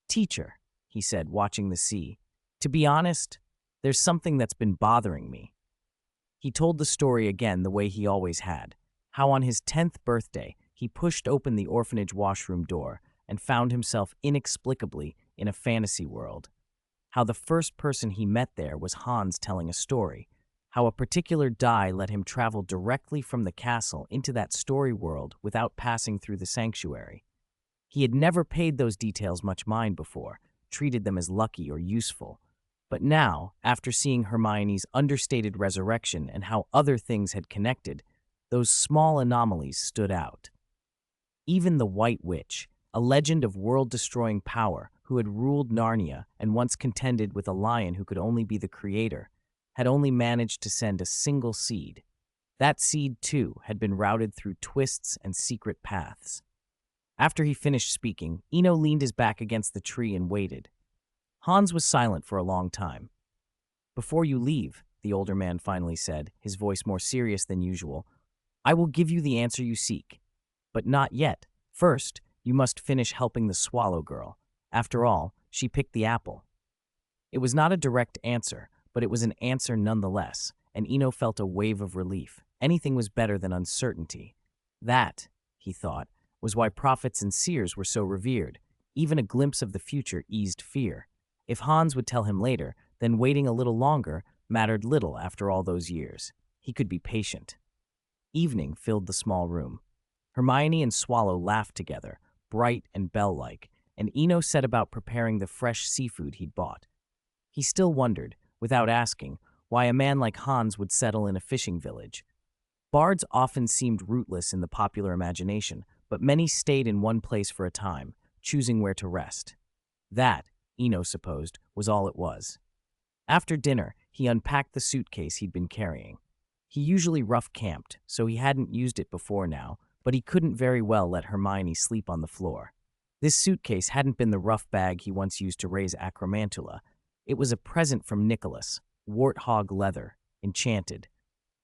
Teacher, he said, watching the sea, to be honest, there's something that's been bothering me. He told the story again the way he always had, how on his 10th birthday he pushed open the orphanage washroom door and found himself inexplicably in a fantasy world. How the first person he met there was Hans telling a story, how a particular die let him travel directly from the castle into that story world without passing through the sanctuary. He had never paid those details much mind before, treated them as lucky or useful. But now, after seeing Hermione's understated resurrection and how other things had connected, those small anomalies stood out. Even the White Witch, a legend of world-destroying power who had ruled Narnia and once contended with a lion who could only be the creator, had only managed to send a single seed. That seed, too, had been routed through twists and secret paths. After he finished speaking, Eno leaned his back against the tree and waited. Hans was silent for a long time. Before you leave, the older man finally said, his voice more serious than usual, I will give you the answer you seek. But not yet. First, you must finish helping the swallow girl. After all, she picked the apple. It was not a direct answer, but it was an answer nonetheless, and Eno felt a wave of relief. Anything was better than uncertainty. That, he thought, was why prophets and seers were so revered. Even a glimpse of the future eased fear. If Hans would tell him later, then waiting a little longer mattered little after all those years. He could be patient. Evening filled the small room. Hermione and Swallow laughed together, bright and bell-like, and Eno set about preparing the fresh seafood he'd bought. He still wondered, without asking, why a man like Hans would settle in a fishing village. Bards often seemed rootless in the popular imagination, but many stayed in one place for a time, choosing where to rest. That, Eno supposed, was all it was. After dinner, he unpacked the suitcase he'd been carrying. He usually rough-camped, so he hadn't used it before now, but he couldn't very well let Hermione sleep on the floor. This suitcase hadn't been the rough bag he once used to raise Acromantula. It was a present from Nicholas, warthog leather, enchanted.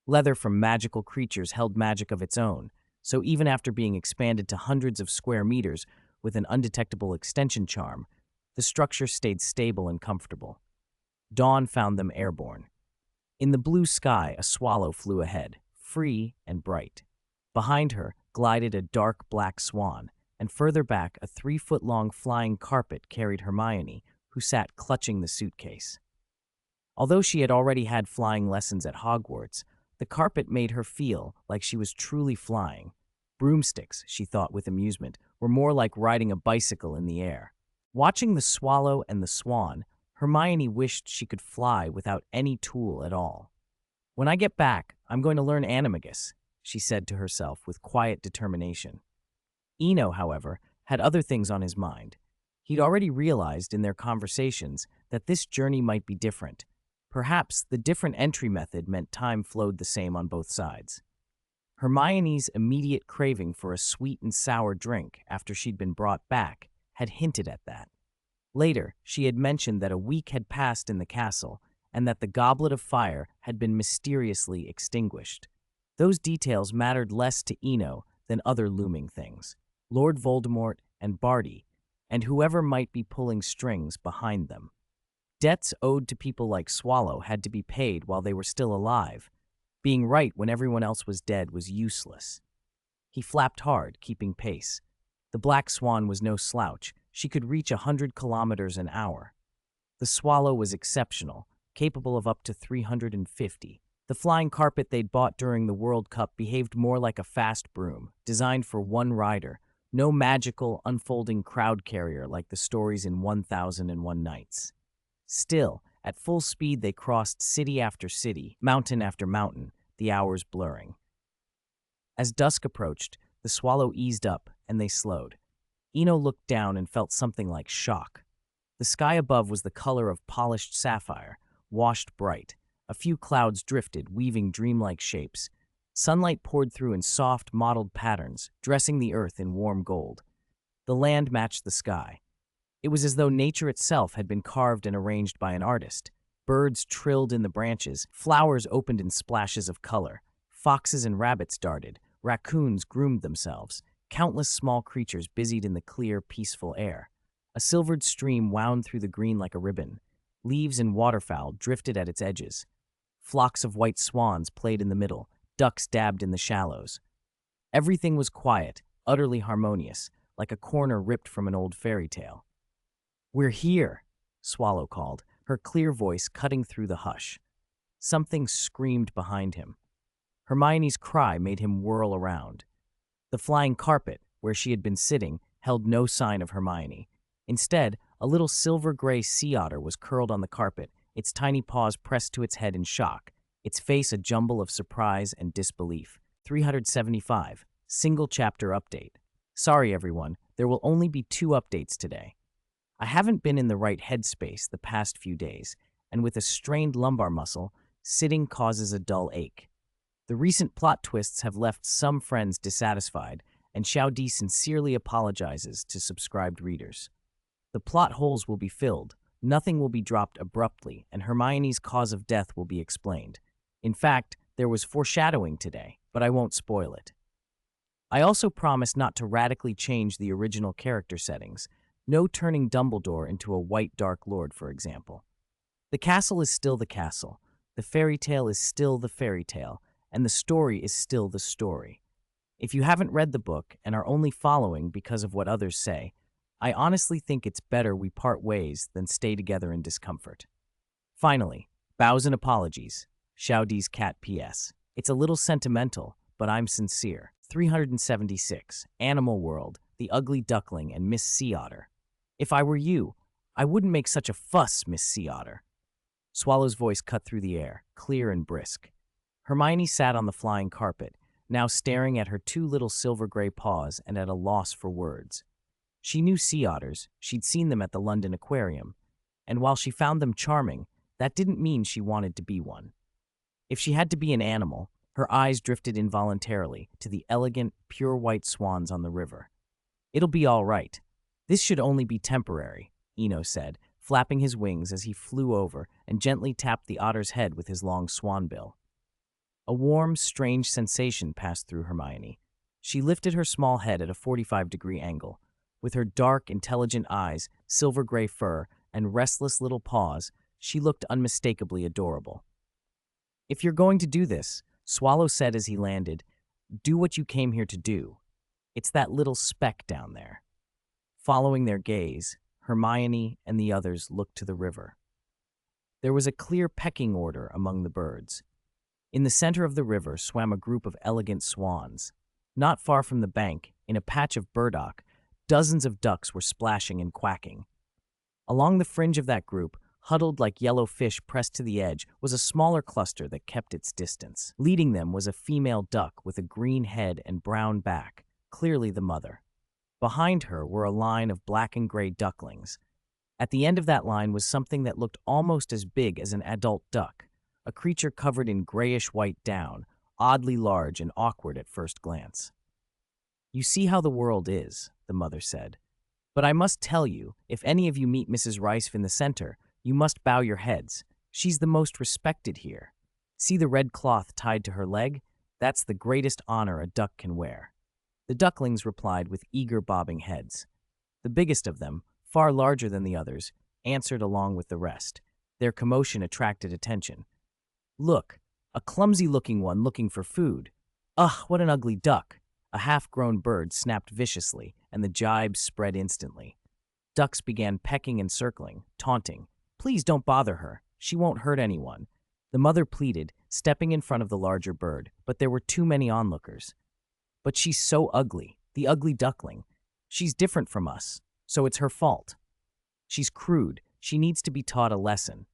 Leather from magical creatures held magic of its own, so even after being expanded to hundreds of square meters with an undetectable extension charm, the structure stayed stable and comfortable. Dawn found them airborne. In the blue sky, a swallow flew ahead, free and bright. Behind her glided a dark black swan, and further back a 3-foot-long flying carpet carried Hermione, who sat clutching the suitcase. Although she had already had flying lessons at Hogwarts, the carpet made her feel like she was truly flying. Broomsticks, she thought with amusement, were more like riding a bicycle in the air. Watching the swallow and the swan, Hermione wished she could fly without any tool at all. When I get back, I'm going to learn animagus, she said to herself with quiet determination. Eno, however, had other things on his mind. He'd already realized in their conversations that this journey might be different. Perhaps the different entry method meant time flowed the same on both sides. Hermione's immediate craving for a sweet and sour drink after she'd been brought back had hinted at that. Later, she had mentioned that a week had passed in the castle and that the goblet of fire had been mysteriously extinguished. Those details mattered less to Eno than other looming things, Lord Voldemort and Barty, and whoever might be pulling strings behind them. Debts owed to people like Swallow had to be paid while they were still alive. Being right when everyone else was dead was useless. He flapped hard, keeping pace. The black swan was no slouch. She could reach 100 kilometers an hour. The Swallow was exceptional, capable of up to 350. The flying carpet they'd bought during the World Cup behaved more like a fast broom, designed for one rider, no magical, unfolding crowd carrier like the stories in 1001 Nights. Still, at full speed they crossed city after city, mountain after mountain, the hours blurring. As dusk approached, the Swallow eased up, and they slowed. Eno looked down and felt something like shock. The sky above was the color of polished sapphire, washed bright. A few clouds drifted, weaving dreamlike shapes. Sunlight poured through in soft, mottled patterns, dressing the earth in warm gold. The land matched the sky. It was as though nature itself had been carved and arranged by an artist. Birds trilled in the branches, flowers opened in splashes of color. Foxes and rabbits darted, raccoons groomed themselves, countless small creatures busied in the clear, peaceful air. A silvered stream wound through the green like a ribbon. Leaves and waterfowl drifted at its edges. Flocks of white swans played in the middle, ducks dabbed in the shallows. Everything was quiet, utterly harmonious, like a corner ripped from an old fairy tale. "We're here," Swallow called, her clear voice cutting through the hush. Something screamed behind him. Hermione's cry made him whirl around. The flying carpet, where she had been sitting, held no sign of Hermione. Instead, a little silver-gray sea otter was curled on the carpet, its tiny paws pressed to its head in shock, its face a jumble of surprise and disbelief. 375. Single chapter update. Sorry, everyone, there will only be 2 updates today. I haven't been in the right headspace the past few days, and with a strained lumbar muscle, sitting causes a dull ache. The recent plot twists have left some friends dissatisfied, and Xiaodi sincerely apologizes to subscribed readers. The plot holes will be filled, nothing will be dropped abruptly, and Hermione's cause of death will be explained. In fact, there was foreshadowing today, but I won't spoil it. I also promise not to radically change the original character settings. No turning Dumbledore into a white Dark Lord, for example. The castle is still the castle, the fairy tale is still the fairy tale, and the story is still the story. If you haven't read the book and are only following because of what others say, I honestly think it's better we part ways than stay together in discomfort. Finally, bows and apologies. Xiaodi's cat PS. It's a little sentimental, but I'm sincere. 376. Animal World, The Ugly Duckling, and Miss Sea Otter. If I were you, I wouldn't make such a fuss, Miss Sea Otter. Swallow's voice cut through the air, clear and brisk. Hermione sat on the flying carpet, now staring at her 2 little silver-gray paws and at a loss for words. She knew sea otters, she'd seen them at the London Aquarium, and while she found them charming, that didn't mean she wanted to be one. If she had to be an animal, her eyes drifted involuntarily to the elegant, pure white swans on the river. It'll be all right. This should only be temporary, Eno said, flapping his wings as he flew over and gently tapped the otter's head with his long swan bill. A warm, strange sensation passed through Hermione. She lifted her small head at a 45-degree angle. With her dark, intelligent eyes, silver-gray fur, and restless little paws, she looked unmistakably adorable. "If you're going to do this," Swallow said as he landed, "do what you came here to do. It's that little speck down there." Following their gaze, Hermione and the others looked to the river. There was a clear pecking order among the birds. In the center of the river swam a group of elegant swans. Not far from the bank, in a patch of burdock, dozens of ducks were splashing and quacking. Along the fringe of that group, huddled like yellow fish pressed to the edge, was a smaller cluster that kept its distance. Leading them was a female duck with a green head and brown back, clearly the mother. Behind her were a line of black and gray ducklings. At the end of that line was something that looked almost as big as an adult duck, a creature covered in grayish-white down, oddly large and awkward at first glance. "You see how the world is," the mother said. "But I must tell you, if any of you meet Mrs. Rice in the center, you must bow your heads. She's the most respected here. See the red cloth tied to her leg? That's the greatest honor a duck can wear." The ducklings replied with eager bobbing heads. The biggest of them, far larger than the others, answered along with the rest. Their commotion attracted attention. Look, a clumsy-looking one looking for food. Ugh, what an ugly duck! A half-grown bird snapped viciously, and the jibes spread instantly. Ducks began pecking and circling, taunting. Please don't bother her. She won't hurt anyone. The mother pleaded, stepping in front of the larger bird, but there were too many onlookers. But she's so ugly, the ugly duckling. She's different from us, so it's her fault. She's crude. She needs to be taught a lesson.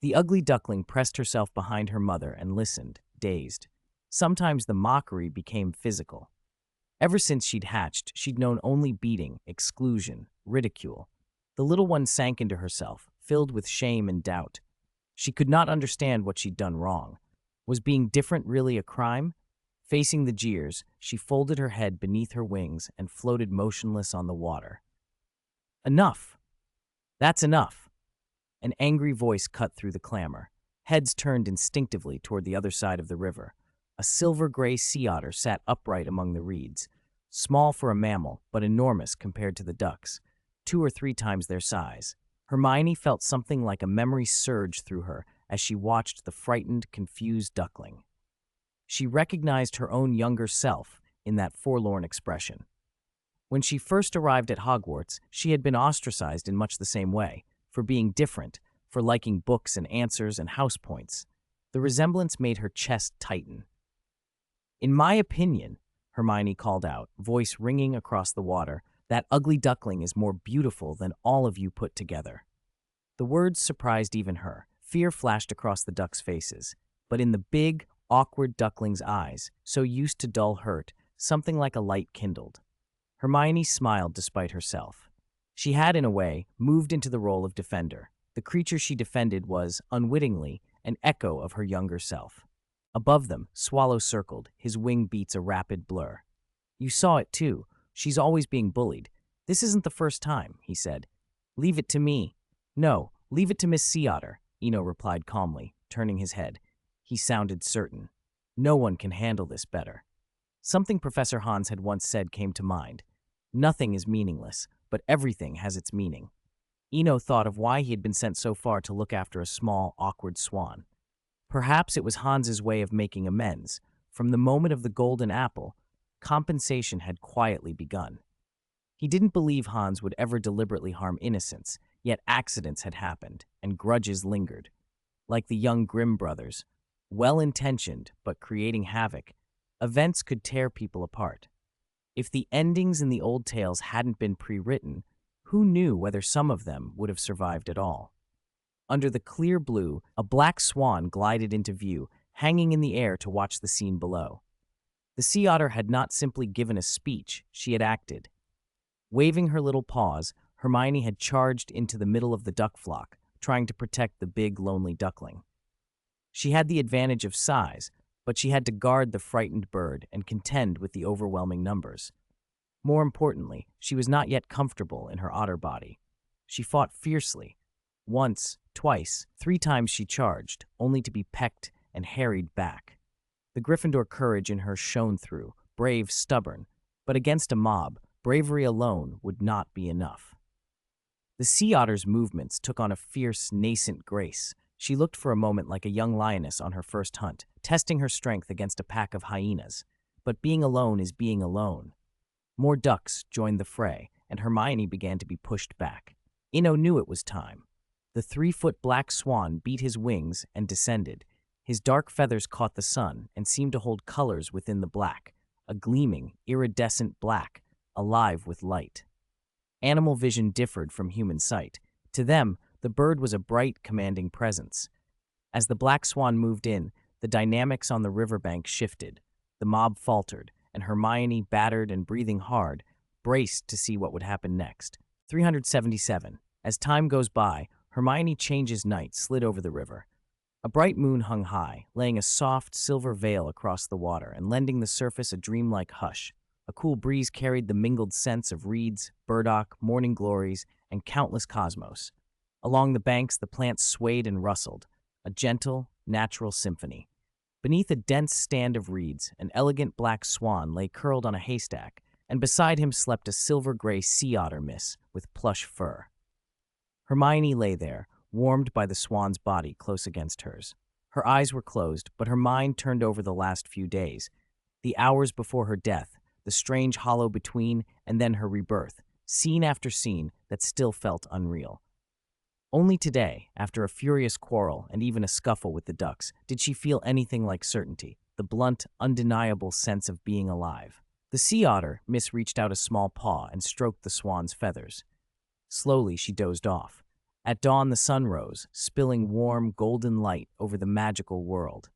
The ugly duckling pressed herself behind her mother and listened, dazed. Sometimes the mockery became physical. Ever since she'd hatched, she'd known only beating, exclusion, ridicule. The little one sank into herself, filled with shame and doubt. She could not understand what she'd done wrong. Was being different really a crime? Facing the jeers, she folded her head beneath her wings and floated motionless on the water. Enough! That's enough! An angry voice cut through the clamor. Heads turned instinctively toward the other side of the river. A silver-gray sea otter sat upright among the reeds, small for a mammal, but enormous compared to the ducks, 2 or 3 times their size. Hermione felt something like a memory surge through her as she watched the frightened, confused duckling. She recognized her own younger self in that forlorn expression. When she first arrived at Hogwarts, she had been ostracized in much the same way, for being different, for liking books and answers and house points. The resemblance made her chest tighten. In my opinion, Hermione called out, voice ringing across the water, that ugly duckling is more beautiful than all of you put together. The words surprised even her. Fear flashed across the ducks' faces, but in the big, awkward duckling's eyes, so used to dull hurt, something like a light kindled. Hermione smiled despite herself. She had, in a way, moved into the role of defender. The creature she defended was, unwittingly, an echo of her younger self. Above them, Swallow circled, his wing beats a rapid blur. You saw it too. She's always being bullied. This isn't the first time, he said. Leave it to me. No, leave it to Miss Sea Otter, Eno replied calmly, turning his head. He sounded certain. No one can handle this better. Something Professor Hans had once said came to mind. Nothing is meaningless, but everything has its meaning. Eno thought of why he had been sent so far to look after a small, awkward swan. Perhaps it was Hans's way of making amends. From the moment of the golden apple, compensation had quietly begun. He didn't believe Hans would ever deliberately harm innocents, yet accidents had happened, and grudges lingered. Like the young Grimm brothers, well-intentioned but creating havoc, events could tear people apart. If the endings in the old tales hadn't been pre-written, who knew whether some of them would have survived at all? Under the clear blue, a black swan glided into view, hanging in the air to watch the scene below. The sea otter had not simply given a speech, she had acted. Waving her little paws, Hermione had charged into the middle of the duck flock, trying to protect the big, lonely duckling. She had the advantage of size, but she had to guard the frightened bird and contend with the overwhelming numbers. More importantly, she was not yet comfortable in her otter body. She fought fiercely. Once, twice, 3 times she charged, only to be pecked and harried back. The Gryffindor courage in her shone through, brave, stubborn, but against a mob, bravery alone would not be enough. The sea otter's movements took on a fierce, nascent grace. She looked for a moment like a young lioness on her first hunt, testing her strength against a pack of hyenas. But being alone is being alone. More ducks joined the fray, and Hermione began to be pushed back. Eno knew it was time. The 3-foot black swan beat his wings and descended. His dark feathers caught the sun and seemed to hold colors within the black, a gleaming, iridescent black, alive with light. Animal vision differed from human sight. To them, the bird was a bright, commanding presence. As the black swan moved in, the dynamics on the riverbank shifted. The mob faltered, and Hermione, battered and breathing hard, braced to see what would happen next. 377. As time goes by, Hermione changes night slid over the river. A bright moon hung high, laying a soft, silver veil across the water and lending the surface a dreamlike hush. A cool breeze carried the mingled scents of reeds, burdock, morning glories, and countless cosmos. Along the banks, the plants swayed and rustled, a gentle, natural symphony. Beneath a dense stand of reeds, an elegant black swan lay curled on a haystack, and beside him slept a silver-gray sea otter miss with plush fur. Hermione lay there, warmed by the swan's body close against hers. Her eyes were closed, but her mind turned over the last few days, the hours before her death, the strange hollow between, and then her rebirth, scene after scene that still felt unreal. Only today, after a furious quarrel and even a scuffle with the ducks, did she feel anything like certainty, the blunt, undeniable sense of being alive. The sea otter Miss reached out a small paw and stroked the swan's feathers. Slowly, she dozed off. At dawn, the sun rose, spilling warm, golden light over the magical world.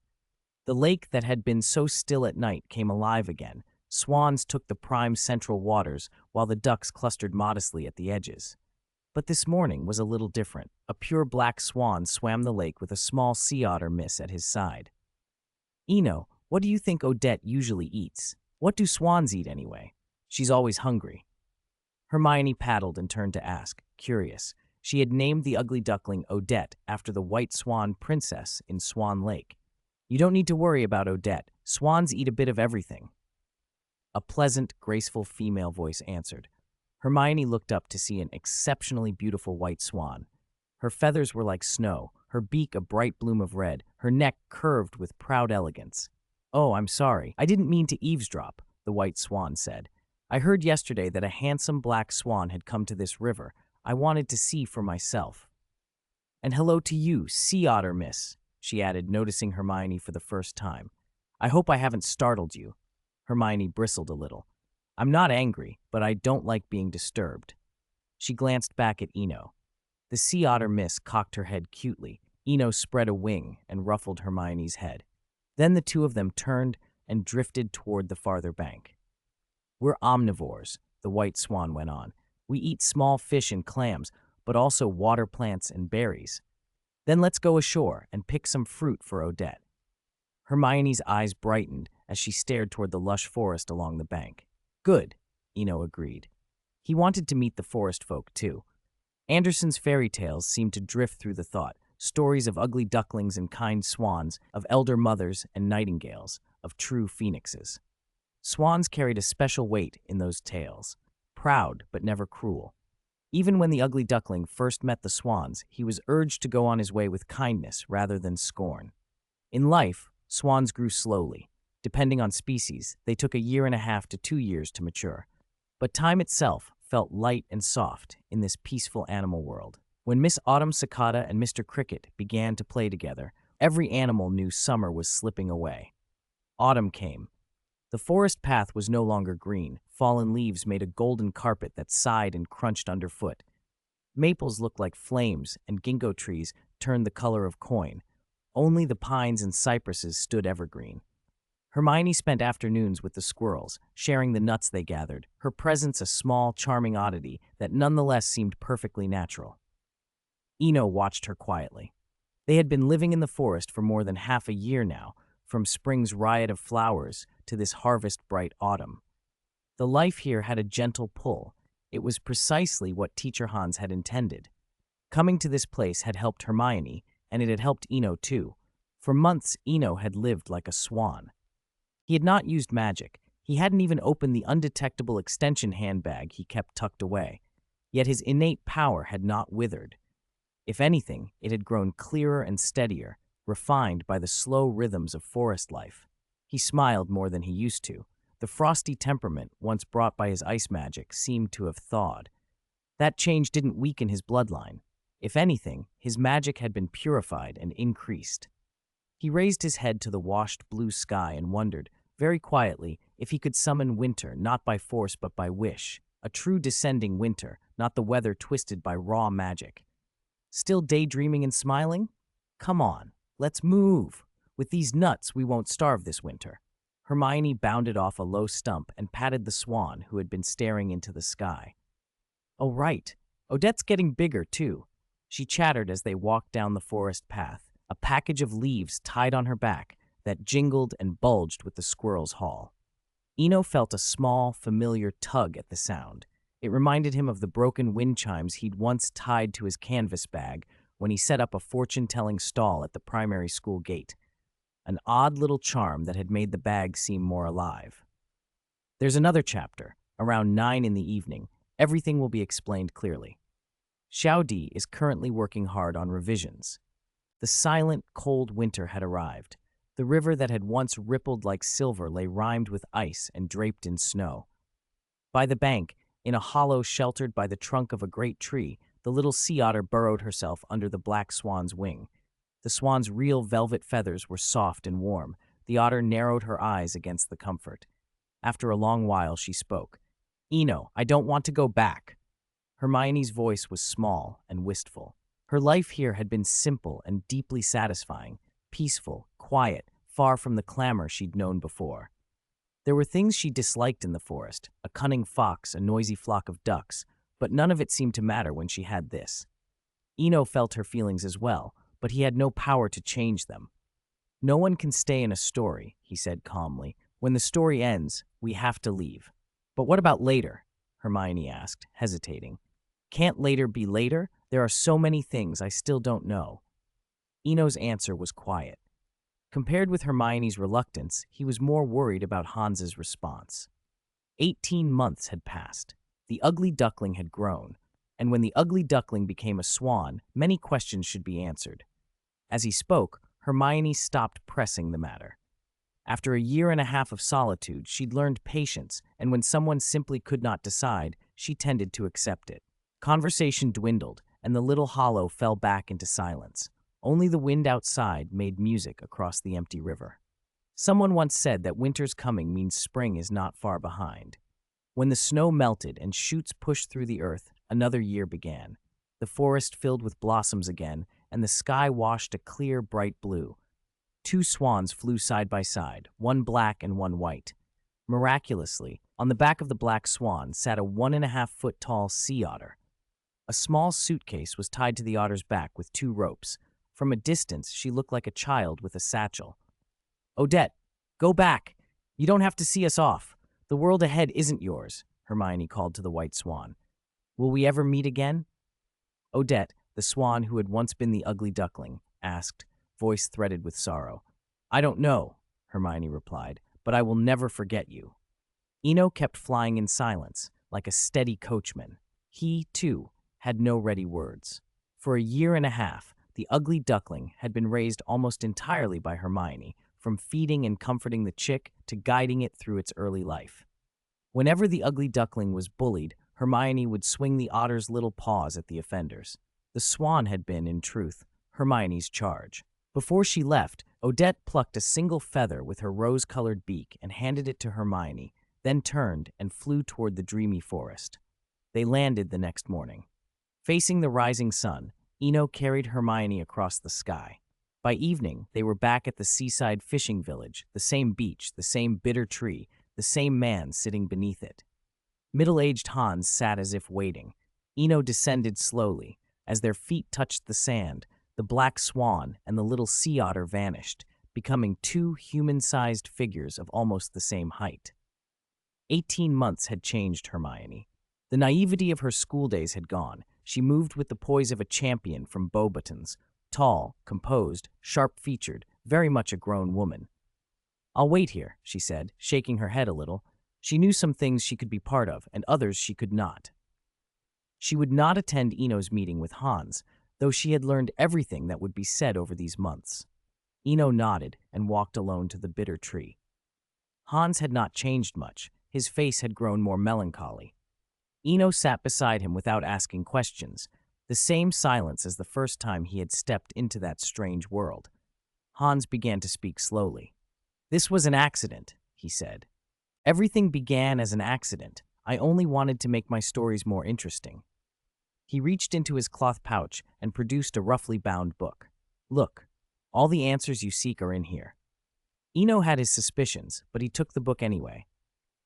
The lake that had been so still at night came alive again. Swans took the prime central waters, while the ducks clustered modestly at the edges. But this morning was a little different. A pure black swan swam the lake with a small sea otter Miss at his side. "Eno, what do you think Odette usually eats? What do swans eat anyway? She's always hungry." Hermione paddled and turned to ask, curious. She had named the ugly duckling Odette after the white swan princess in Swan Lake. "You don't need to worry about Odette. Swans eat a bit of everything." A pleasant, graceful female voice answered. Hermione looked up to see an exceptionally beautiful white swan. Her feathers were like snow, her beak a bright bloom of red, her neck curved with proud elegance. "Oh, I'm sorry. I didn't mean to eavesdrop," the white swan said. "I heard yesterday that a handsome black swan had come to this river. I wanted to see for myself." "And hello to you, sea otter Miss," she added, noticing Hermione for the first time. "I hope I haven't startled you." Hermione bristled a little. "I'm not angry, but I don't like being disturbed." She glanced back at Eno. The sea otter Miss cocked her head cutely. Eno spread a wing and ruffled Hermione's head. Then the two of them turned and drifted toward the farther bank. "We're omnivores," the white swan went on. "We eat small fish and clams, but also water plants and berries. Then let's go ashore and pick some fruit for Odette." Hermione's eyes brightened as she stared toward the lush forest along the bank. "Good," Eno agreed. He wanted to meet the forest folk, too. Andersen's fairy tales seemed to drift through the thought, stories of ugly ducklings and kind swans, of elder mothers and nightingales, of true phoenixes. Swans carried a special weight in those tales, proud but never cruel. Even when the ugly duckling first met the swans, he was urged to go on his way with kindness rather than scorn. In life, swans grew slowly. Depending on species, they took 1.5 to 2 years to mature. But time itself felt light and soft in this peaceful animal world. When Miss Autumn Cicada and Mr. Cricket began to play together, every animal knew summer was slipping away. Autumn came. The forest path was no longer green. Fallen leaves made a golden carpet that sighed and crunched underfoot. Maples looked like flames, and ginkgo trees turned the color of coin. Only the pines and cypresses stood evergreen. Hermione spent afternoons with the squirrels, sharing the nuts they gathered, her presence a small, charming oddity that nonetheless seemed perfectly natural. Eno watched her quietly. They had been living in the forest for more than half a year now, from spring's riot of flowers to this harvest-bright autumn. The life here had a gentle pull. It was precisely what Teacher Hans had intended. Coming to this place had helped Hermione, and it had helped Eno too. For months, Eno had lived like a swan. He had not used magic. He hadn't even opened the undetectable extension handbag he kept tucked away. Yet his innate power had not withered. If anything, it had grown clearer and steadier, refined by the slow rhythms of forest life. He smiled more than he used to. The frosty temperament once brought by his ice magic seemed to have thawed. That change didn't weaken his bloodline. If anything, his magic had been purified and increased. He raised his head to the washed blue sky and wondered, very quietly, if he could summon winter not by force but by wish, a true descending winter, not the weather twisted by raw magic. Still daydreaming and smiling? Come on, let's move. With these nuts, we won't starve this winter. Hermione bounded off a low stump and patted the swan who had been staring into the sky. "Oh, right. Odette's getting bigger, too," she chattered as they walked down the forest path, a package of leaves tied on her back that jingled and bulged with the squirrel's haul. Eno felt a small, familiar tug at the sound. It reminded him of the broken wind chimes he'd once tied to his canvas bag when he set up a fortune-telling stall at the primary school gate. An odd little charm that had made the bag seem more alive. There's another chapter. Around 9 in the evening, everything will be explained clearly. Xiao Di is currently working hard on revisions. The silent, cold winter had arrived. The river that had once rippled like silver lay rimed with ice and draped in snow. By the bank, in a hollow sheltered by the trunk of a great tree, the little sea otter burrowed herself under the black swan's wing. The swan's real velvet feathers were soft and warm. The otter narrowed her eyes against the comfort. After a long while, she spoke. "Eno, I don't want to go back." Hermione's voice was small and wistful. Her life here had been simple and deeply satisfying, peaceful, quiet, far from the clamor she'd known before. There were things she disliked in the forest, a cunning fox, a noisy flock of ducks, but none of it seemed to matter when she had this. Eno felt her feelings as well, but he had no power to change them. "No one can stay in a story," he said calmly. "When the story ends, we have to leave." "But what about later?" Hermione asked, hesitating. "Can't later be later? There are so many things I still don't know." Eno's answer was quiet. Compared with Hermione's reluctance, he was more worried about Hans's response. 18 months had passed. The ugly duckling had grown, and when the ugly duckling became a swan, many questions should be answered. As he spoke, Hermione stopped pressing the matter. After a year and a half of solitude, she'd learned patience, and when someone simply could not decide, she tended to accept it. Conversation dwindled, and the little hollow fell back into silence. Only the wind outside made music across the empty river. Someone once said that winter's coming means spring is not far behind. When the snow melted and shoots pushed through the earth, another year began. The forest filled with blossoms again, and the sky washed a clear, bright blue. 2 swans flew side by side, one black and one white. Miraculously, on the back of the black swan sat a 1.5-foot tall sea otter. A small suitcase was tied to the otter's back with 2 ropes. From a distance, she looked like a child with a satchel. "Odette, go back! You don't have to see us off. The world ahead isn't yours," Hermione called to the white swan. "Will we ever meet again?" Odette, the swan who had once been the ugly duckling, asked, voice threaded with sorrow. "I don't know," Hermione replied, "but I will never forget you." Eno kept flying in silence, like a steady coachman. He, too, had no ready words. For a year and a half, the ugly duckling had been raised almost entirely by Hermione, from feeding and comforting the chick to guiding it through its early life. Whenever the ugly duckling was bullied, Hermione would swing the otter's little paws at the offenders. The swan had been, in truth, Hermione's charge. Before she left, Odette plucked a single feather with her rose-colored beak and handed it to Hermione, then turned and flew toward the dreamy forest. They landed the next morning. Facing the rising sun, Eno carried Hermione across the sky. By evening, they were back at the seaside fishing village, the same beach, the same bitter tree, the same man sitting beneath it. Middle-aged Hans sat as if waiting. Eno descended slowly. As their feet touched the sand, the black swan and the little sea otter vanished, becoming 2 human-sized figures of almost the same height. 18 months had changed Hermione. The naivety of her school days had gone. She moved with the poise of a champion from Beauxbatons, tall, composed, sharp-featured, very much a grown woman. "I'll wait here," she said, shaking her head a little. She knew some things she could be part of, and others she could not. She would not attend Eno's meeting with Hans, though she had learned everything that would be said over these months. Eno nodded and walked alone to the bitter tree. Hans had not changed much. His face had grown more melancholy. Eno sat beside him without asking questions, the same silence as the first time he had stepped into that strange world. Hans began to speak slowly. "This was an accident," he said. "Everything began as an accident. I only wanted to make my stories more interesting." He reached into his cloth pouch and produced a roughly bound book. "Look, all the answers you seek are in here." Eno had his suspicions, but he took the book anyway.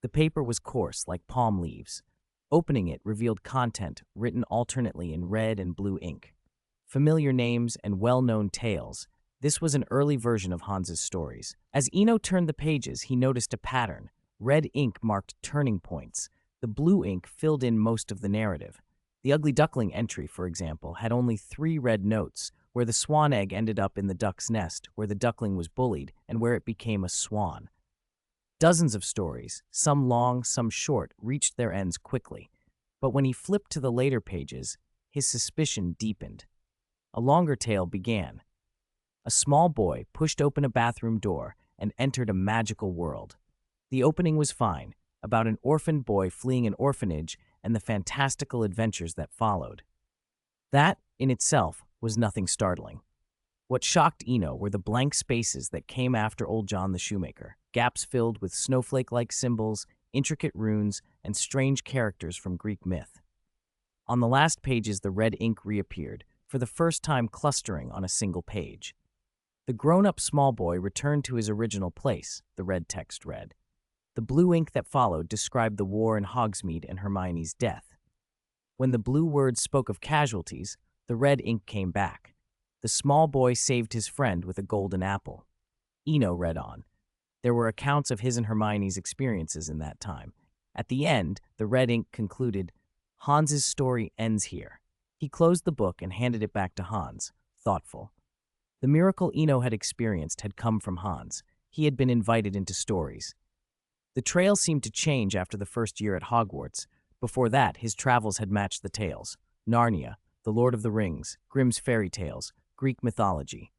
The paper was coarse, like palm leaves. Opening it revealed content written alternately in red and blue ink. Familiar names and well-known tales. This was an early version of Hans's stories. As Eno turned the pages, he noticed a pattern. Red ink marked turning points. The blue ink filled in most of the narrative. The ugly duckling entry, for example, had only 3 red notes, where the swan egg ended up in the duck's nest, where the duckling was bullied, and where it became a swan. Dozens of stories, some long, some short, reached their ends quickly. But when he flipped to the later pages, his suspicion deepened. A longer tale began. A small boy pushed open a bathroom door and entered a magical world. The opening was fine, about an orphaned boy fleeing an orphanage and the fantastical adventures that followed. That, in itself, was nothing startling. What shocked Eno were the blank spaces that came after Old John the Shoemaker, gaps filled with snowflake-like symbols, intricate runes, and strange characters from Greek myth. On the last pages, the red ink reappeared, for the first time clustering on a single page. The grown-up small boy returned to his original place, the red text read. The blue ink that followed described the war in Hogsmeade and Hermione's death. When the blue words spoke of casualties, the red ink came back. The small boy saved his friend with a golden apple. Eno read on. There were accounts of his and Hermione's experiences in that time. At the end, the red ink concluded, Hans's story ends here. He closed the book and handed it back to Hans, thoughtful. The miracle Eno had experienced had come from Hans. He had been invited into stories. The trail seemed to change after the first year at Hogwarts. Before that, his travels had matched the tales. Narnia, The Lord of the Rings, Grimm's fairy tales, Greek mythology.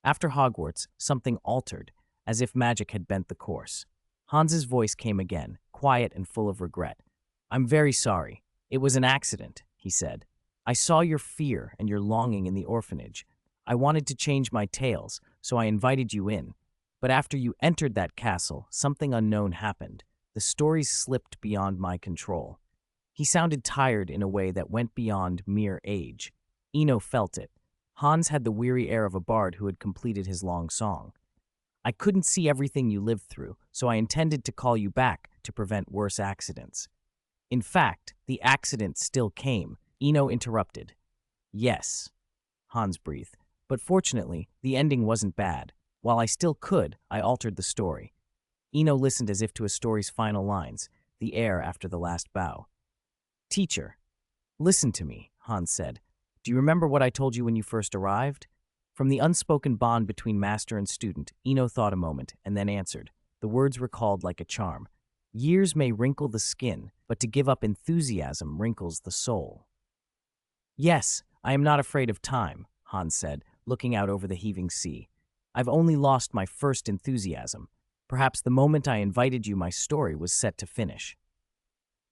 After Hogwarts, something altered, as if magic had bent the course. Hans's voice came again, quiet and full of regret. I'm very sorry. It was an accident, he said. I saw your fear and your longing in the orphanage. I wanted to change my tales, so I invited you in. But after you entered that castle, something unknown happened. The stories slipped beyond my control. He sounded tired in a way that went beyond mere age. Eno felt it. Hans had the weary air of a bard who had completed his long song. I couldn't see everything you lived through, so I intended to call you back to prevent worse accidents. In fact, the accident still came. Eno interrupted. Yes, Hans breathed. But fortunately, the ending wasn't bad. While I still could, I altered the story. Eno listened as if to a story's final lines, the air after the last bow. Teacher, listen to me, Hans said. Do you remember what I told you when you first arrived? From the unspoken bond between master and student, Eno thought a moment and then answered. The words recalled like a charm. Years may wrinkle the skin, but to give up enthusiasm wrinkles the soul. Yes, I am not afraid of time, Hans said, looking out over the heaving sea. I've only lost my first enthusiasm. Perhaps the moment I invited you, my story was set to finish.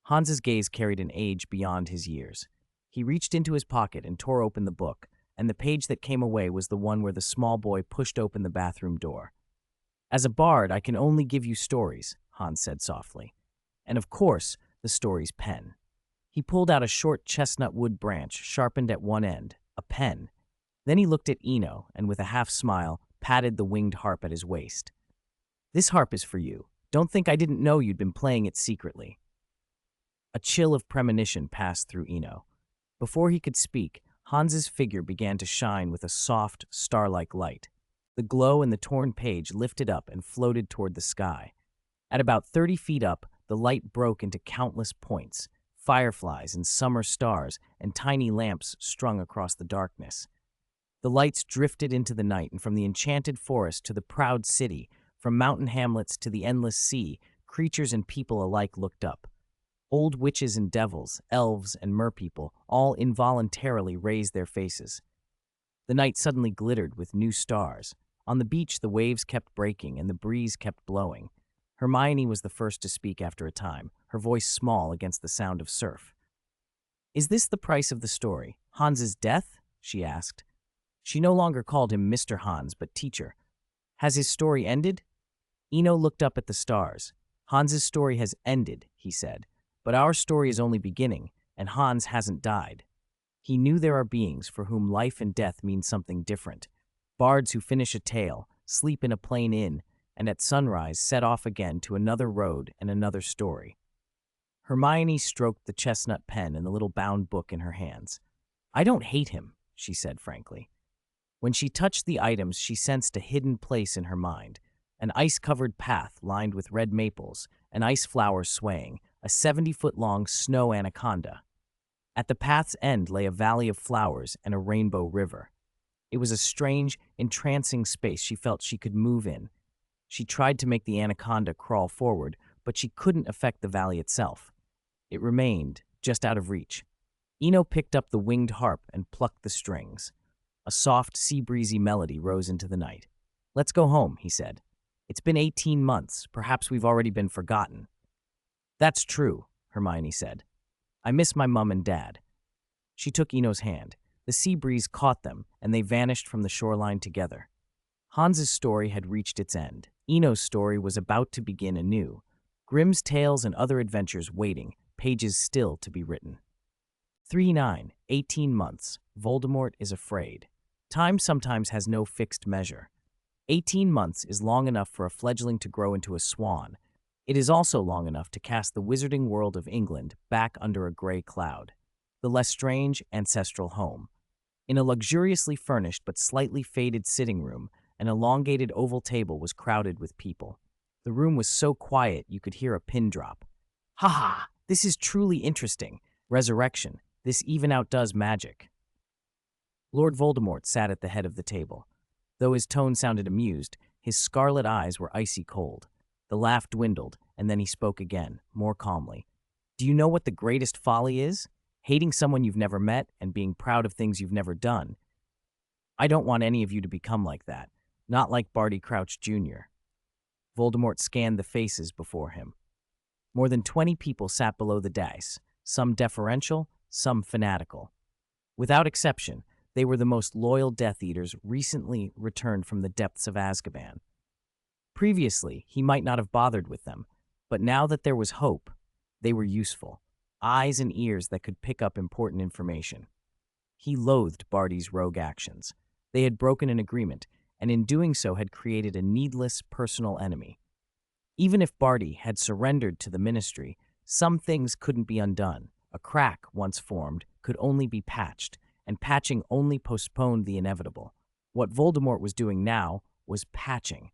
Hans's gaze carried an age beyond his years. He reached into his pocket and tore open the book, and the page that came away was the one where the small boy pushed open the bathroom door. As a bard, I can only give you stories, Hans said softly. And of course, the story's pen. He pulled out a short chestnut wood branch, sharpened at one end, a pen. Then he looked at Eno, and with a half-smile, patted the winged harp at his waist. This harp is for you. Don't think I didn't know you'd been playing it secretly. A chill of premonition passed through Eno. Before he could speak, Hans's figure began to shine with a soft, star-like light. The glow in the torn page lifted up and floated toward the sky. At about 30 feet up, the light broke into countless points, fireflies and summer stars and tiny lamps strung across the darkness. The lights drifted into the night, and from the enchanted forest to the proud city, from mountain hamlets to the endless sea, creatures and people alike looked up. Old witches and devils, elves and merpeople, all involuntarily raised their faces. The night suddenly glittered with new stars. On the beach, the waves kept breaking and the breeze kept blowing. Hermione was the first to speak after a time, her voice small against the sound of surf. Is this the price of the story? Hans's death? She asked. She no longer called him Mr. Hans, but teacher. Has his story ended? Eno looked up at the stars. Hans's story has ended, he said. But our story is only beginning, and Hans hasn't died. He knew there are beings for whom life and death mean something different. Bards who finish a tale, sleep in a plain inn, and at sunrise set off again to another road and another story. Hermione stroked the chestnut pen and the little bound book in her hands. I don't hate him, she said frankly. When she touched the items, she sensed a hidden place in her mind, an ice-covered path lined with red maples, an ice flower swaying, a 70-foot-long snow anaconda. At the path's end lay a valley of flowers and a rainbow river. It was a strange, entrancing space she felt she could move in. She tried to make the anaconda crawl forward, but she couldn't affect the valley itself. It remained just out of reach. Eno picked up the winged harp and plucked the strings. A soft, sea-breezy melody rose into the night. "Let's go home," he said. "It's been 18 months. Perhaps we've already been forgotten." "That's true," Hermione said. "I miss my mum and dad." She took Eno's hand. The sea breeze caught them, and they vanished from the shoreline together. Hans's story had reached its end. Eno's story was about to begin anew. Grimm's tales and other adventures waiting, pages still to be written. 18 months. Voldemort is afraid. Time sometimes has no fixed measure. 18 months is long enough for a fledgling to grow into a swan. It is also long enough to cast the wizarding world of England back under a gray cloud. The Lestrange ancestral home. In a luxuriously furnished but slightly faded sitting room, an elongated oval table was crowded with people. The room was so quiet you could hear a pin drop. "Ha ha! This is truly interesting. Resurrection. This even outdoes magic." Lord Voldemort sat at the head of the table. Though his tone sounded amused, his scarlet eyes were icy cold. The laugh dwindled, and then he spoke again, more calmly. "Do you know what the greatest folly is? Hating someone you've never met and being proud of things you've never done. I don't want any of you to become like that, not like Barty Crouch Jr." Voldemort scanned the faces before him. More than 20 people sat below the dais, some deferential, some fanatical. Without exception, they were the most loyal Death Eaters recently returned from the depths of Azkaban. Previously, he might not have bothered with them, but now that there was hope, they were useful. Eyes and ears that could pick up important information. He loathed Barty's rogue actions. They had broken an agreement, and in doing so had created a needless personal enemy. Even if Barty had surrendered to the Ministry, some things couldn't be undone. A crack, once formed, could only be patched, and patching only postponed the inevitable. What Voldemort was doing now was patching.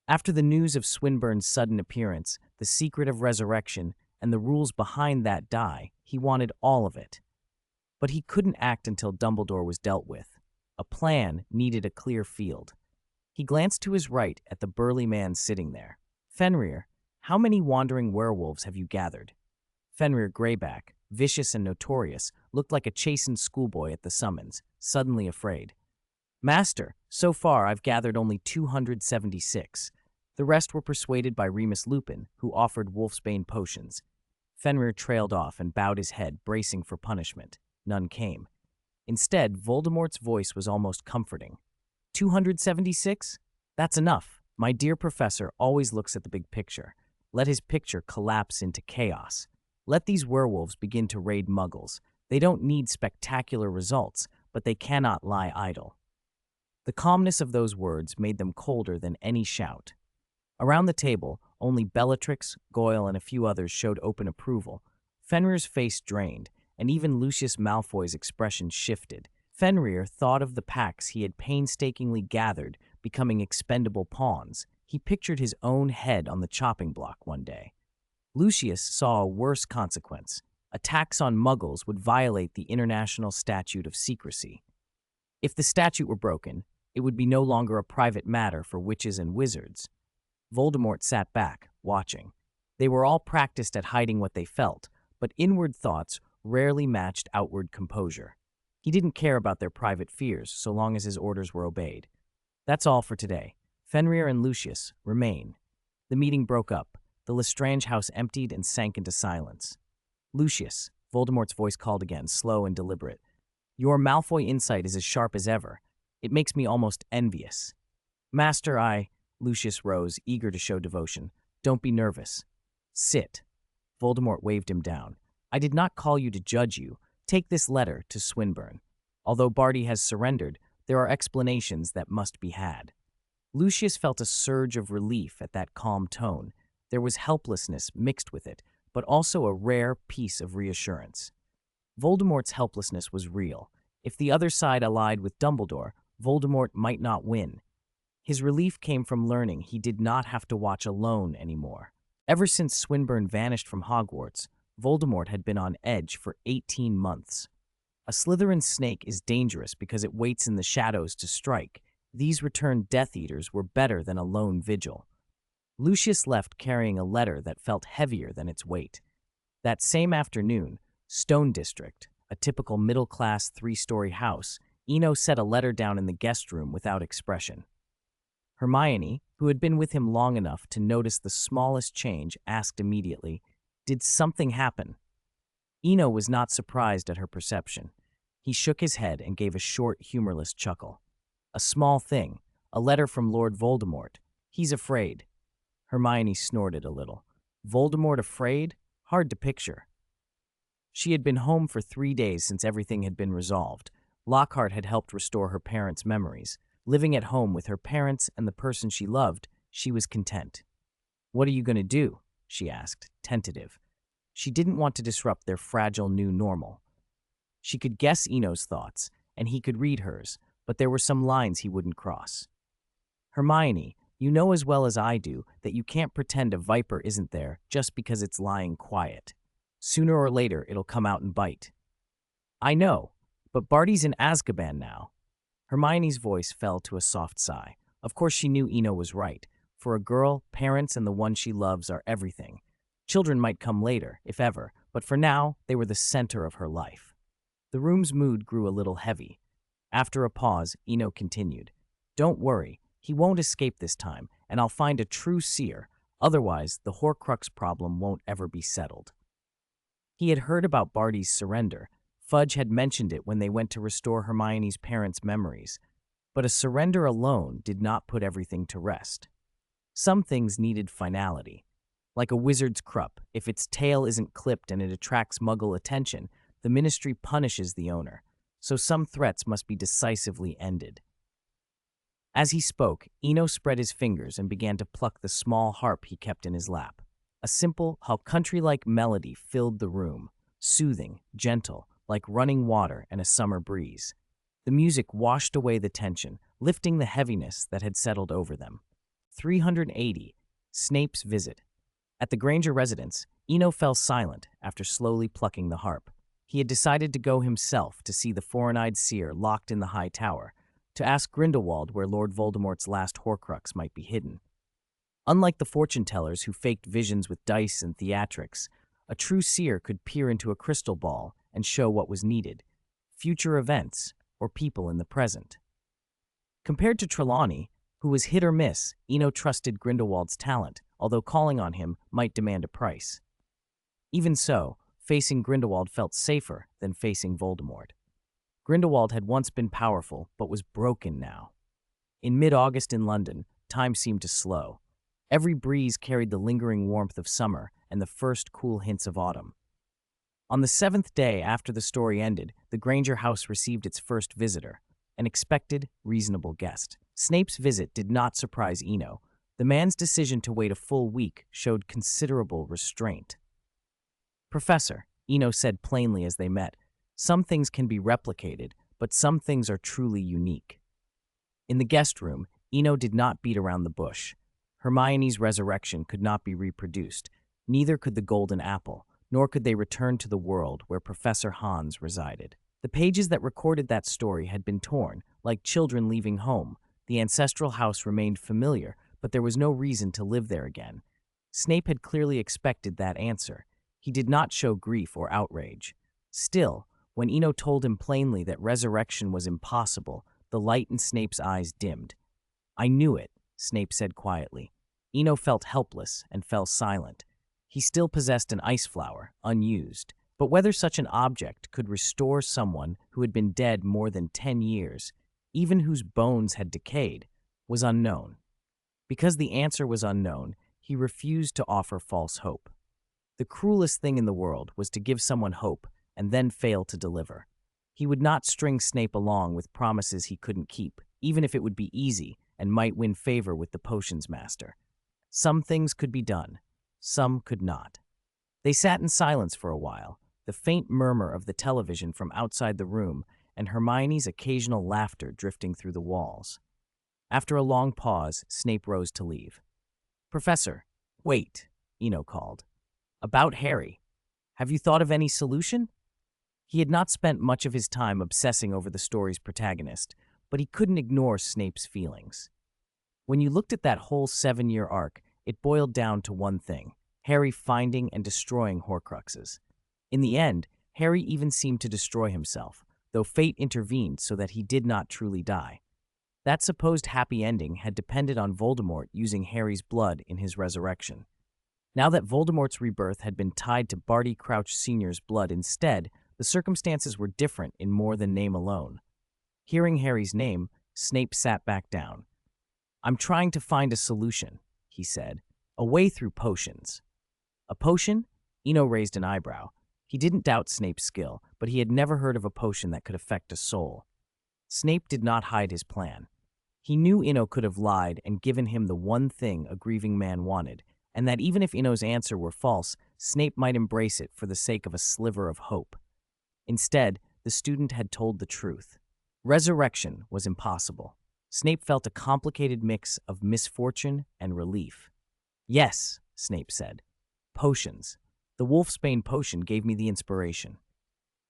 After the news of Swinburne's sudden appearance, the secret of resurrection, and the rules behind that die, he wanted all of it. But he couldn't act until Dumbledore was dealt with. A plan needed a clear field. He glanced to his right at the burly man sitting there. "Fenrir, how many wandering werewolves have you gathered?" Fenrir Greyback, vicious and notorious, looked like a chastened schoolboy at the summons, suddenly afraid. "Master, so far I've gathered only 276. The rest were persuaded by Remus Lupin, who offered Wolfsbane potions." Fenrir trailed off and bowed his head, bracing for punishment. None came. Instead, Voldemort's voice was almost comforting. 276? That's enough. My dear professor always looks at the big picture. Let his picture collapse into chaos. Let these werewolves begin to raid muggles. They don't need spectacular results, but they cannot lie idle. The calmness of those words made them colder than any shout. Around the table, only Bellatrix, Goyle, and a few others showed open approval. Fenrir's face drained, and even Lucius Malfoy's expression shifted. Fenrir thought of the packs he had painstakingly gathered becoming expendable pawns. He pictured his own head on the chopping block one day. Lucius saw a worse consequence. Attacks on muggles would violate the International Statute of Secrecy. If the statute were broken, it would be no longer a private matter for witches and wizards. Voldemort sat back, watching. They were all practiced at hiding what they felt, but inward thoughts rarely matched outward composure. He didn't care about their private fears so long as his orders were obeyed. That's all for today. Fenrir and Lucius remain. The meeting broke up. The Lestrange house emptied and sank into silence. "Lucius," Voldemort's voice called again, slow and deliberate. "Your Malfoy insight is as sharp as ever. It makes me almost envious." "Master, Lucius rose, eager to show devotion. "Don't be nervous. Sit." Voldemort waved him down. "I did not call you to judge you. Take this letter to Swinburne. Although Barty has surrendered, there are explanations that must be had." Lucius felt a surge of relief at that calm tone. There was helplessness mixed with it, but also a rare piece of reassurance. Voldemort's helplessness was real. If the other side allied with Dumbledore, Voldemort might not win. His relief came from learning he did not have to watch alone anymore. Ever since Swinburne vanished from Hogwarts, Voldemort had been on edge for 18 months. A Slytherin snake is dangerous because it waits in the shadows to strike. These returned Death Eaters were better than a lone vigil. Lucius left carrying a letter that felt heavier than its weight. That same afternoon, Stone District, a typical middle-class three-story house, Eno set a letter down in the guest room without expression. Hermione, who had been with him long enough to notice the smallest change, asked immediately, "Did something happen?" Eno was not surprised at her perception. He shook his head and gave a short, humorless chuckle. "A small thing. A letter from Lord Voldemort. He's afraid." Hermione snorted a little. Voldemort afraid? Hard to picture. She had been home for 3 days since everything had been resolved. Lockhart had helped restore her parents' memories. Living at home with her parents and the person she loved, she was content. "What are you going to do?" she asked, tentative. She didn't want to disrupt their fragile new normal. She could guess Eno's thoughts, and he could read hers, but there were some lines he wouldn't cross. "Hermione, you know as well as I do that you can't pretend a viper isn't there just because it's lying quiet. Sooner or later, it'll come out and bite." "I know, but Barty's in Azkaban now." Hermione's voice fell to a soft sigh. Of course she knew Eno was right. For a girl, parents and the one she loves are everything. Children might come later, if ever, but for now, they were the center of her life. The room's mood grew a little heavy. After a pause, Eno continued, "Don't worry, he won't escape this time, and I'll find a true seer. Otherwise, the Horcrux problem won't ever be settled." He had heard about Barty's surrender. Fudge had mentioned it when they went to restore Hermione's parents' memories. But a surrender alone did not put everything to rest. Some things needed finality. Like a wizard's crop, if its tail isn't clipped and it attracts Muggle attention, the Ministry punishes the owner. So some threats must be decisively ended. As he spoke, Eno spread his fingers and began to pluck the small harp he kept in his lap. A simple, how country-like melody filled the room, soothing, gentle, like running water and a summer breeze. The music washed away the tension, lifting the heaviness that had settled over them. 380. Snape's visit. At the Granger residence, Eno fell silent after slowly plucking the harp. He had decided to go himself to see the foreign-eyed seer locked in the high tower, to ask Grindelwald where Lord Voldemort's last Horcrux might be hidden. Unlike the fortune-tellers who faked visions with dice and theatrics, a true seer could peer into a crystal ball and show what was needed, future events or people in the present. Compared to Trelawney, who was hit or miss, Eno trusted Grindelwald's talent, although calling on him might demand a price. Even so, facing Grindelwald felt safer than facing Voldemort. Grindelwald had once been powerful, but was broken now. In mid-August in London, time seemed to slow. Every breeze carried the lingering warmth of summer and the first cool hints of autumn. On the 7th day after the story ended, the Granger house received its first visitor, an expected, reasonable guest. Snape's visit did not surprise Eno. The man's decision to wait a full week showed considerable restraint. "Professor," Eno said plainly as they met, "some things can be replicated, but some things are truly unique." In the guest room, Eno did not beat around the bush. Hermione's resurrection could not be reproduced, neither could the golden apple, nor could they return to the world where Professor Hans resided. The pages that recorded that story had been torn, like children leaving home. The ancestral house remained familiar, but there was no reason to live there again. Snape had clearly expected that answer. He did not show grief or outrage. Still, when Eno told him plainly that resurrection was impossible, the light in Snape's eyes dimmed. "I knew it," Snape said quietly. Eno felt helpless and fell silent. He still possessed an ice flower, unused, but whether such an object could restore someone who had been dead more than 10 years, even whose bones had decayed, was unknown. Because the answer was unknown, he refused to offer false hope. The cruelest thing in the world was to give someone hope and then fail to deliver. He would not string Snape along with promises he couldn't keep, even if it would be easy and might win favor with the potions master. Some things could be done, some could not. They sat in silence for a while, the faint murmur of the television from outside the room and Hermione's occasional laughter drifting through the walls. After a long pause, Snape rose to leave. "Professor, wait," Eno called. "About Harry. Have you thought of any solution?" He had not spent much of his time obsessing over the story's protagonist, but he couldn't ignore Snape's feelings. When you looked at that whole 7-year arc, it boiled down to one thing: Harry finding and destroying Horcruxes. In the end, Harry even seemed to destroy himself, though fate intervened so that he did not truly die. That supposed happy ending had depended on Voldemort using Harry's blood in his resurrection. Now that Voldemort's rebirth had been tied to Barty Crouch Sr.'s blood instead, the circumstances were different in more than name alone. Hearing Harry's name, Snape sat back down. "I'm trying to find a solution," he said. "A way through potions." "A potion?" Eno raised an eyebrow. He didn't doubt Snape's skill, but he had never heard of a potion that could affect a soul. Snape did not hide his plan. He knew Eno could have lied and given him the one thing a grieving man wanted, and that even if Eno's answer were false, Snape might embrace it for the sake of a sliver of hope. Instead, the student had told the truth. Resurrection was impossible. Snape felt a complicated mix of misfortune and relief. "Yes," Snape said. "Potions. The Wolfsbane potion gave me the inspiration."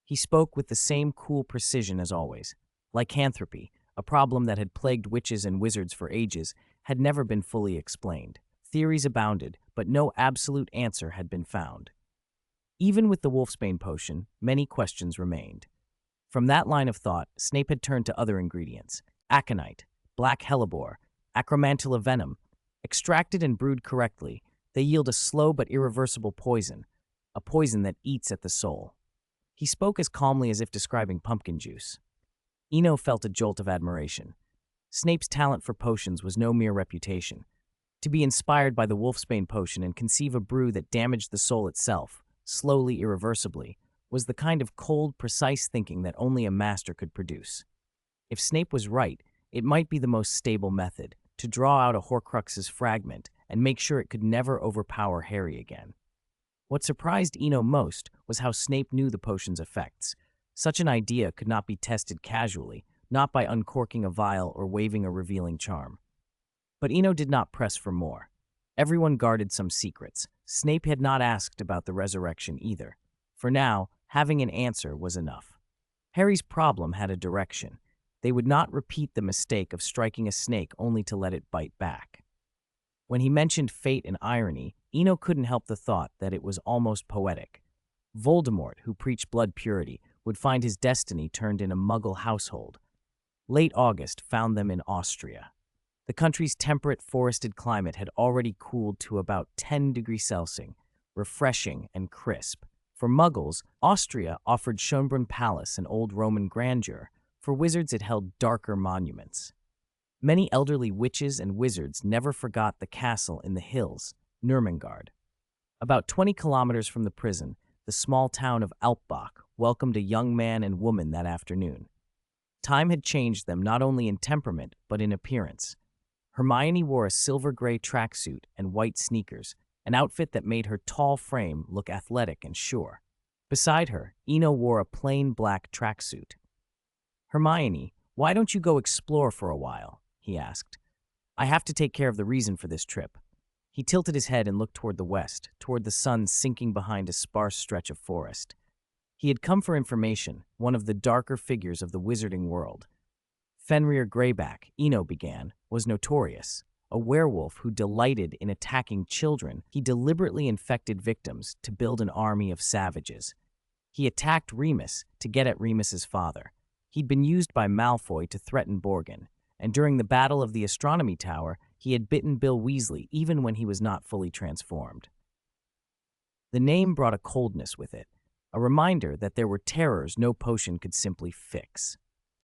He spoke with the same cool precision as always. Lycanthropy, a problem that had plagued witches and wizards for ages, had never been fully explained. Theories abounded, but no absolute answer had been found. Even with the Wolfsbane potion, many questions remained. From that line of thought, Snape had turned to other ingredients: aconite, black hellebore, acromantula venom. Extracted and brewed correctly, they yield a slow but irreversible poison, a poison that eats at the soul. He spoke as calmly as if describing pumpkin juice. Eno felt a jolt of admiration. Snape's talent for potions was no mere reputation. To be inspired by the Wolfsbane potion and conceive a brew that damaged the soul itself, slowly, irreversibly, was the kind of cold, precise thinking that only a master could produce. If Snape was right, it might be the most stable method, to draw out a Horcrux's fragment and make sure it could never overpower Harry again. What surprised Eno most was how Snape knew the potion's effects. Such an idea could not be tested casually, not by uncorking a vial or waving a revealing charm. But Eno did not press for more. Everyone guarded some secrets. Snape had not asked about the resurrection either. For now, having an answer was enough. Harry's problem had a direction. They would not repeat the mistake of striking a snake only to let it bite back. When he mentioned fate and irony, Eno couldn't help the thought that it was almost poetic. Voldemort, who preached blood purity, would find his destiny turned in a Muggle household. Late August found them in Austria. The country's temperate, forested climate had already cooled to about 10 degrees Celsius, refreshing and crisp. For Muggles, Austria offered Schönbrunn Palace and old Roman grandeur. For wizards, it held darker monuments. Many elderly witches and wizards never forgot the castle in the hills, Nurmengard. About 20 kilometers from the prison, the small town of Alpbach welcomed a young man and woman that afternoon. Time had changed them not only in temperament, but in appearance. Hermione wore a silver-gray tracksuit and white sneakers, an outfit that made her tall frame look athletic and sure. Beside her, Eno wore a plain black tracksuit. "Hermione, why don't you go explore for a while?" he asked. "I have to take care of the reason for this trip." He tilted his head and looked toward the west, toward the sun sinking behind a sparse stretch of forest. He had come for information, one of the darker figures of the wizarding world. Fenrir Greyback, Eno began, was notorious. A werewolf who delighted in attacking children, he deliberately infected victims to build an army of savages. He attacked Remus to get at Remus's father. He'd been used by Malfoy to threaten Borgin, and during the Battle of the Astronomy Tower, he had bitten Bill Weasley even when he was not fully transformed. The name brought a coldness with it, a reminder that there were terrors no potion could simply fix.